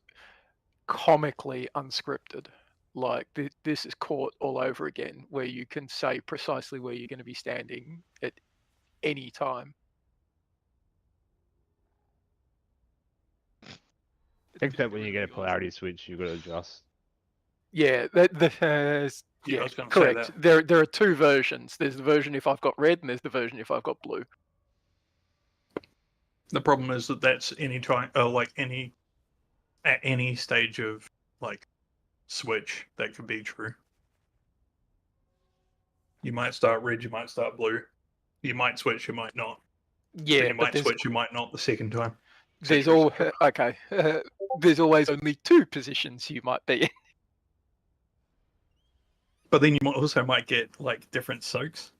comically unscripted. Like this is caught all over again, where you can say precisely where you're going to be standing at any time. Except when you get a polarity switch, you've got to adjust. Yeah, Yeah, yeah, I was gonna say correct. that. There are two versions. There's the version if I've got red, and there's the version if I've got blue. The problem is that that's any time, like at any stage of like switch that could be true. You might start red, you might start blue. You might switch, you might not. Yeah, you but might there's- switch, you might not the second time. There's all okay. There's always only two positions you might be in. But then you also might get like different soaks.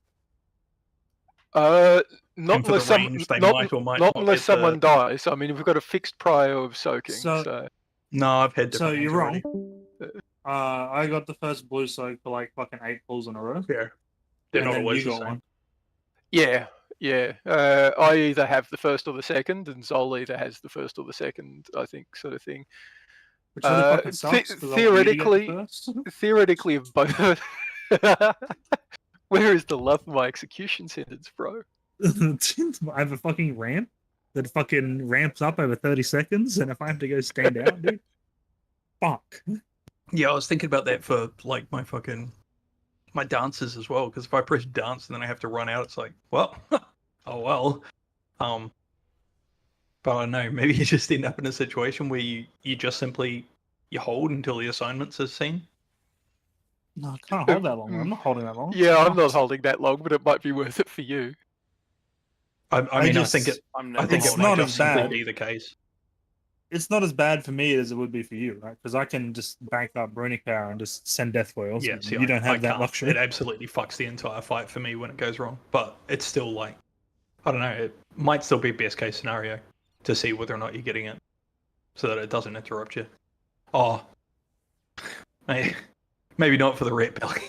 Not And for unless the range, they not, might or might not not unless get someone the- dies. I mean, we've got a fixed prio of soaking. So- So No, I've had So different you're range wrong. already. I got the first blue soak for like fucking 8 pulls in a row. Yeah. They're And not then always you the got same. one. Yeah, yeah. I either have the first or the second, and Zol either has the first or the second, I think, sort of thing. Which really fucking sucks, 'cause I want you to get the first. Theoretically, if both. Where is the love for my execution sentence, bro? I have a fucking ramp that fucking ramps up over 30 seconds, and if I have to go stand out, dude, fuck. Yeah, I was thinking about that for like my dances as well, because if I press dance and then I have to run out, it's like, well, oh well. But I don't know, maybe you just end up in a situation where you just simply you hold until the assignments are seen. No, I can't hold that long. I'm not holding that long. Yeah, I'm not holding that long, but it might be worth it for you. I think it it's might not just as simply bad. be the case. It's not as bad for me as it would be for you, right? Because I can just bank up runic power and just send death foils. Yeah, see, you don't I have that can't. luxury. It absolutely fucks the entire fight for me when it goes wrong. But it's still like, I don't know, it might still be best case scenario to see whether or not you're getting it, so that it doesn't interrupt you. Oh, maybe not for the ret belly.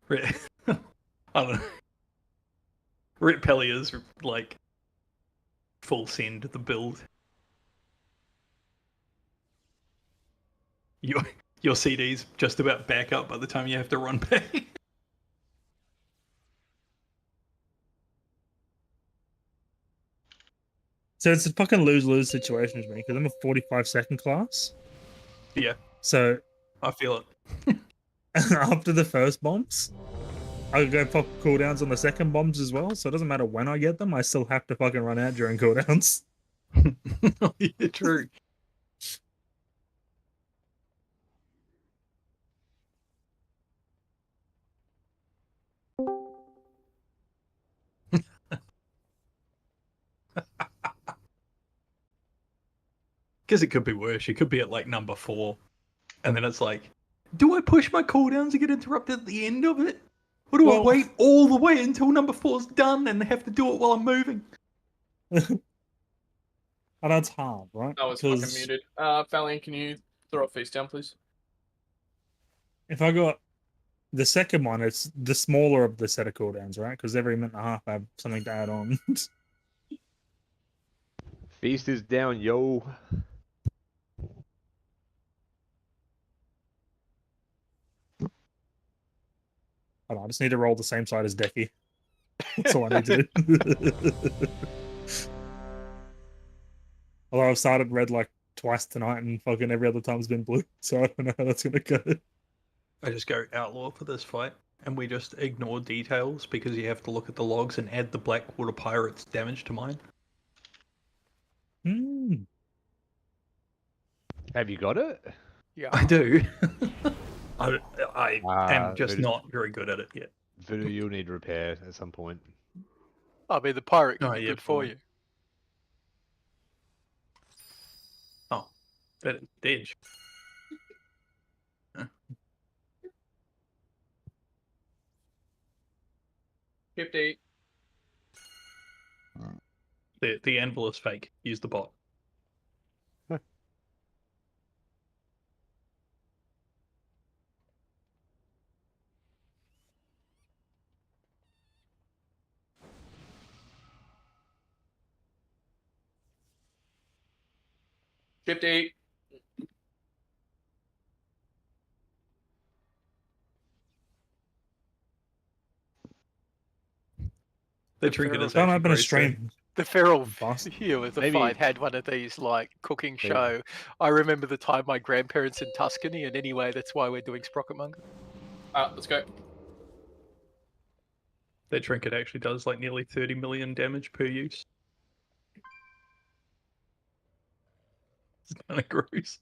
I don't know. Ret belly is like full send the build. Your CD's just about back up by the time you have to run back. So it's a fucking lose-lose situation for me because I'm a 45-second class. Yeah. So I feel it. After the first bombs, I go pop cooldowns on the second bombs as well. So it doesn't matter when I get them, I still have to fucking run out during cooldowns. Yeah, true. Because it could be worse. You could be at like number 4, and then it's like, do I push my cooldowns to get interrupted at the end of it? Or do I wait all the way until number 4's done and have to do it while I'm moving? And that's hard, right? I was fucking muted. Valiant, can you throw a face down, please? If I got the second one, it's the smaller of the set of cooldowns, right? Because every minute and a half I have something to add on. Feast is down, yo. I just need to roll the same side as Decky. That's all I need to do. Although I've started red like twice tonight and fucking every other time's been blue, so I don't know how that's gonna go. I just go outlaw for this fight, and we just ignore details because you have to look at the logs and add the Blackwater Pirates damage to mine. Have you got it? Yeah, I do. I am just not very good at it yet. Voodoo, you'll need repair at some point. I mean, the pirate can be good for you. Oh, that Didge. 50. The anvil is fake. Use the bot. $50. The trinket is Don't actually open a great, stream. The feral Boss. here with the Maybe- fight had one of these like cooking Maybe. show. I remember the time my grandparents in Tuscany, and anyway, that's why we're doing Sprocketmonger. Let's go. That trinket actually does like nearly 30 million damage per use. It's kind of gross.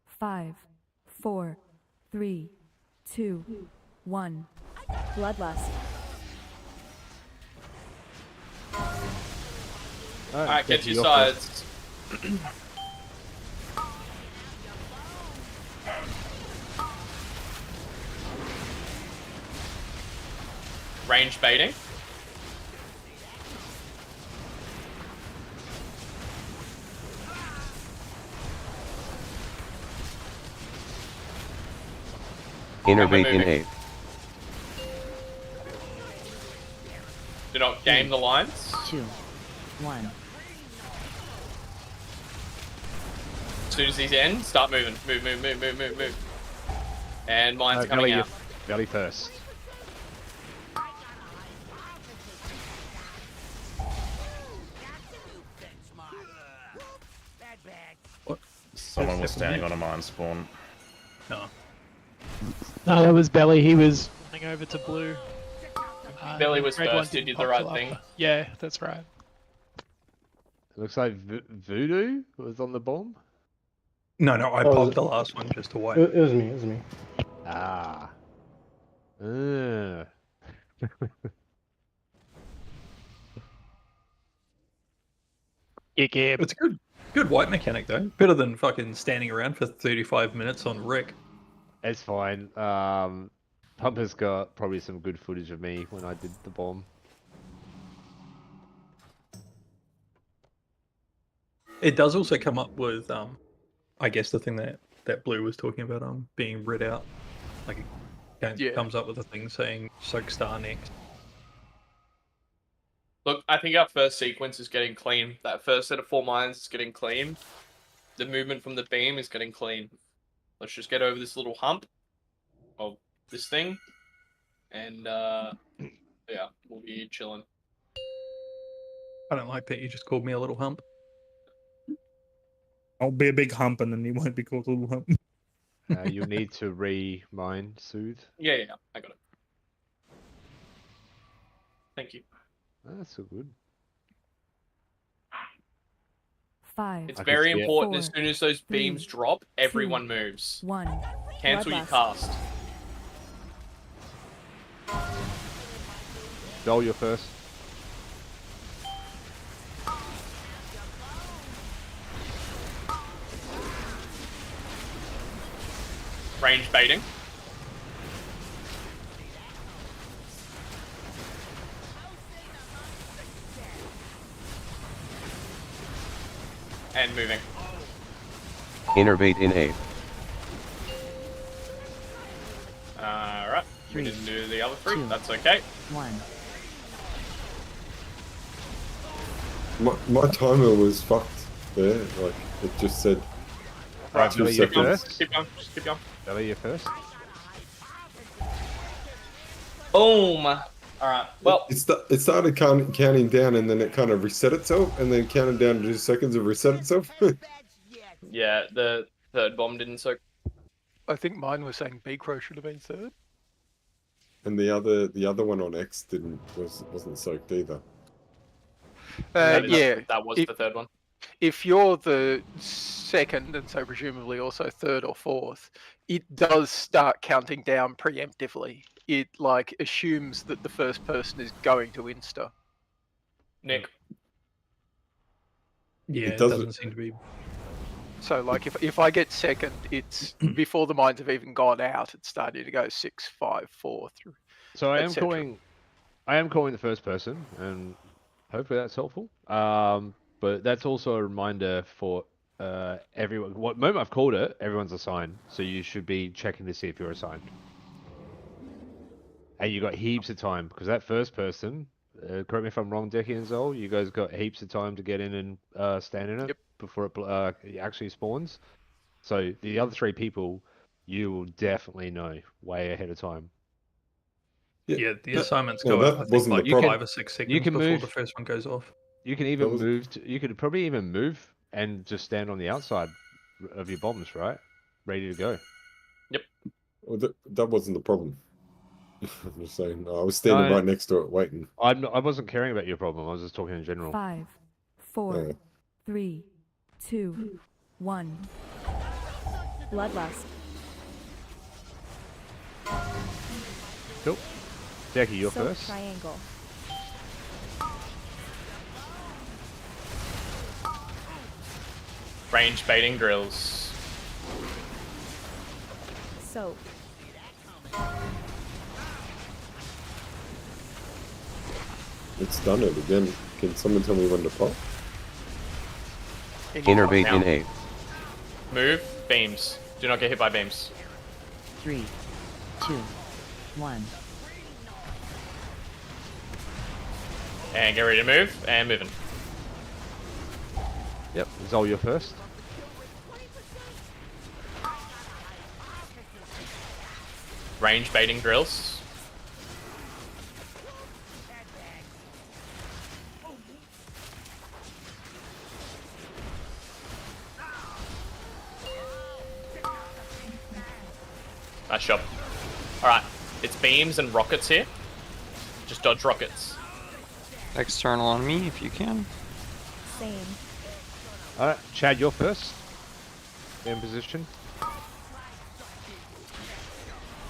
5, 4, 3, 2, 1. Bloodlust. Alright, get your sides. Range baiting. Innervate in 8. Do not game the lines. 2, 1. As soon as these end, start moving. Move. And mine's coming out. Belly first. Someone was standing on a mine spawn. No. No, that was Belly. He was running over to blue. Belly was Red one first. He didn't did pop the right till thing. after. Yeah, that's right. It looks like Voodoo was on the bomb. No, I Oh, popped the last one just to wait. It was me. Ah. It's a good white mechanic though. Better than fucking standing around for 35 minutes on Rick. It's fine. Pumper's got probably some good footage of me when I did the bomb. It does also come up with, I guess the thing that Blue was talking about, being read out. Like it comes up with a thing saying Soak Star next. Look, I think our first sequence is getting clean. That first set of 4 mines is getting clean. The movement from the beam is getting clean. Let's just get over this little hump of this thing. And, yeah, we'll be chilling. I don't like that you just called me a little hump. I'll be a big hump and then you won't be called a little hump. You'll need to re-mine Soothe. Yeah, I got it. Thank you. That's so good. 5. It's very important. 4, As soon as those 3, beams drop, everyone moves. 1. Cancel your Bloodlust. cast. Joel, you're first. Range baiting. And moving. Innervate in 8. Alright. We 3, didn't do the other 3. 2, That's okay. 1. My timer was fucked there. Like, it just said Right, 2 Belly, you're seconds. first. Keep going. Just keep going. Belly, you're first. Boom. Alright. Well, It started counting down, and then it kind of reset itself, and then counted down 2 seconds and reset itself. yeah, the third bomb didn't soak. I think mine was saying B-Crow should have been third. And the other one on X wasn't soaked either. That was If- the third one. If you're the second, and so presumably also third or fourth, it does start counting down preemptively. It like assumes that the first person is going to insta. Nick. Yeah, It it doesn't- doesn't seem to be. So like if I get second, it's before the mines have even gone out, it's starting to go 6, 5, 4 through. So I am etc. calling the first person, and hopefully that's helpful. But that's also a reminder for everyone. What moment I've called it, everyone's assigned. So you should be checking to see if you're assigned. And you got heaps of time because that first person, correct me if I'm wrong, Decky and Zol, you guys got heaps of time to get in and stand in it before it actually spawns. So the other 3 people, you will definitely know way ahead of time. Yeah, the assignments well, go that up, I think, wasn't like the problem. 5 or 6 seconds You can before move. the first one goes off. You can even you could probably even move and just stand on the outside of your bombs, right? Ready to go. Yep. Well, that wasn't the problem. I'm just saying. I was standing No, right next to it, waiting. I wasn't caring about your problem. I was just talking in general. 5, 4, Yeah. 3, 2, 1. Bloodlust. Cool. Decky, you're Soak first. triangle. Range baiting drills. Soak. It's done it again. Can someone tell me when to pop? Innervate in 8. Move. Beams. Do not get hit by beams. 3, 2, 2, 1. And get ready to move, and moving. Yep, Zol, you're first. Range baiting drills. Nice job. Alright, it's beams and rockets here. Just dodge rockets. External on me if you can. Same. Alright, Chad, you're first. In position.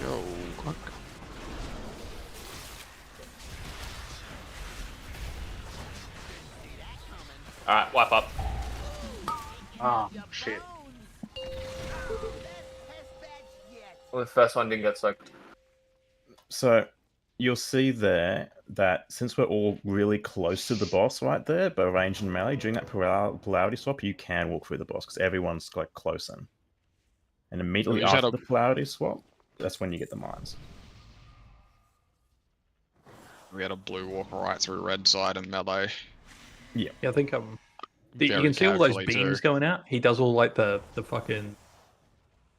Yo, clock. Alright, wipe up. Ah, shit. Well, the first one didn't get soaked. So you'll see there that since we're all really close to the boss right there, by range and melee, during that polarity swap, you can walk through the boss because everyone's like close in. And immediately after the polarity swap, that's when you get the mines. We had a blue walk right through red side and melee. Yeah. Yeah, I think you Very can see all those casually beams too. going out. He does all like the fucking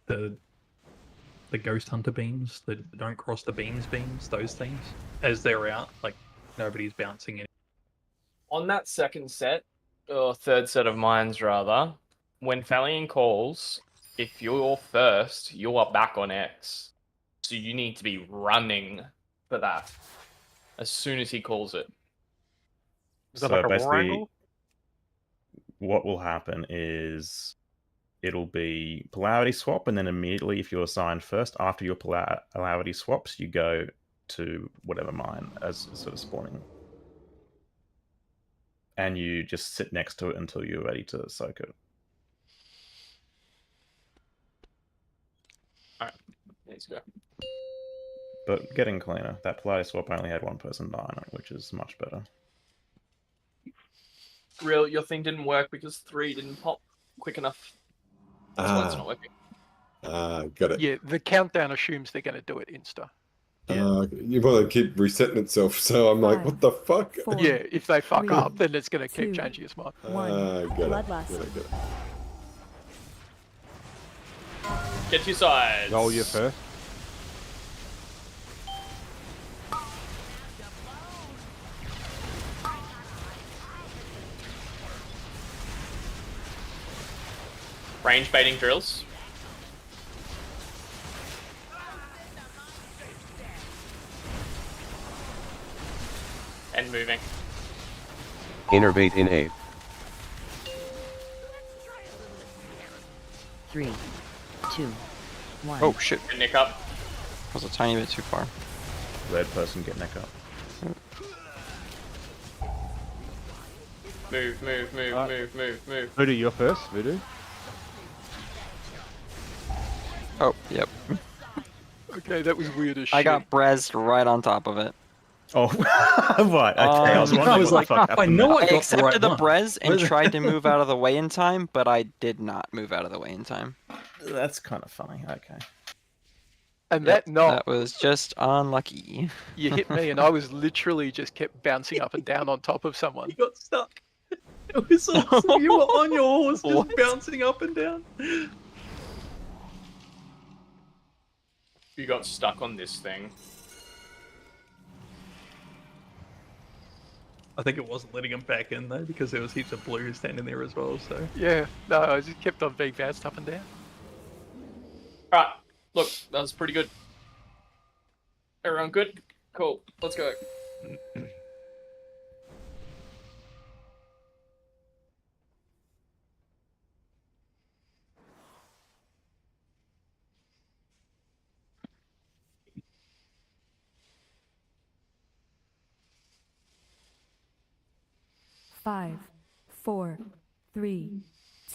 the ghost hunter beams that don't cross the beams, those things. As they're out, like nobody's bouncing in. On that second set, or third set of mines rather, when Falion calls, if you're first, you are back on X. So you need to be running for that as soon as he calls it. Is that like a war basically, angle? what will happen is it'll be polarity swap, and then immediately, if you're assigned first, after your polarity swaps, you go to whatever mine as sort of spawning. And you just sit next to it until you're ready to soak it. Alright, let's go. But getting cleaner. That polarity swap only had one person die on it, which is much better. Real, your thing didn't work because 3 didn't pop quick enough. That's why it's not working. Got it. Yeah, the countdown assumes they're going to do it insta. You want to keep resetting itself, so I'm like, what the fuck? Yeah, if they fuck 3, up, then it's going to keep 2, changing its mind. Got Bloodlust. it. Get to your sides. Zol, you're first. Range baiting drills. And moving. Innervate in A. 3, 2, 1. Oh shit. Nick up. Was a tiny bit too far. Red person get neck up. Move. Voodoo, you're first. Voodoo. Oh, yep. Okay, that was weird as shit. I got brazzed right on top of it. Oh, right. Okay, I was wondering I was what the like, fuck I happened know there. I got the accepted right the one. brez and tried to move out of the way in time, but I did not move out of the way in time. That's kind of funny. Okay. And Yep, that knock, that was just unlucky. you hit me, and I was literally just kept bouncing up and down on top of someone. You got stuck. It was awesome. You were on your horse, just bouncing up and down. You got stuck on this thing. I think it wasn't letting him back in though, because there was heaps of blue standing there as well. So Yeah, no, I just kept on being bounced up and down. Alright, look, that was pretty good. Everyone good? Cool, let's go. Five, 4, 3,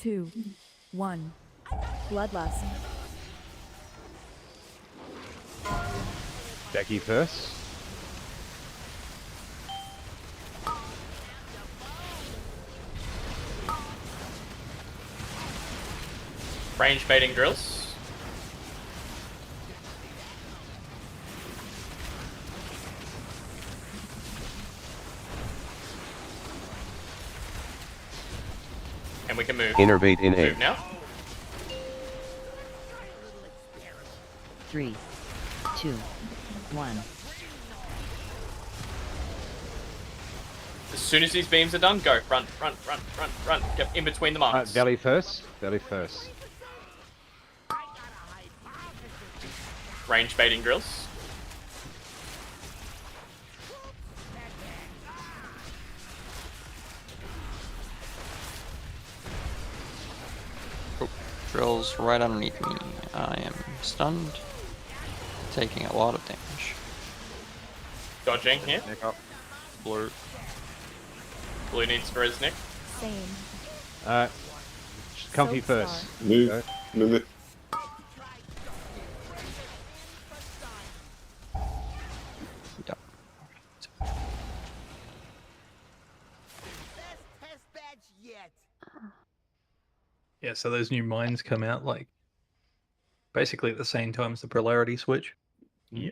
2, 1. Bloodlust. Becky first. Range baiting drills. And we can move. Innervate in Move 8. now. 3, 2, 1. As soon as these beams are done, go. Run. Get in between the marks. Belly first. Belly first. Range baiting drills. Oh, drills right underneath me. I am stunned. Taking a lot of damage. Dodging here. Nick up. Blue. Blue needs to res Nick. Same. Comfy Soap first. star. Move. Move it. Yep. Yeah, so those new mines come out like basically at the same time as the polarity switch. Yeah.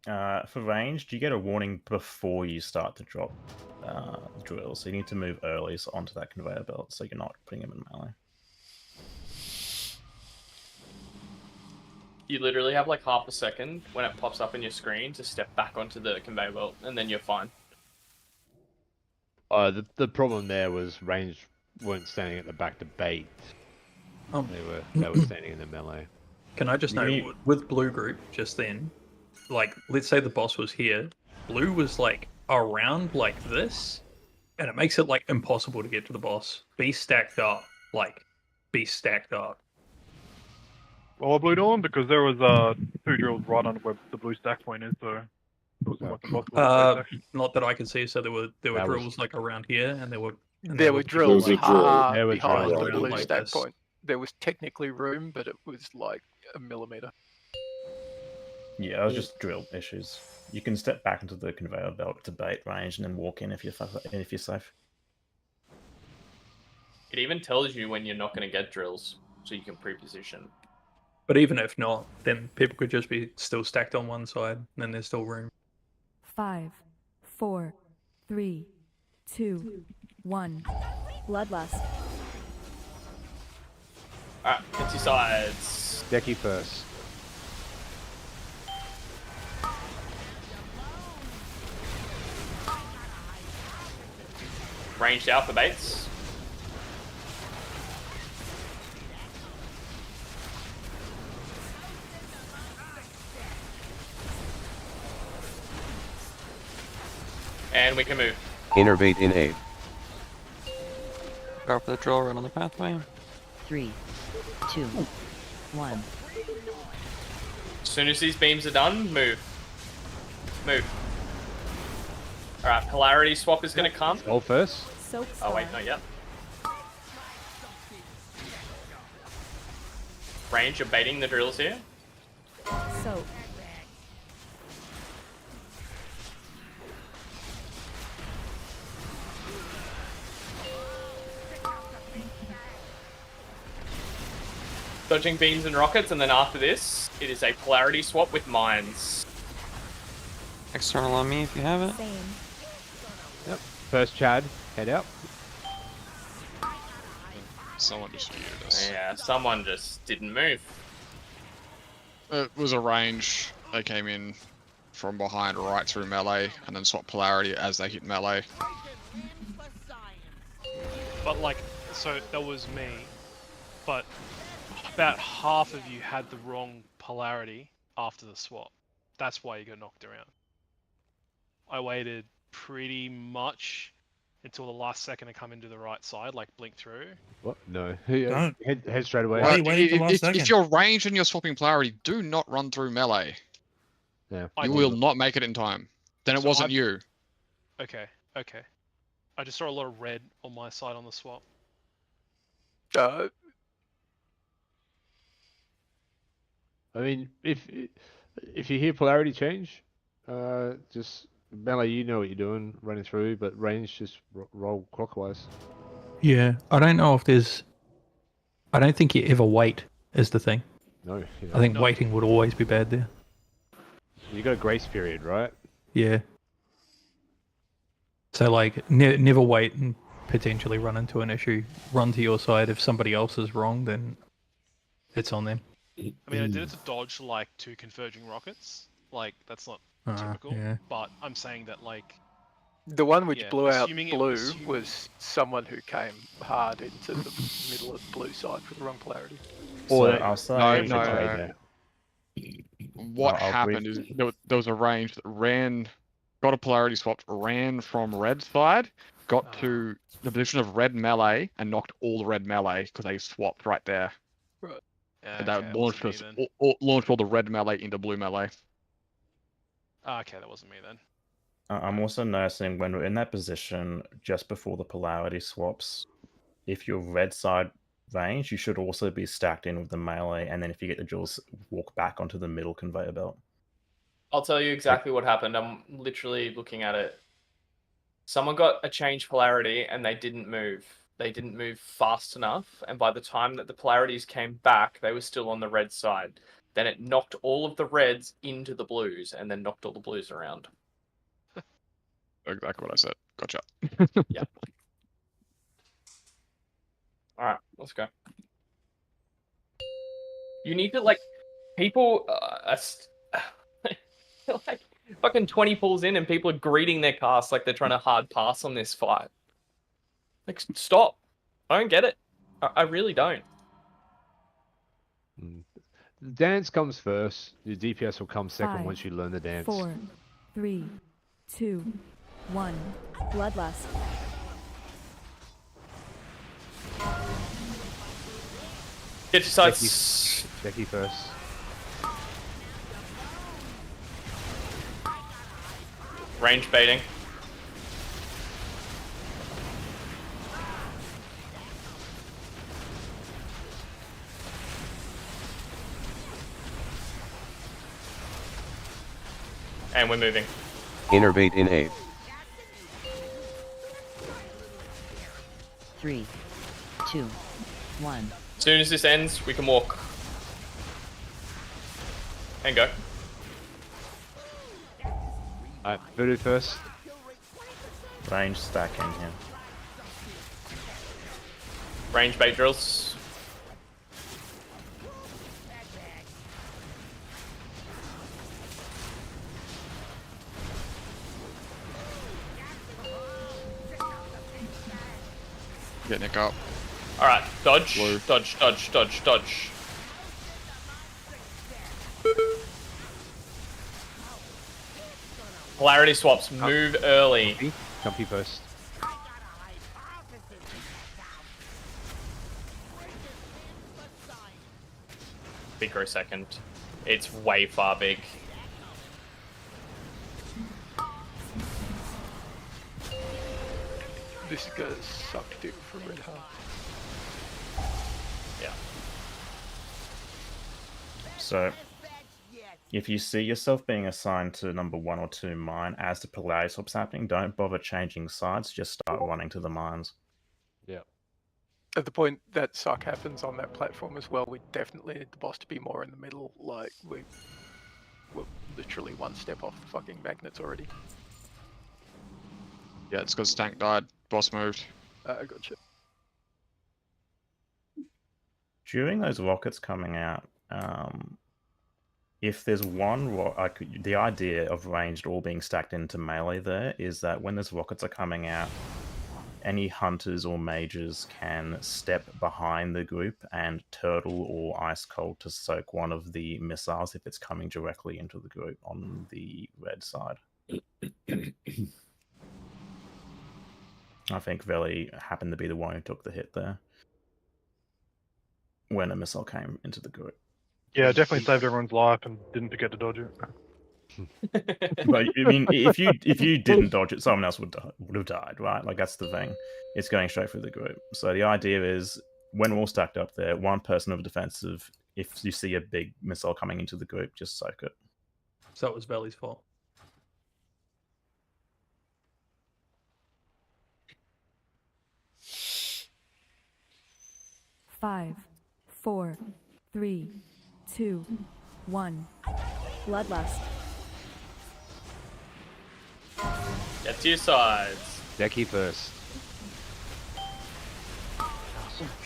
For range, do you get a warning before you start to drop drills? So you need to move early onto that conveyor belt so you're not putting them in melee. You literally have like half a second when it pops up in your screen to step back onto the conveyor belt, and then you're fine. The problem there was range weren't standing at the back to bait. They were standing in the melee. Can I just know, with blue group just then, like, let's say the boss was here, blue was like around like this, and it makes it like impossible to get to the boss. Be stacked up, like, be stacked up. Well, blue doing because there was 2 drills right under where the blue stack point is, so it wasn't like impossible. Not that I can see. So there were drills like around here, and there were drills There was a drill. hard There were behind drills the around blue like stack this. point. There was technically room, but it was like a millimeter. Yeah, it was just drill issues. You can step back into the conveyor belt to bait range and then walk in if you're safe. It even tells you when you're not going to get drills, so you can pre-position. But even if not, then people could just be still stacked on one side, and then there's still room. 5, 4, 3, 2, 1. Bloodlust. Alright, hit your sides. Decky first. Ranged out for baits. And we can move. Innervate in 8. Go for the drill right on the pathway. 3, 2, 1. As soon as these beams are done, move. Move. Alright, polarity swap is going to come. All first. Soap Oh wait, star. not yet. Range, you're baiting the drills here. Soap. Dodging beams and rockets, and then after this, it is a polarity swap with mines. External on me if you have it. Same. Yep. First Chad, head out. Someone just muted us. Yeah, someone just didn't move. It was a range. They came in from behind right through melee and then swapped polarity as they hit melee. But like, so that was me, but about half of you had the wrong polarity after the swap. That's why you got knocked around. I waited pretty much until the last second to come into the right side, like blink through. What? No. Don't. Head straight away. Why are you waiting till last second? If you're ranged and you're swapping polarity, do not run through melee. Yeah. You will not make it in time. Then it So wasn't you. Okay, okay. I just saw a lot of red on my side on the swap. I mean, if you hear polarity change, just melee, you know what you're doing, running through, but range, just roll clockwise. Yeah, I don't know if there's. I don't think you ever wait is the thing. No. I think waiting would always be bad there. You got a grace period, right? Yeah. So like, never wait, and potentially run into an issue, run to your side. If somebody else is wrong, then it's on them. I mean, I did it to dodge like 2 converging rockets. Like that's not typical. Yeah. But I'm saying that like The one which yeah, blew out assuming blue assuming- was someone who came hard into the middle of the blue side for the wrong polarity. So I'll say No. What I'll happened is there was a range that got a polarity swapped, ran from red side, got to the position of red melee, and knocked all the red melee because they swapped right there. Right. Yeah, And that okay, launched wasn't me us, then. launched all the red melee into blue melee. Okay, that wasn't me then. I'm also noticing when we're in that position just before the polarity swaps, if you're red side range, you should also be stacked in with the melee, and then if you get the jewels, walk back onto the middle conveyor belt. I'll tell you exactly what happened. I'm literally looking at it. Someone got a change polarity and they didn't move. They didn't move fast enough, and by the time that the polarities came back, they were still on the red side. Then it knocked all of the reds into the blues, and then knocked all the blues around. Exactly what I said. Gotcha. Yeah. All right, let's go. You need to like people like fucking 20 pulls in and people are greeting their cast like they're trying to hard pass on this fight. Like stop. I don't get it. I really don't. The dance comes first. Your DPS will come second 5, once you learn the dance. 4, 3, 2, 1. Bloodlust. Get your sights. Becky first. Range baiting. And we're moving. Innervate in 8. 3, 2, 1. As soon as this ends, we can walk. And go. Alright, voodoo first. Range stack in here. Range bait drills. Get Nick up. Alright, dodge, Blue. dodge, dodge, dodge, dodge. Polarity swaps, move early. Comfy first. Micro second. It's way far big. This is gonna suck dick for Red Heart. Yeah. So, if you see yourself being assigned to number 1 or 2 mine as the polarity swap's happening, don't bother changing sides, just start running to the mines. Yeah. At the point that suck happens on that platform as well, we definitely need the boss to be more in the middle. Like, we're literally one step off the fucking magnets already. Yeah, it's because tank died. Boss moved. Gotcha. During those rockets coming out, if there's one the idea of ranged all being stacked into melee there is that when those rockets are coming out, any hunters or mages can step behind the group and turtle or ice cold to soak one of the missiles if it's coming directly into the group on the red side. I think Veli happened to be the one who took the hit there when a missile came into the group. Yeah, definitely saved everyone's life and didn't forget to dodge it. But I mean, if you didn't dodge it, someone else would have died, right? Like that's the thing. It's going straight through the group. So the idea is when we're all stacked up there, one person of defensive. If you see a big missile coming into the group, just soak it. So it was Veli's fault. Five, 4, 3, 2, 1. Bloodlust. Get to your sides. Becky first.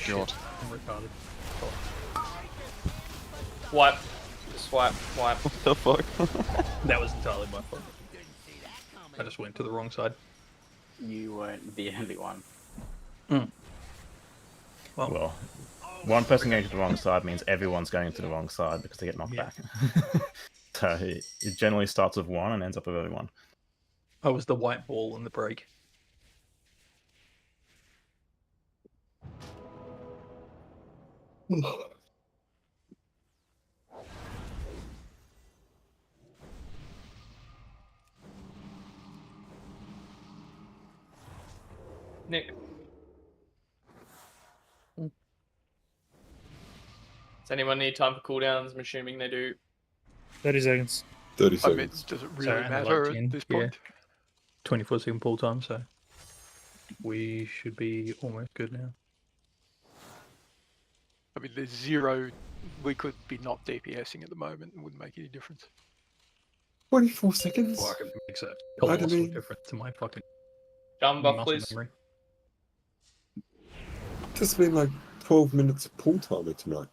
God. I'm retarded. Wipe. Swipe. Wipe. What the fuck? That was entirely my fault. I just went to the wrong side. You weren't the only one. Well, one person going to the wrong side means everyone's going to the wrong side because they get knocked back. So it generally starts with one and ends up with everyone. I was the white ball in the break. Nick. Does anyone need time for cooldowns? I'm assuming they do. 30 seconds. 30 I mean, seconds. does it really only matter like at 10, this point? 24-second pull time, so we should be almost good now. I mean, there's zero. We could be not DPSing at the moment. It wouldn't make any difference. 24 seconds? Fuck, it makes a I colossal mean- difference to my fucking Gun buff, muscle please. memory. Just been like 12 minutes of pool timer tonight.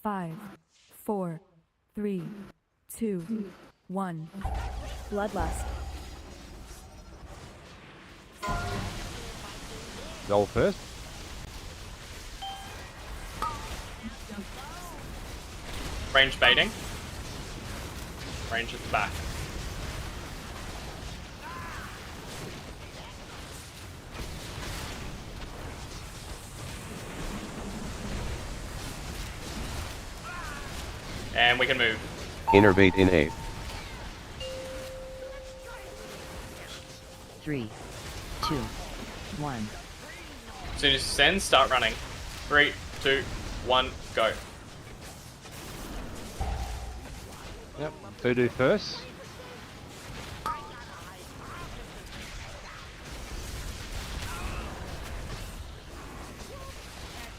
Five, 4, 3, 2, 1. Bloodlust. Roll first. Range baiting. Range at the back. And we can move. Innervate in A. 3, 2, 1. As soon as it sends, start running. 3, 2, 1, go. Yep. Who do first?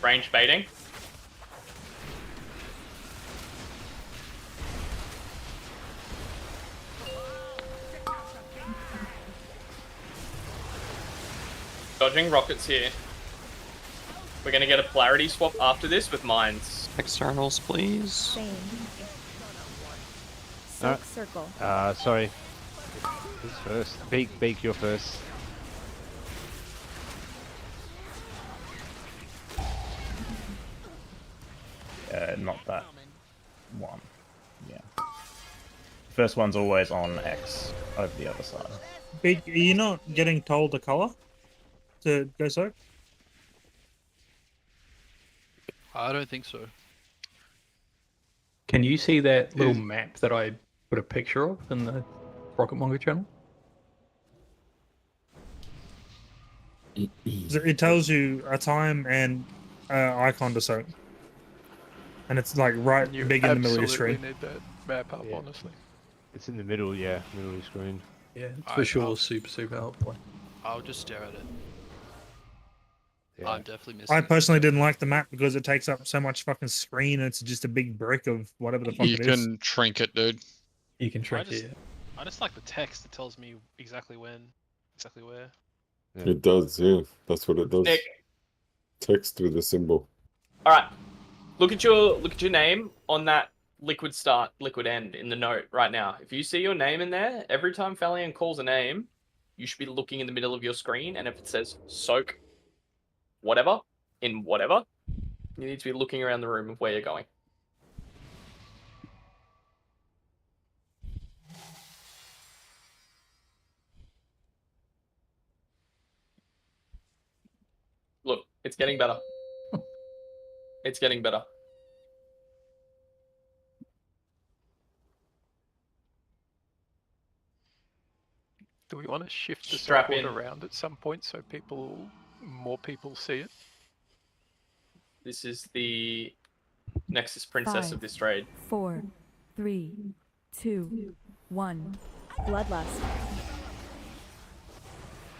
Range baiting. Dodging rockets here. We're gonna get a polarity swap after this with mines. Externals, please. Same. Alright. Silk circle. Sorry. Who's first? Beak, you're first. Not that one. Yeah. First one's always on X over the other side. Are you not getting told the color to go soak? I don't think so. Can you see that little map that I put a picture of in the Rocketmonger channel? It tells you a time and icon to soak. And it's like right You big in the middle of your absolutely screen. need that map up, Yeah. honestly. It's in the middle, yeah, middle of the screen. Yeah, it's for sure super helpful. I'll just stare at it. Yeah. I'm definitely missing I it. personally didn't like the map because it takes up so much fucking screen and it's just a big brick of whatever the fuck You it is. can trinket, dude. You can I track just, it. I just like the text that tells me exactly when, exactly where. Yeah. It does, yeah. That's what it does. Nick. Text with a symbol. All right. Look at your name on that liquid start, liquid end in the note right now. If you see your name in there, every time Falion calls a name, you should be looking in the middle of your screen, and if it says soak whatever in whatever, you need to be looking around the room of where you're going. Look, it's getting better. It's getting better. Do we want to shift the Strap support in. around at some point so more people see it? This is the Nexus Princess 5, of this trade. 4, 3, 2, 1. Bloodlust.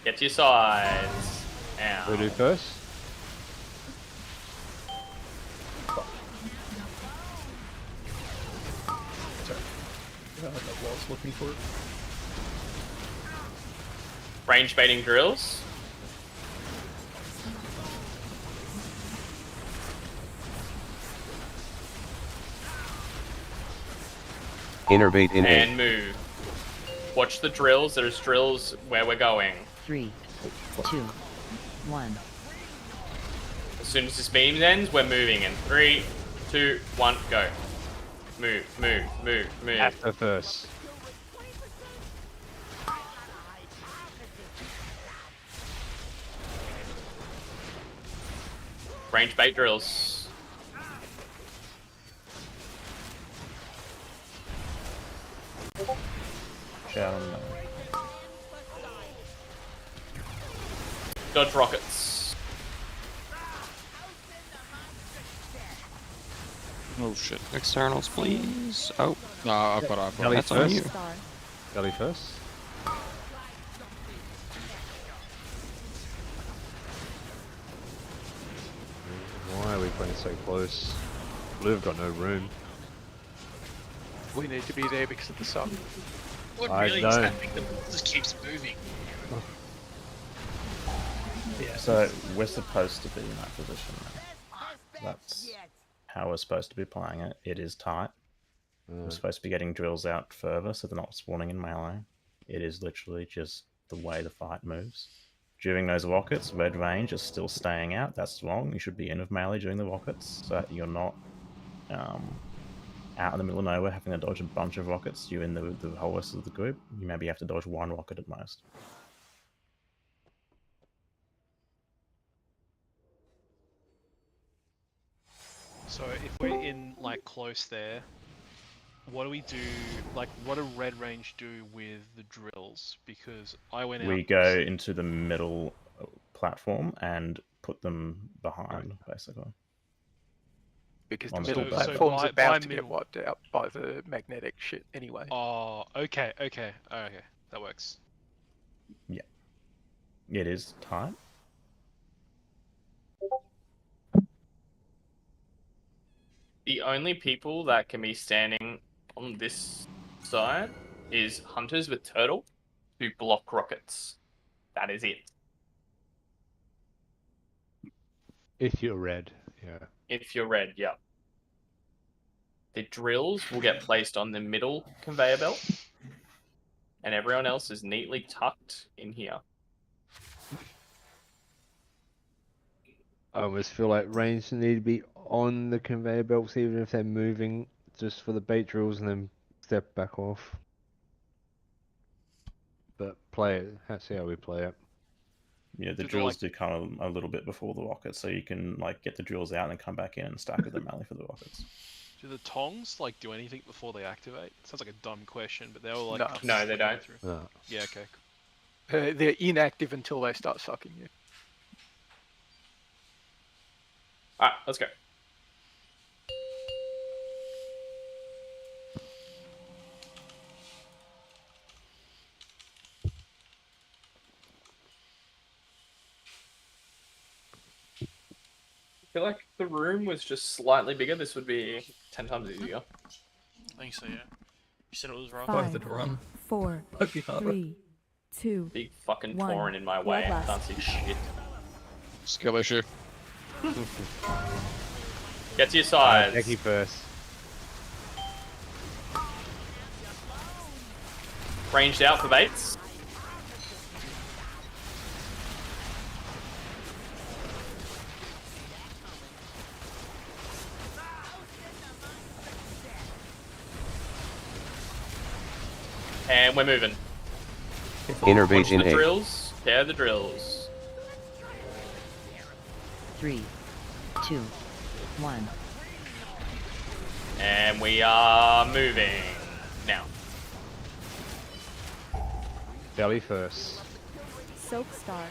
Get to your sides. Ow. Who do first? I was looking for it. Range baiting drills. Innervate in And 8. move. Watch the drills. There's drills where we're going. 3, 2, 1. As soon as this beam ends, we're moving in 3, 2, 1, go. Move, move, move, move. After first. Range bait drills. Shadow. Dodge rockets. Oh shit. Externals, please. Oh. No, I've got it. Belly That's on first. you. Belly first. Why are we playing so close? Blue have got no room. We need to be there because of the sun. What I really is don't. happening? The ball just keeps moving. Yeah. So we're supposed to be in that position now. That's how we're supposed to be playing it. It is tight. We're supposed to be getting drills out further so they're not spawning in melee. It is literally just the way the fight moves. During those rockets, red range is still staying out. That's wrong. You should be in with melee during the rockets so that you're not out in the middle of nowhere having to dodge a bunch of rockets. You're in the whole rest of the group. You maybe have to dodge one rocket at most. So if we're in like close there, what do we do? Like, what do red range do with the drills? Because I went out. We go into the middle platform and put them behind, basically. Because the On middle full base. platform's by about to middle- get wiped out by the magnetic shit anyway. Oh, okay, okay, okay, that works. Yeah. It is tight. The only people that can be standing on this side is hunters with turtle who block rockets. That is it. If you're red, yeah. If you're red, yeah. The drills will get placed on the middle conveyor belt, and everyone else is neatly tucked in here. I almost feel like range need to be on the conveyor belts even if they're moving just for the bait drills and then step back off. But play it. See how we play it. Yeah, the Do they, drills like- do come a little bit before the rockets, so you can like get the drills out and come back in and stack with the melee for the rockets. Do the tongs like do anything before they activate? Sounds like a dumb question, but they're all like. No. No, they don't. No. Yeah. Okay. They're inactive until they start sucking you. Alright, let's go. I feel like the room was just slightly bigger. This would be 10 times easier. I think so, yeah. You said it was wrong. Both the run. 4, Might be harder. 3, 2, Big fucking 1. torrent in my way. I Bloodlust. can't see shit. Skill issue. Get to your sides. Becky first. Ranged out for baits. And we're moving. Innervate Watch in the 8. drills. Pair the drills. 3, 2, 1. And we are moving now. Belly first. Soap Star.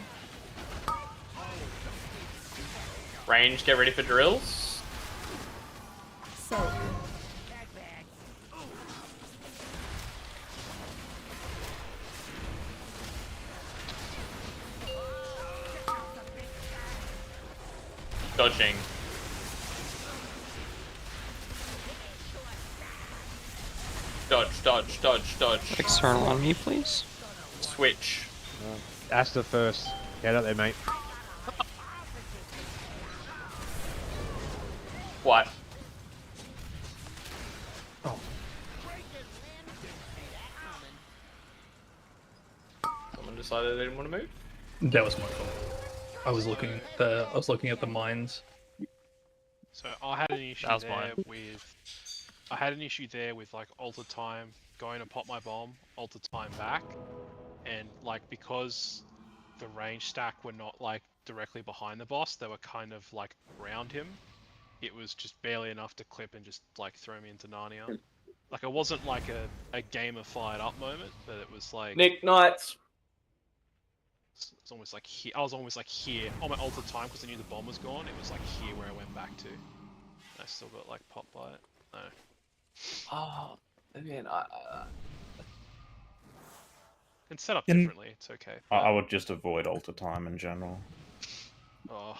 Range, get ready for drills. Soap. Dodge. External on me, please. Switch. Asta first. Get out there, mate. What? Someone decided they didn't want to move? That was my fault. I was looking at the mines. So I had an issue That was there mine. I had an issue there with like alter time going to pop my bomb, alter time back, and like because the range stack were not like directly behind the boss, they were kind of like around him. It was just barely enough to clip and just like throw me into Narnia. Like it wasn't like a gamified up moment, but it was like Nick Knights. it's almost like here. I was almost like here on my alter time because I knew the bomb was gone. It was like here where I went back to. I still got like popped by it. No. Oh, man, Can set up And- differently. It's okay. I would just avoid alter time in general. Oh,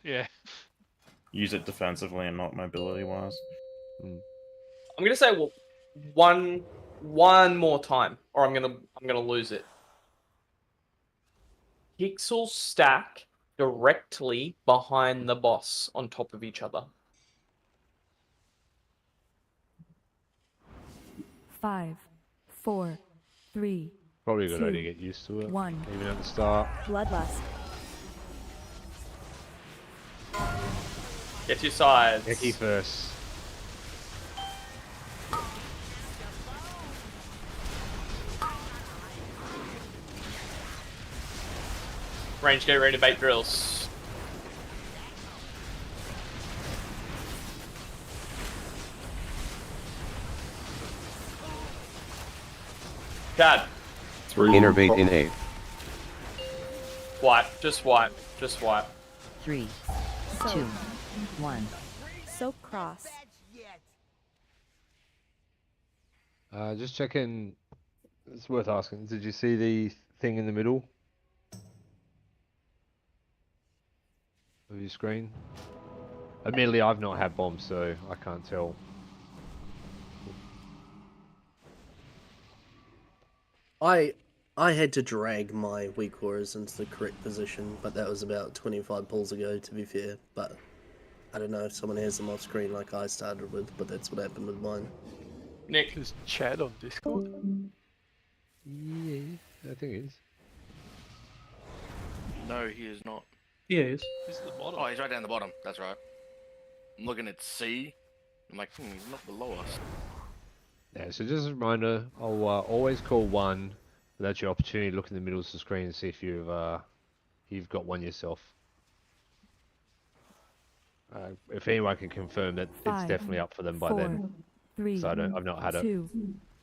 yeah. Use it defensively and not mobility wise. I'm gonna say one more time, or I'm gonna lose it. Pixels stack directly behind the boss on top of each other. 5, 4, 3. Probably a good 2, idea to get used to it. 1. Even at the start. Bloodlust. Get your sides.Eki first. Range, get ready to bait drills. Dad. Innervate in A. Wipe. Just wipe. Just wipe. 3, Soak. 2, 1. Soak cross. Just checking. It's worth asking. Did you see the thing in the middle of your screen? Admittedly, I've not had bombs, so I can't tell. I had to drag my weak auras into the correct position, but that was about 25 pulls ago, to be fair. But I don't know if someone has them off screen like I started with, but that's what happened with mine. Nick. Is Chad on Discord? Yeah, I think it is. No, he is not. Yeah, he is. He's at the bottom. Oh, he's right down the bottom. That's right. I'm looking at C. I'm like, he's not below us. Yeah, so just a reminder, I'll always call one, but that's your opportunity to look in the middle of the screen and see if you've got one yourself. If anyone can confirm that it's 5, definitely up for them by 4, then. 3, So I've not had it. 2,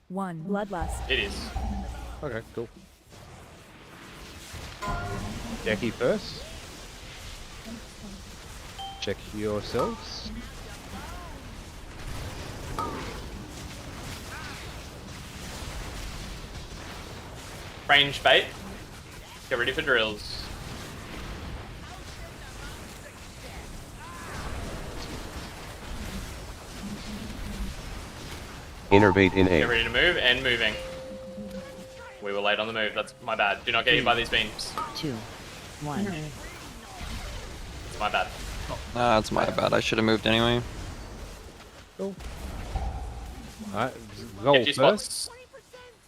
1. Bloodlust. It is. Okay, cool. Jackie first. Check yourselves. Range bait. Get ready for drills. Innervate in Get A. ready to move and moving. We were late on the move. That's my bad. Do not get hit by these beams. 2, 1. It's my bad. Nah, it's my bad. I should have moved anyway. Cool. Alright, roll Get your first. spots.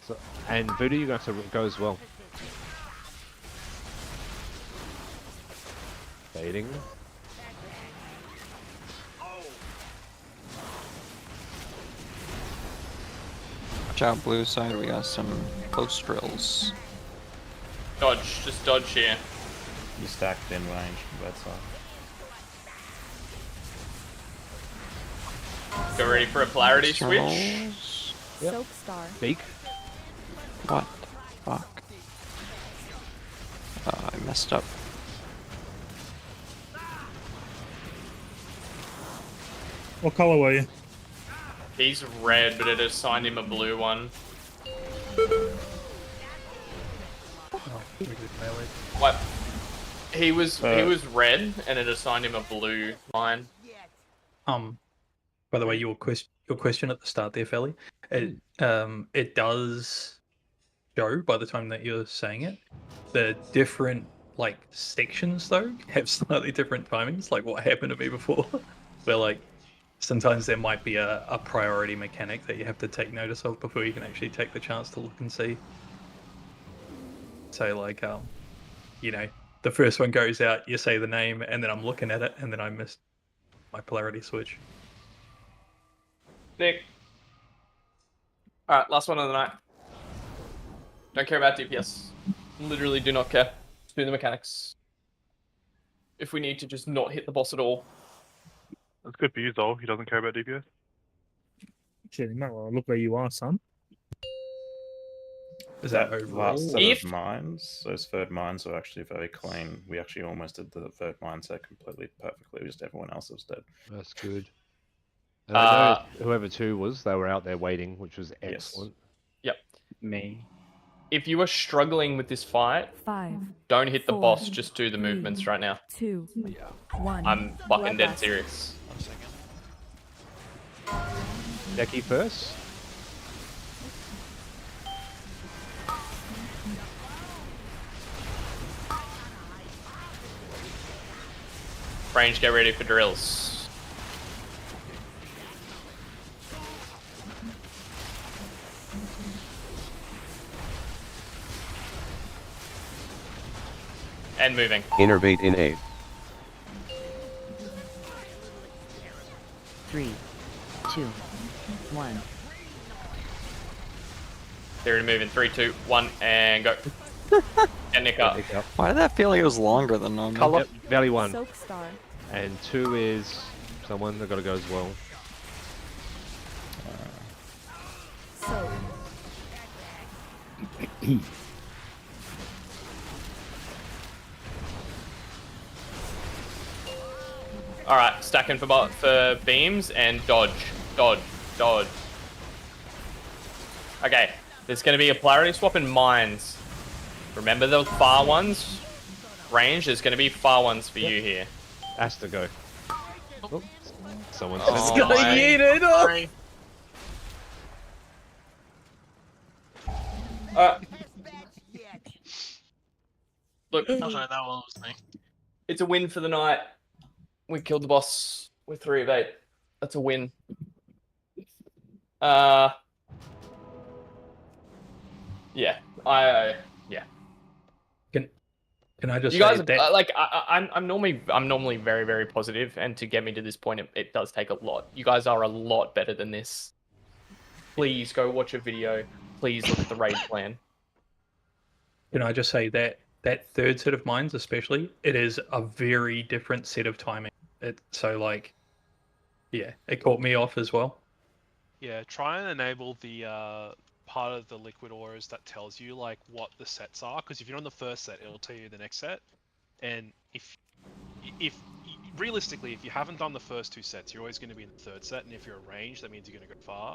So, and Voodoo, you're going to have to go as well. Baiting. Watch out, blue side. We got some close drills. Dodge. Just dodge here. You stacked in range from that side. Go ready for a polarity switch. Externals. Soak star. Beak. What the fuck? I messed up. What color were you? He's red, but it assigned him a blue one. What? He was red, and it assigned him a blue line. By the way, your question at the start there, Felly. it does show by the time that you're saying it. The different like sections though have slightly different timings, like what happened to me before. Where like sometimes there might be a priority mechanic that you have to take notice of before you can actually take the chance to look and see. So like you know, the first one goes out, you say the name, and then I'm looking at it, and then I missed my polarity switch. Nick. Alright, last one of the night. Don't care about DPS. Literally do not care. Just do the mechanics. If we need to just not hit the boss at all. That's good for you, Zol. He doesn't care about DPS. Shit, you might well look where you are, son. Is that overall? last set of mines? Those third mines are actually very clean. We actually almost did the third mine set completely perfectly. Just everyone else was dead. That's good. And I know whoever 2 was, they were out there waiting, which was excellent. Yep. Me. If you are struggling with this fight, 5. don't hit the 4, boss, just do the movements right now. 2. 1. I'm fucking dead Bloodlust. serious. Becky first. Range, get ready for drills. And moving. Innervate in 8. 3, 2, 1. They're moving. 3, 2, 1, and go. And Nick up. Why did that feel like it was longer than normal? Colour. Yep, Valley 1. Soak Star. And 2 is someone that got to go as well. Soak. Alright, stacking for beams and dodge. Dodge. Dodge. Okay, there's going to be a polarity swap in mines. Remember the far ones? Range, there's going to be far ones for you here. Has to go. Oh, someone Oh, said got yeeted. Look, that one was me. It's a win for the night. We killed the boss with 3 of 8. That's a win. Yeah, yeah. Can I just you guys say that? like I'm normally very, very positive, and to get me to this point it does take a lot. You guys are a lot better than this. Please go watch a video. Please look at the raid plan. Can I just say that third set of mines, especially, it is a very different set of timing. So like, yeah, it caught me off as well. Yeah, try and enable the part of the liquid auras that tells you like what the sets are, because if you're on the first set, it'll tell you the next set. And if realistically, if you haven't done the first 2 sets, you're always going to be in the third set, and if you're a range, that means you're going to go far.